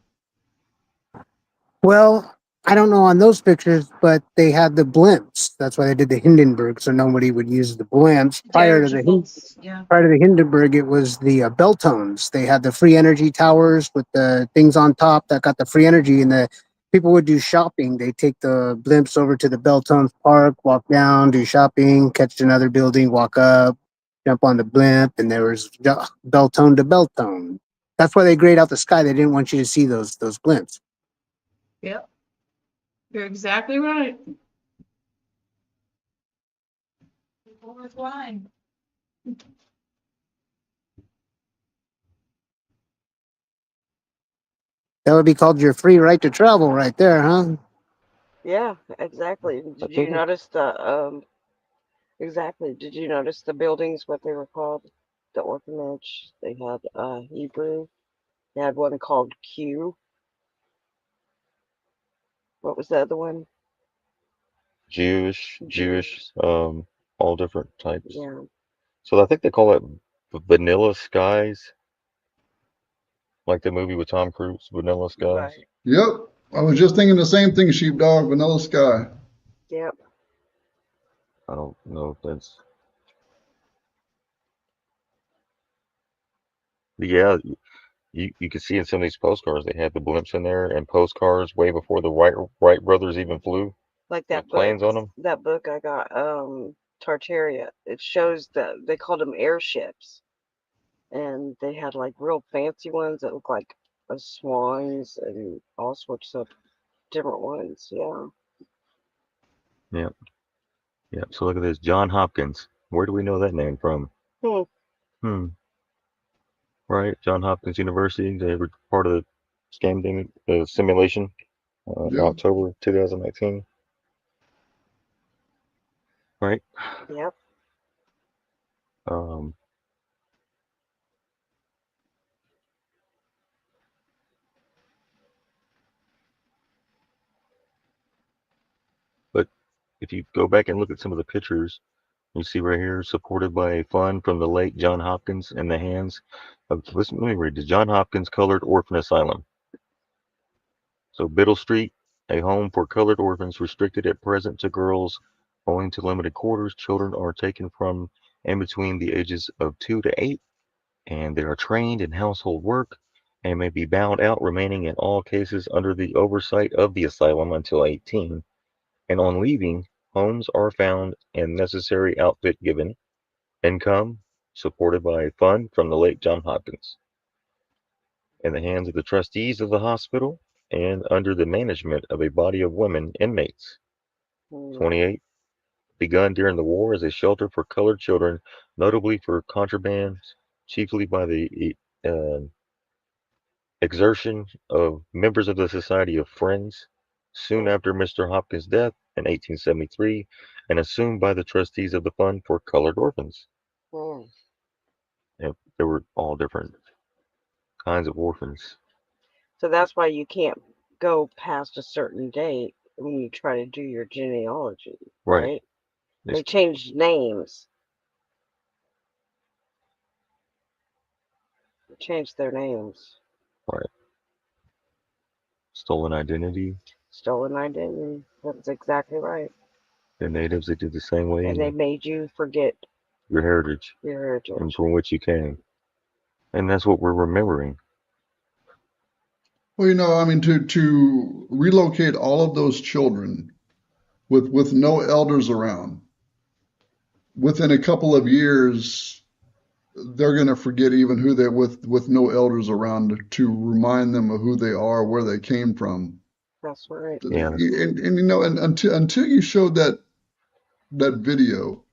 Well, I don't know on those pictures, but they had the blimps. That's why they did the Hindenburg, so nobody would use the blimps. Prior to the Hindenburg, it was the Beltones. They had the free energy towers with the things on top that got the free energy, and the people would do shopping. They take the blimps over to the Beltones Park, walk down, do shopping, catch another building, walk up. jump on the blimp, and there was bell tone to bell tone. That's why they grayed out the sky. They didn't want you to see those blimps. Yep. You're exactly right. People were flying. That would be called your free right to travel right there, huh? Yeah, exactly. Did you think notice the exactly? Did you notice the buildings, what they were called? The orphanage. They had Hebrew. They had one called Q. What was the other one? Jewish, all different types. Yeah. So I think they call it Vanilla Skies, like the movie with Tom Cruise, Vanilla Skies. Right. Yep. I was just thinking the same thing, Sheepdog, Vanilla Sky. Yep. I don't know if that's. But yeah, you can see in some of these postcards they had the blimps in there and postcards way before the Wright brothers even flew Like that with book. planes on them. That book I got, Tartaria. It shows that they called them airships, and they had like real fancy ones that look like swans and all sorts of different ones. Yeah. Yep, yep. So look at this, John Hopkins. Where do we know that name from? Hmm. Hmm. Right, John Hopkins University. They were part of the simulation in Yep. October 2019. Right. Yep. Um, but if you go back and look at some of the pictures, you see right here, supported by a fund from the late John Hopkins in the hands of, listen, let me read, the John Hopkins Colored Orphan Asylum. So Biddle Street, a home for colored orphans restricted at present to girls owing to limited quarters. Children are taken from and between the ages of 2 to 8, and they are trained in household work and may be bound out, remaining in all cases under the oversight of the asylum until 18. And on leaving, homes are found and necessary outfit given. Income supported by a fund from the late John Hopkins. In the hands of the trustees of the hospital and under the management of a body of women inmates. 28. Begun during the war as a shelter for colored children, notably for contraband, chiefly by the exertion of members of the Society of Friends soon after Mr. Hopkins' death in 1873, and assumed by the trustees of the Fund for Colored Orphans. Hmm. And there were all different kinds of orphans. So that's why you can't go past a certain date when you try to do your genealogy, right? They changed names. They changed their names. Right. Stolen identity. Stolen identity. That's exactly right. The natives, they did the same way. And they made you forget your heritage. Your heritage. And from which you came. And that's what we're remembering. Well, I mean, to relocate all of those children with no elders around, within a couple of years, they're going to forget even who they with no elders around to remind them of who they are, where they came from. That's right. Yeah. And until you showed that video,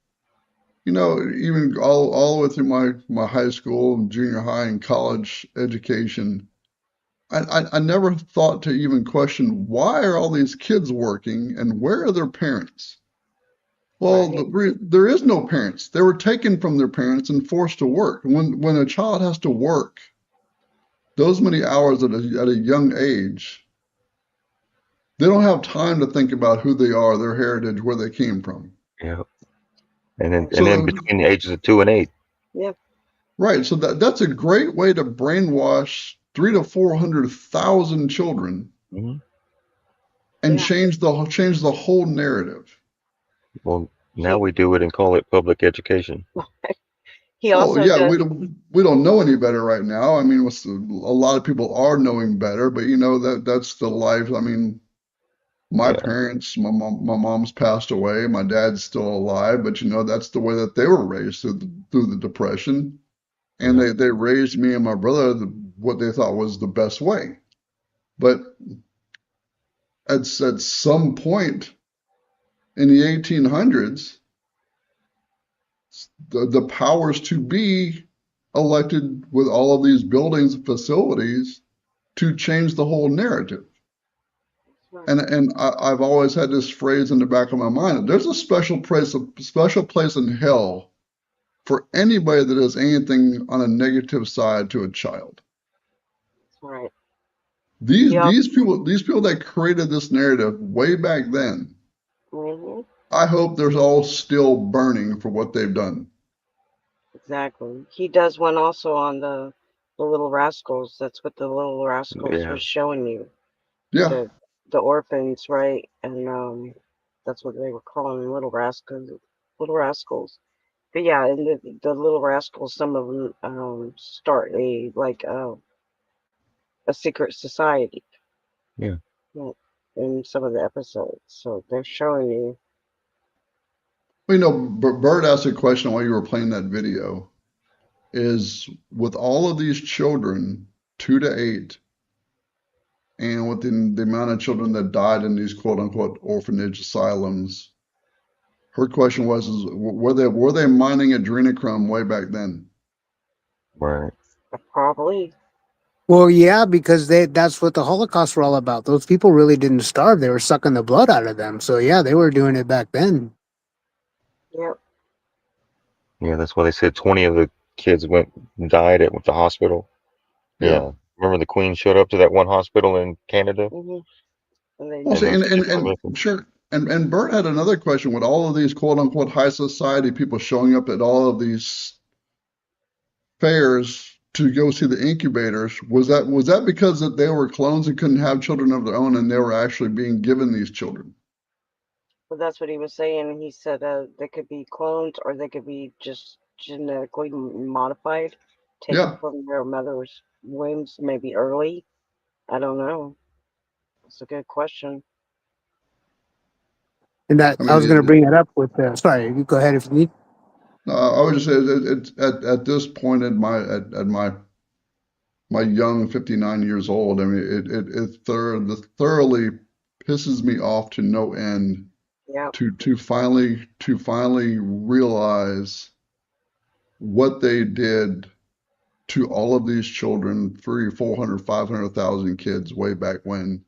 even all the way through my high school and junior high and college education, I never thought to even question, why are all these kids working and where are their parents? Well, there is no parents. They were taken from their parents and forced to work. When a child has to work those many hours at a young age, they don't have time to think about who they are, their heritage, where they came from. Yeah. And then between the ages of 2 and 8. Yeah. Right. So that's a great way to brainwash 300,000 to 400,000 children and change the whole narrative. Well, now we do it and call it public education. He also we don't know any better right now. I mean, a lot of people are knowing better, but that's the life. I mean, My Yeah. parents, my mom's passed away. My dad's still alive, but that's the way that they were raised through the Depression, and they raised me and my brother what they thought was the best way. But at some point in the 1800s, the powers to be elected with all of these buildings and facilities to change the whole narrative. And I've always had this phrase in the back of my mind. There's a special place in hell for anybody that does anything on a negative side to a child. Right. These people that created this narrative way back then, I hope they're all still burning for what they've done. Exactly. He does one also on the Little Rascals. That's what the Little Rascals Yeah. was showing you. Yeah. The orphans, right? And that's what they were calling them, Little Rascals. Little Rascals. But yeah, and the Little Rascals, some of them start a secret society. Yeah. In some of the episodes, so they're showing you. Well, Bird asked a question while you were playing that video. Is with all of these children, 2 to 8, and with the amount of children that died in these quote unquote orphanage asylums, her question was, were they mining adrenochrome way back then? Right. Probably. Well, yeah, because that's what the Holocaust were all about. Those people really didn't starve. They were sucking the blood out of them. So yeah, they were doing it back then. Yep. Yeah, that's why they said 20 of the kids died at the hospital. Yeah. Remember the Queen showed up to that one hospital in Canada? Well, see, and sure. And Bert had another question with all of these quote unquote high society people showing up at all of these fairs to go see the incubators. Was that because that they were clones and couldn't have children of their own and they were actually being given these children? Well, that's what he was saying. He said they could be clones or they could be just genetically modified, taken from their mother's wombs, maybe early. I don't know. That's a good question. And that I was going to bring it up with. Sorry, you go ahead if you need. I would just say it's at this point at my young 59 years old. I mean, it thoroughly pisses me off to no end. Yeah. To finally realize what they did to all of these children, 300, 400, 500,000 kids way back when,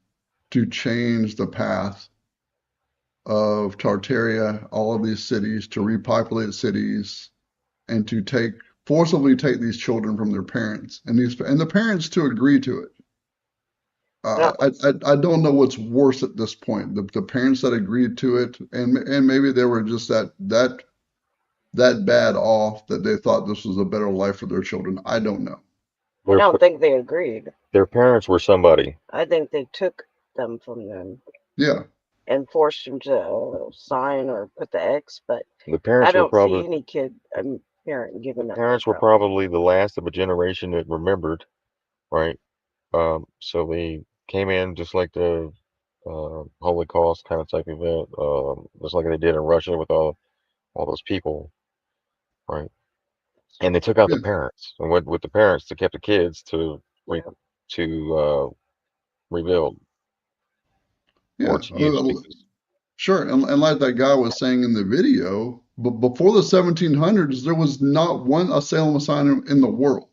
to change the path of Tartaria, all of these cities, to repopulate cities, and to forcibly take these children from their parents, and the parents to agree to it. I don't know what's worse at this point, the parents that agreed to it, and maybe they were just that bad off that they thought this was a better life for their children. I don't know. I don't think they agreed. Their parents were somebody. I think they took them from them. Yeah. And forced them to sign or put the X, but The parents I don't were probably see any parent giving up. parents were probably the last of a generation that remembered, right? So they came in just like the Holocaust kind of type event, just like they did in Russia with all those people, right? And they took out the parents, and went with the parents to keep the kids to rebuild. Yeah, Or to use sure. And like that guy was saying in the video, but before the 1700s, there was not one Salem asylum in the world.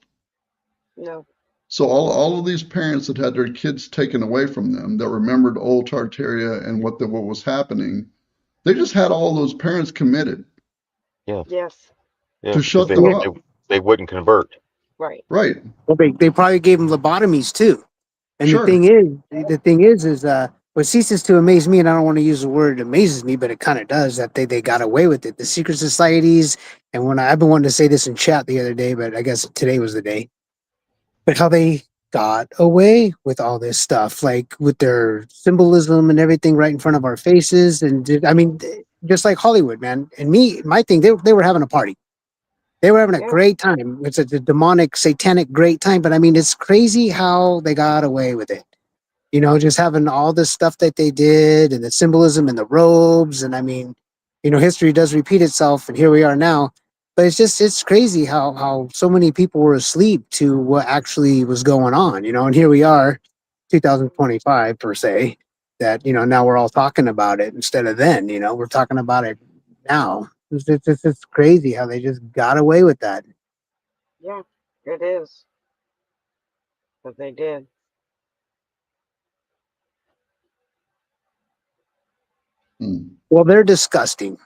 No. So all of these parents that had their kids taken away from them, that remembered old Tartaria and what was happening, they just had all those parents committed. Yeah. Yes. To shut them up. They wouldn't convert. Right. Right. Well, they probably gave them lobotomies too. And the thing is, what ceases to amaze me, and I don't want to use the word amazes me, but it kind of does, that they got away with it. The secret societies, and when I've been wanting to say this in chat the other day, but I guess today was the day. But how they got away with all this stuff, like with their symbolism and everything right in front of our faces. And I mean, just like Hollywood, man. And my thing, they were having a party. They were having a great time. It's a demonic, satanic great time. But I mean, it's crazy how they got away with it. You know, just having all this stuff that they did and the symbolism and the robes. And I mean, you know, history does repeat itself, and here we are now. But it's crazy how so many people were asleep to what actually was going on, you know, and here we are, 2025 per se, that, you know, now we're all talking about it instead of then, you know, we're talking about it now. It's crazy how they just got away with that. Yeah, it is. But they did. Well, they're disgusting.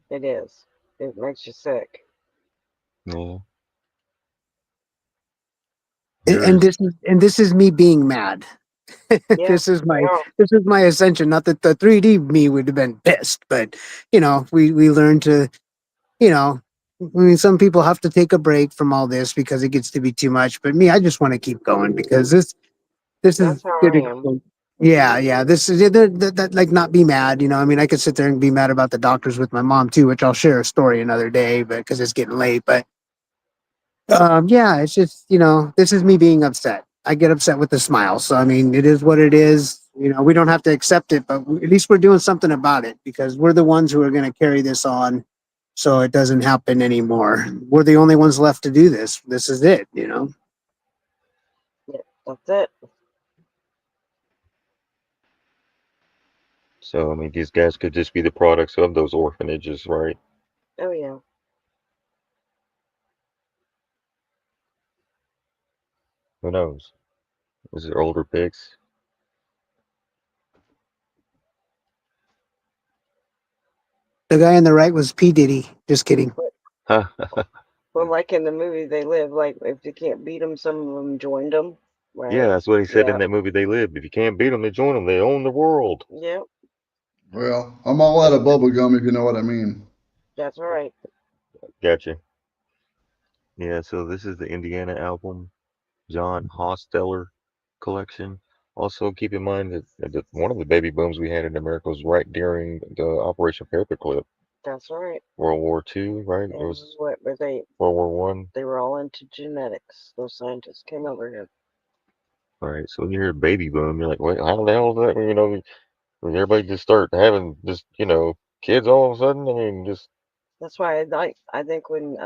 It is. It makes you sick. Yeah. And this is me being mad. Yeah, this is my yeah. this is my ascension. Not that the 3D me would have been pissed, but you know, we learn to, you know, I mean, some people have to take a break from all this because it gets to be too much. But me, I just want to keep going because this is That's how I gonna am. go. Yeah. This is that like not be mad. You know, I mean, I could sit there and be mad about the doctors with my mom too, which I'll share a story another day, but because it's getting late. But yeah, it's just, you know, this is me being upset. I get upset with a smile. So I mean, it is what it is. You know, we don't have to accept it, but at least we're doing something about it because we're the ones who are going to carry this on, so it doesn't happen anymore. We're the only ones left to do this. This is it. You know. Yeah, that's it. So I mean, these guys could just be the products of those orphanages, right? Oh yeah. Who knows? Is it older pigs? The guy on the right was P Diddy. Just kidding. Well, like in the movie They Live, like if you can't beat them, some of them joined them. Right? Yeah, that's what he said Yeah. in that movie. They live. If you can't beat them, they join them. They own the world. Yep. Well, I'm all out of bubble gum, if you know what I mean. That's right. Gotcha. Yeah, so this is the Indiana album, John Hosteller collection. Also, keep in mind that one of the baby booms we had in America was right during the Operation Paperclip, That's right. World War II, right? It And was what were they? World War One, They were all into genetics. Those scientists came over here. right? So when you hear baby boom, you're like, wait, how the hell is that? You know, when everybody just start having just, you know, kids all of a sudden. I mean, just That's why I think when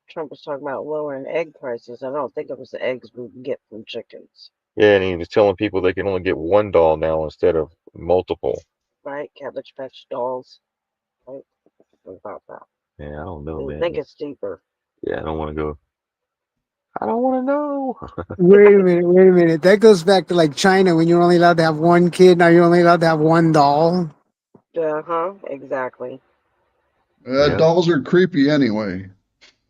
Trump was talking about lowering egg prices, I don't think it was the eggs we can get from chickens. yeah, and he was telling people they can only get one doll now instead of multiple. Right? Cabbage Patch dolls. Right? What about that? Yeah, I don't know, I man. think it's deeper. Yeah, I don't want to go. I don't want to know. Wait a minute. Wait a minute. That goes back to like China when you're only allowed to have one kid. Now you're only allowed to have one doll. Uh-huh. Exactly. Dolls are creepy anyway.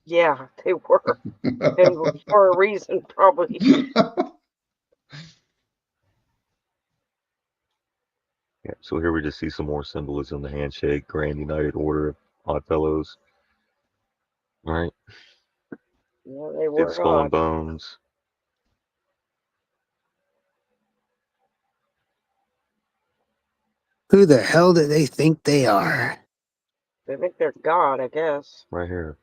Yeah, they were. And for a reason, probably. Yeah, so here we just see some more symbolism: the handshake, Grand United Order of Odd Fellows, right? Yeah, they The were skull and odd. bones. Who the hell do they think they are? They think they're God, I guess. Right here.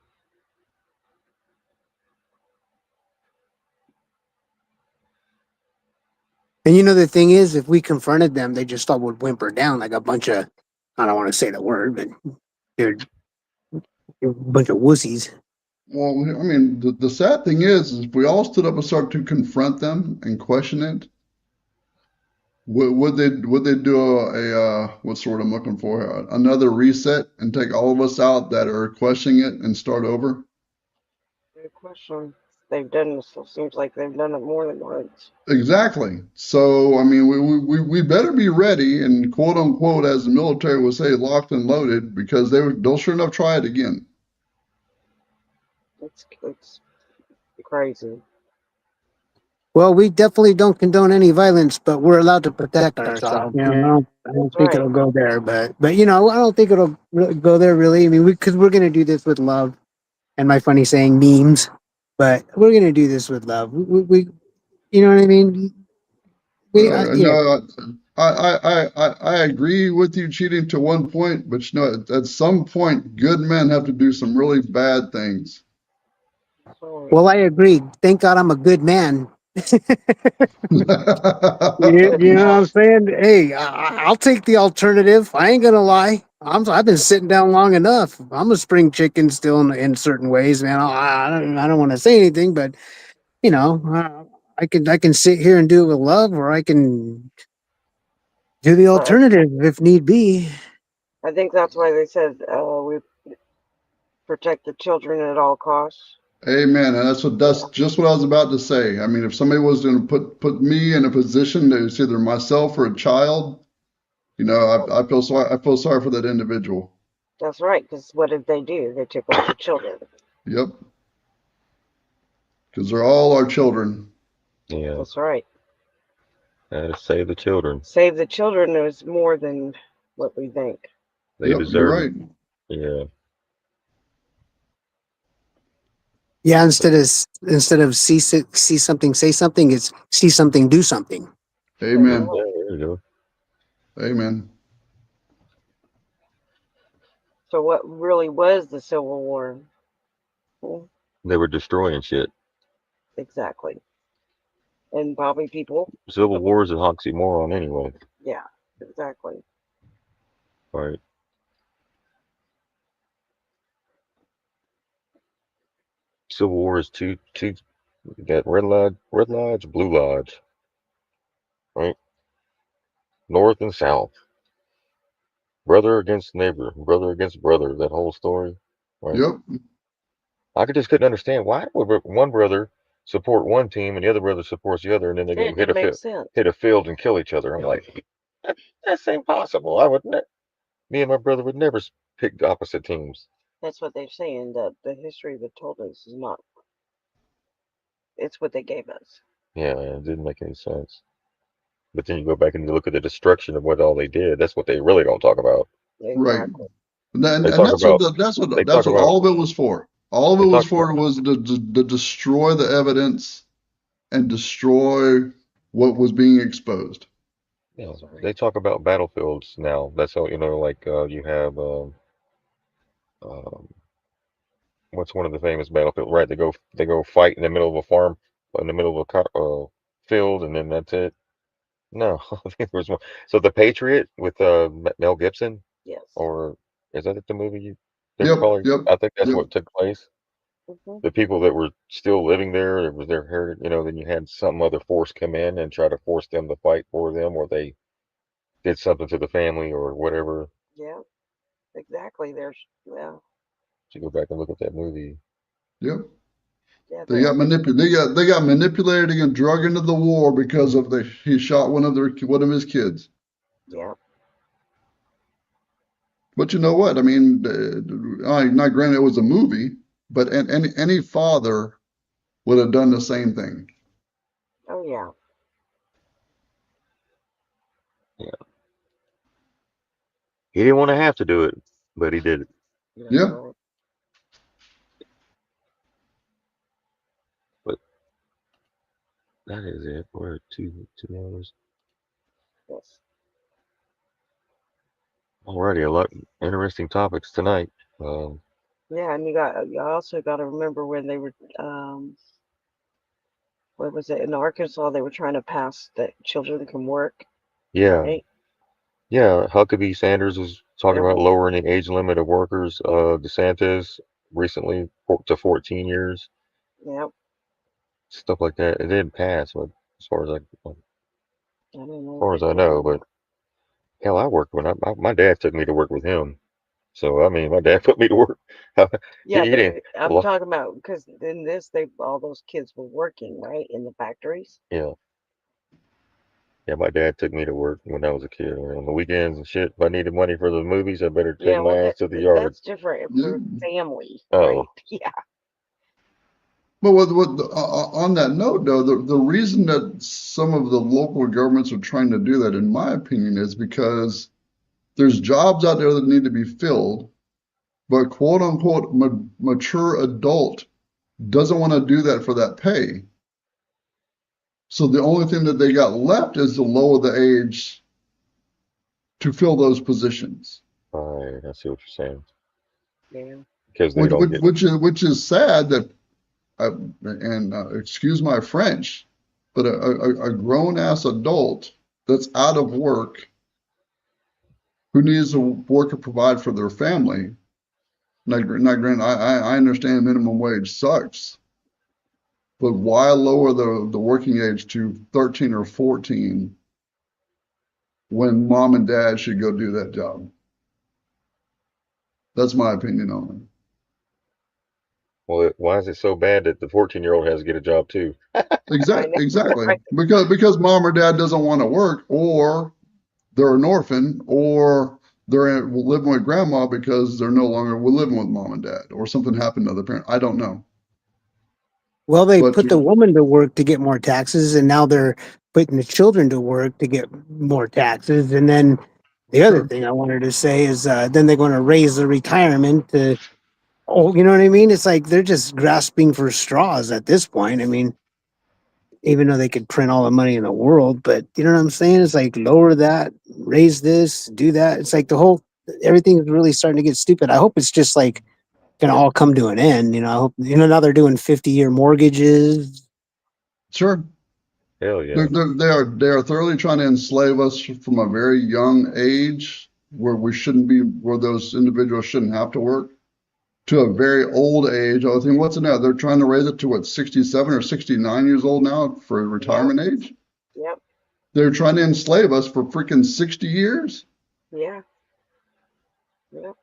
And you know, the thing is, if we confronted them, they just all would whimper down like a bunch of, I don't want to say the word, but they're a bunch of wussies. Well, I mean, the sad thing is if we all stood up and started to confront them and question it, would they do what sort I'm looking for? Another reset and take all of us out that are questioning it and start over? Good question. They've done this. It seems like they've done it more than once. Exactly. So, I mean, we better be ready and quote unquote, as the military would say, locked and loaded because they'll sure enough try it again. It's crazy. Well, we definitely don't condone any violence, but we're allowed to protect ourselves. You know, I don't think it'll go there, but you know, I don't think it'll really go there really. I mean, because we're gonna do this with love, and my funny saying memes, but we're gonna do this with love. You know what I mean? Yeah. No, I agree with you cheating to one point, but you know, at some point, good men have to do some really bad things. Well, I agree. Thank God I'm a good man You know what I'm saying? Hey, I'll take the alternative. I ain't gonna lie. I've been sitting down long enough. I'm a spring chicken still in certain ways, man. I don't want to say anything, but you know, I can sit here and do it with love, or I can do the alternative if need be. I think that's why they said we protect the children at all costs. Amen. And that's just what I was about to say. I mean, if somebody was going to put me in a position that it's either myself or a child, you know, I feel sorry for that individual. That's right, because what did they do? They took away the children. Yep. Because they're all our children. Yeah. That's right. Gotta save the children. Save the children is more than what we think. They deserve it. Yeah. Yeah, instead of see something, say something, it's see something, do something. Amen. Yeah, there you go. Amen. So what really was the Civil War? They were destroying shit. Exactly. And probably people. Civil War is an oxymoron anyway. Yeah, exactly. Right. Civil War is two. You got red lodge, blue lodge. Right. North and south. Brother against neighbor, brother against brother. That whole story. Right. Yep. I just couldn't understand why would one brother support one team and the other brother supports the other, and then they go hit a field and kill each other. I'm like, that's impossible. I would me and my brother would never pick opposite teams. That's what they're saying. That the history that told us is not. It's what they gave us. Yeah, it didn't make any sense. But then you go back and you look at the destruction of what all they did. That's what they really don't talk about. Right. And They that's talk about- what all of it was for. All of it was to destroy the evidence and destroy what was being exposed. Yeah, they talk about battlefields now. That's how, like you have what's one of the famous battlefields, right? They go fight in the middle of a farm, in the middle of a field, and then that's it. No, I think there was one. So the Patriot with Mel Gibson. Yes. Or is that the movie Yep. I think that's Yep. what took place. The people that were still living there, it was their heritage. Then you had some other force come in and try to force them to fight for them, or they did something to the family or whatever. Yeah, exactly. There's To go back and look at that movie. Yep. Yeah, They got manipulated and drug into the war because he shot one of his kids. Yeah. But you know what? I mean, not granted it was a movie, but any father would have done the same thing. Oh yeah. Yeah. He didn't want to have to do it, but he did it. Yeah. But that is it. We're at 2 hours. Yes. Alrighty, a lot of interesting topics tonight. Yeah, and you also got to remember when they were what was it in Arkansas? They were trying to pass that children can work. Yeah. Right? Yeah, Huckabee Sanders was talking about lowering the age limit of workers. DeSantis recently to 14 years. Yep. Stuff like that. It didn't pass, but as far as I don't know. As far as I know, but hell, I worked when my dad took me to work with him. So I mean, my dad put me to work. Yeah, He but didn't. I'm talking about because in this, all those kids were working right in the factories. Yeah. Yeah, my dad took me to work when I was a kid. On the weekends and shit, if I needed money for the movies, I better take my ass to the yard. That's different for family. Oh. Right? Yeah. But on that note, though, the reason that some of the local governments are trying to do that, in my opinion, is because there's jobs out there that need to be filled, but quote unquote mature adult doesn't want to do that for that pay. So the only thing that they got left is to lower the age to fill those positions. Right, I see what you're saying. Yeah. Because they which is sad that, and excuse my French, But a grown ass adult that's out of work who needs to work to provide for their family. Now, granted, I understand minimum wage sucks, but why lower the working age to 13 or 14 when mom and dad should go do that job? That's my opinion on it. Well, why is it so bad that the 14-year-old has to get a job too? Exactly. Because mom or dad doesn't want to work, or they're an orphan, or they're living with grandma because they're no longer living with mom and dad, or something happened to the parent. I don't know. Well, they But put the woman to work to get more taxes, and now they're putting the children to work to get more taxes. And then the other thing I wanted to say is then they're going to raise the retirement to, oh, you know what I mean? It's like they're just grasping for straws at this point. I mean, even though they could print all the money in the world, but you know what I'm saying? It's like lower that, raise this, do that. It's like the whole everything is really starting to get stupid. I hope it's just like gonna all come to an end. You know, I hope now they're doing 50-year mortgages. Sure. Hell yeah. They are thoroughly trying to enslave us from a very young age where we shouldn't be, where those individuals shouldn't have to work, to a very old age. I think what's it now? They're trying to raise it to what, 67 or 69 years old now for retirement age? Yep. They're trying to enslave us for freaking 60 years? Yeah. Yep.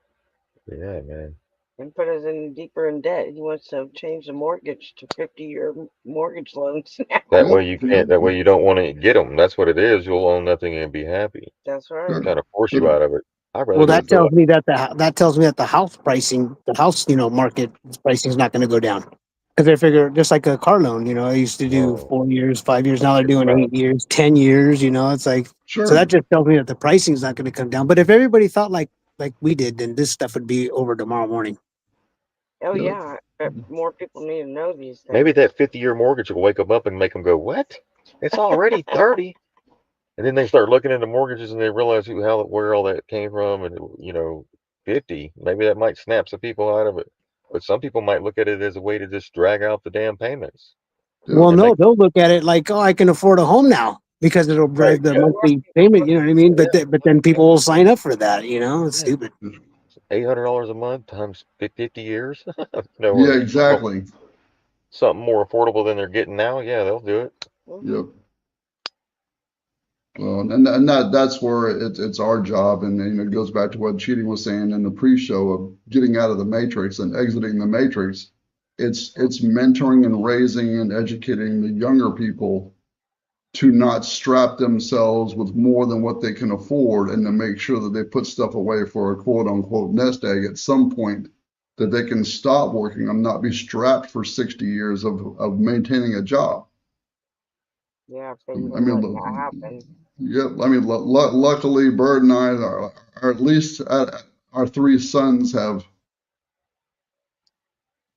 Yeah, man. And put us in deeper in debt. He wants to change the mortgage to 50-year mortgage loans now. That way you can't. That way you don't want to get them. That's what it is. You'll own nothing and be happy. That's right. Trying to force you out of it. I'd rather Well, just that do tells it. me that the house pricing, the house market pricing is not going to go down because they figure just like a car loan. You know, I used to do 4 years, 5 years. Now they're doing 8 years, 10 years. You know, it's like so that just tells me that the pricing is not going to come down. But if everybody thought like we did, then this stuff would be over tomorrow morning. Oh yeah, but more people need to know these things. Maybe that 50-year mortgage will wake them up and make them go, "What? It's already 30." And then they start looking into mortgages and they realize where all that came from, and 50. Maybe that might snap some people out of it. But some people might look at it as a way to just drag out the damn payments. Well, no, they'll look at it like, oh, I can afford a home now because it'll drive the monthly payment. You know what I mean? But then people will sign up for that. You know, it's stupid. $800 a month times 50 years. Yeah, exactly. Something more affordable than they're getting now. Yeah, they'll do it. Yep. Well, and that's where it's our job, and it goes back to what Cheating was saying in the pre-show of getting out of the matrix and exiting the matrix. It's mentoring and raising and educating the younger people to not strap themselves with more than what they can afford, and to make sure that they put stuff away for a quote unquote nest egg at some point, that they can stop working and not be strapped for 60 years of maintaining a job. Yeah, I mean, that happen. yep. I mean, luckily, Bird and I are at least our three sons have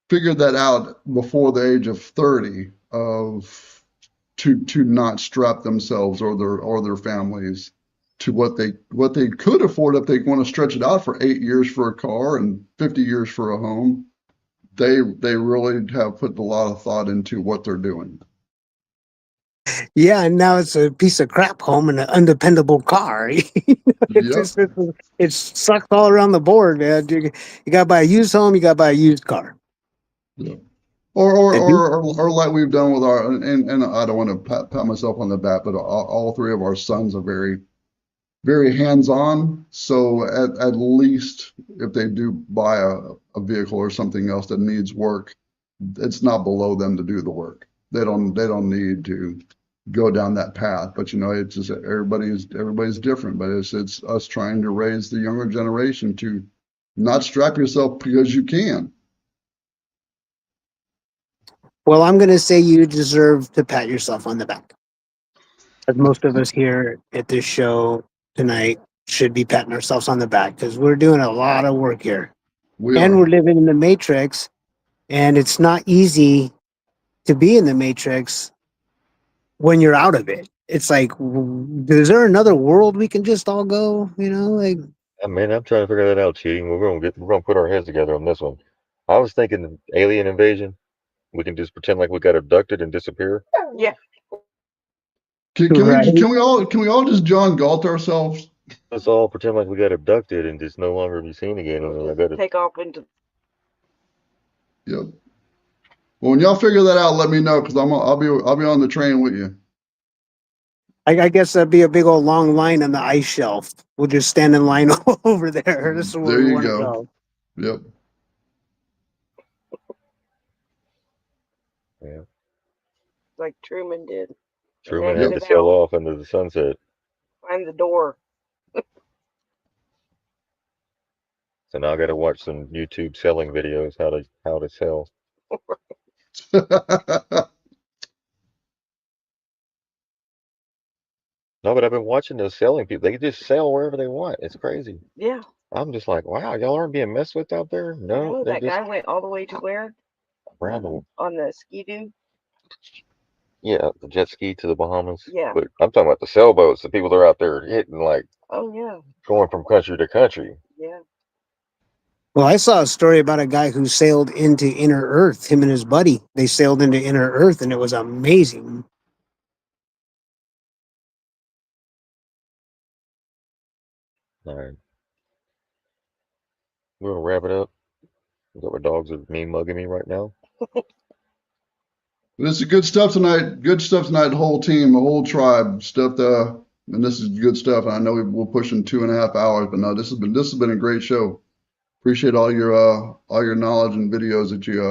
figured that out before the age of 30 of to not strap themselves or their families to what they could afford if they want to stretch it out for 8 years for a car and 50 years for a home. They really have put a lot of thought into what they're doing. Yeah, and now it's a piece of crap home and an undependable car. It sucks all around the board, man. You got to buy a used home, you got to buy a used car. Yeah. Or like we've done with our, and I don't want to pat myself on the back, but all three of our sons are very, very hands-on. So at least if they do buy a vehicle or something else that needs work, it's not below them to do the work. They don't need to go down that path. But it's just everybody's different. But it's us trying to raise the younger generation to not strap yourself because you can. Well, I'm going to say you deserve to pat yourself on the back. As most of us here at this show tonight should be patting ourselves on the back because we're doing a lot of work here. We're living in the matrix, and it's not easy to be in the matrix when you're out of it. It's like, is there another world we can just all go? I mean, I'm trying to figure that out, Cheating. We're gonna put our heads together on this one. I was thinking alien invasion. We can just pretend like we got abducted and disappear. Yeah. Can Right. we all just John Galt ourselves? Let's all pretend like we got abducted and just no longer be seen again. And I gotta Take off into. Yep. Well, when y'all figure that out, let me know because I'll be on the train with you. I guess that'd be a big old long line on the ice shelf. We'll just stand in line over there. This is where There we you want to go. go. Yep. Yeah. Like Truman did. Truman had to sail off into the sunset. Find the door. So now I gotta watch some YouTube selling videos how to sell. No, but I've been watching those selling people. They just sell wherever they want. It's crazy. Yeah. I'm just like, wow, y'all aren't being messed with out there. No, No, they're that just guy went all the way to where? around the On the ski-doo. yeah, the jet ski to the Bahamas. Yeah. But I'm talking about the sailboats. The people that are out there hitting like Oh yeah. going from country to country. Yeah. Well, I saw a story about a guy who sailed into inner Earth. Him and his buddy, they sailed into inner Earth, and it was amazing. All right, we're gonna wrap it up. My dogs are mean mugging me right now. This is good stuff tonight. Good stuff tonight. The whole team, the whole tribe, stuff. And this is good stuff. I know we're pushing 2.5 hours, but no, this has been a great show. Appreciate all your knowledge and videos that you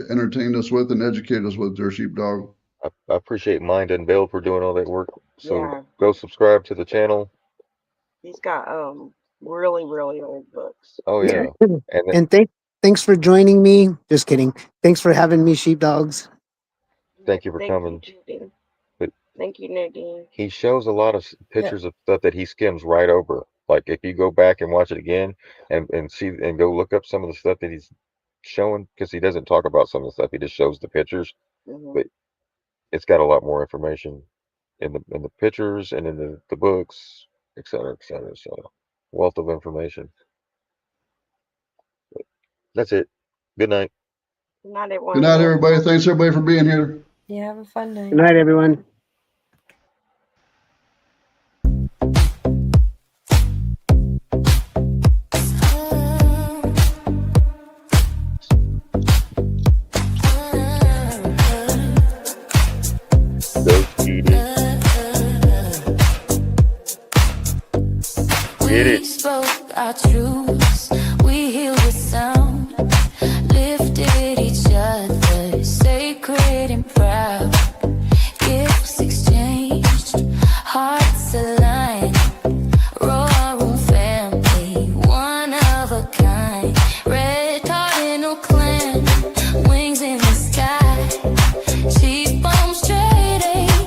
entertained us with and educated us with, dear Sheepdog. I appreciate Mind Unveiled for doing all that work. So Yeah. go subscribe to the channel. He's got really old books. Oh yeah, And thanks for joining me. Just kidding. Thanks for having me, sheepdogs. thank you for Thank coming. you, Judy. But Thank you, Nadine. he shows a lot of pictures of stuff that he skims right over. Like if you go back and watch it again and see and go look up some of the stuff that he's showing, because he doesn't talk about some of the stuff, he just shows the pictures. Mhm. But it's got a lot more information in the pictures and in the books, et cetera, et cetera. So wealth of information. But that's it. Good night. Good night, everyone. Good night, everybody. Thanks everybody for being here. Yeah, have a fun night. Good night, everyone. Get it. We spoke our truths, we healed with sound, lifted each other, sacred and proud. Gifts exchanged, hearts aligned, royal family, one of a kind. Red cardinal clan, wings in the sky. Cheekbones straight,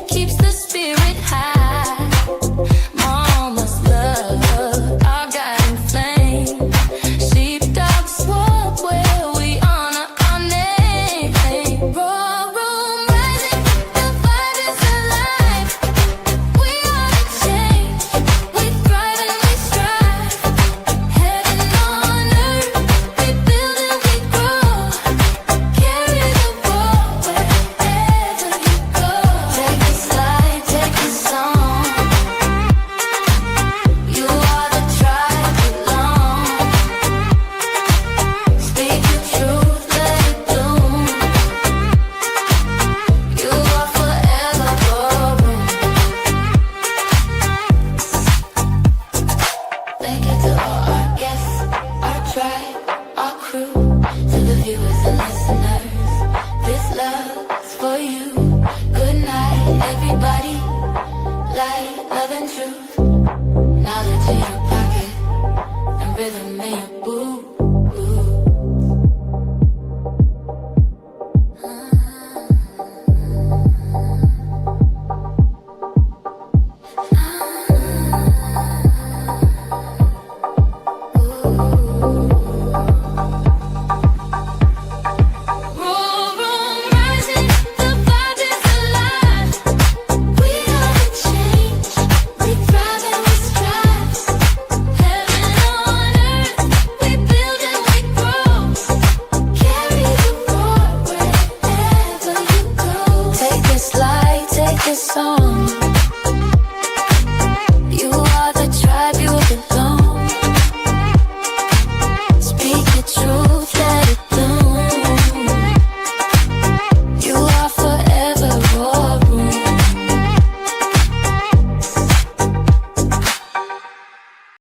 keeps the spirit high. Mama's love, our guiding flame. Sheepdog swap where we honor our name. Raw room rising, the vibe is alive. We are the change, we thrive and we strive. Heaven on earth, we build and we grow. Carry the ball wherever you go. Take a slide, take a song. You are the tribe belong. Speak the truth, let it bloom. You are forever growing. Thank you to all our guests, our tribe, our crew, to the viewers and listeners. This love's for you. Good night, everybody. Light, love, and truth. Knowledge in your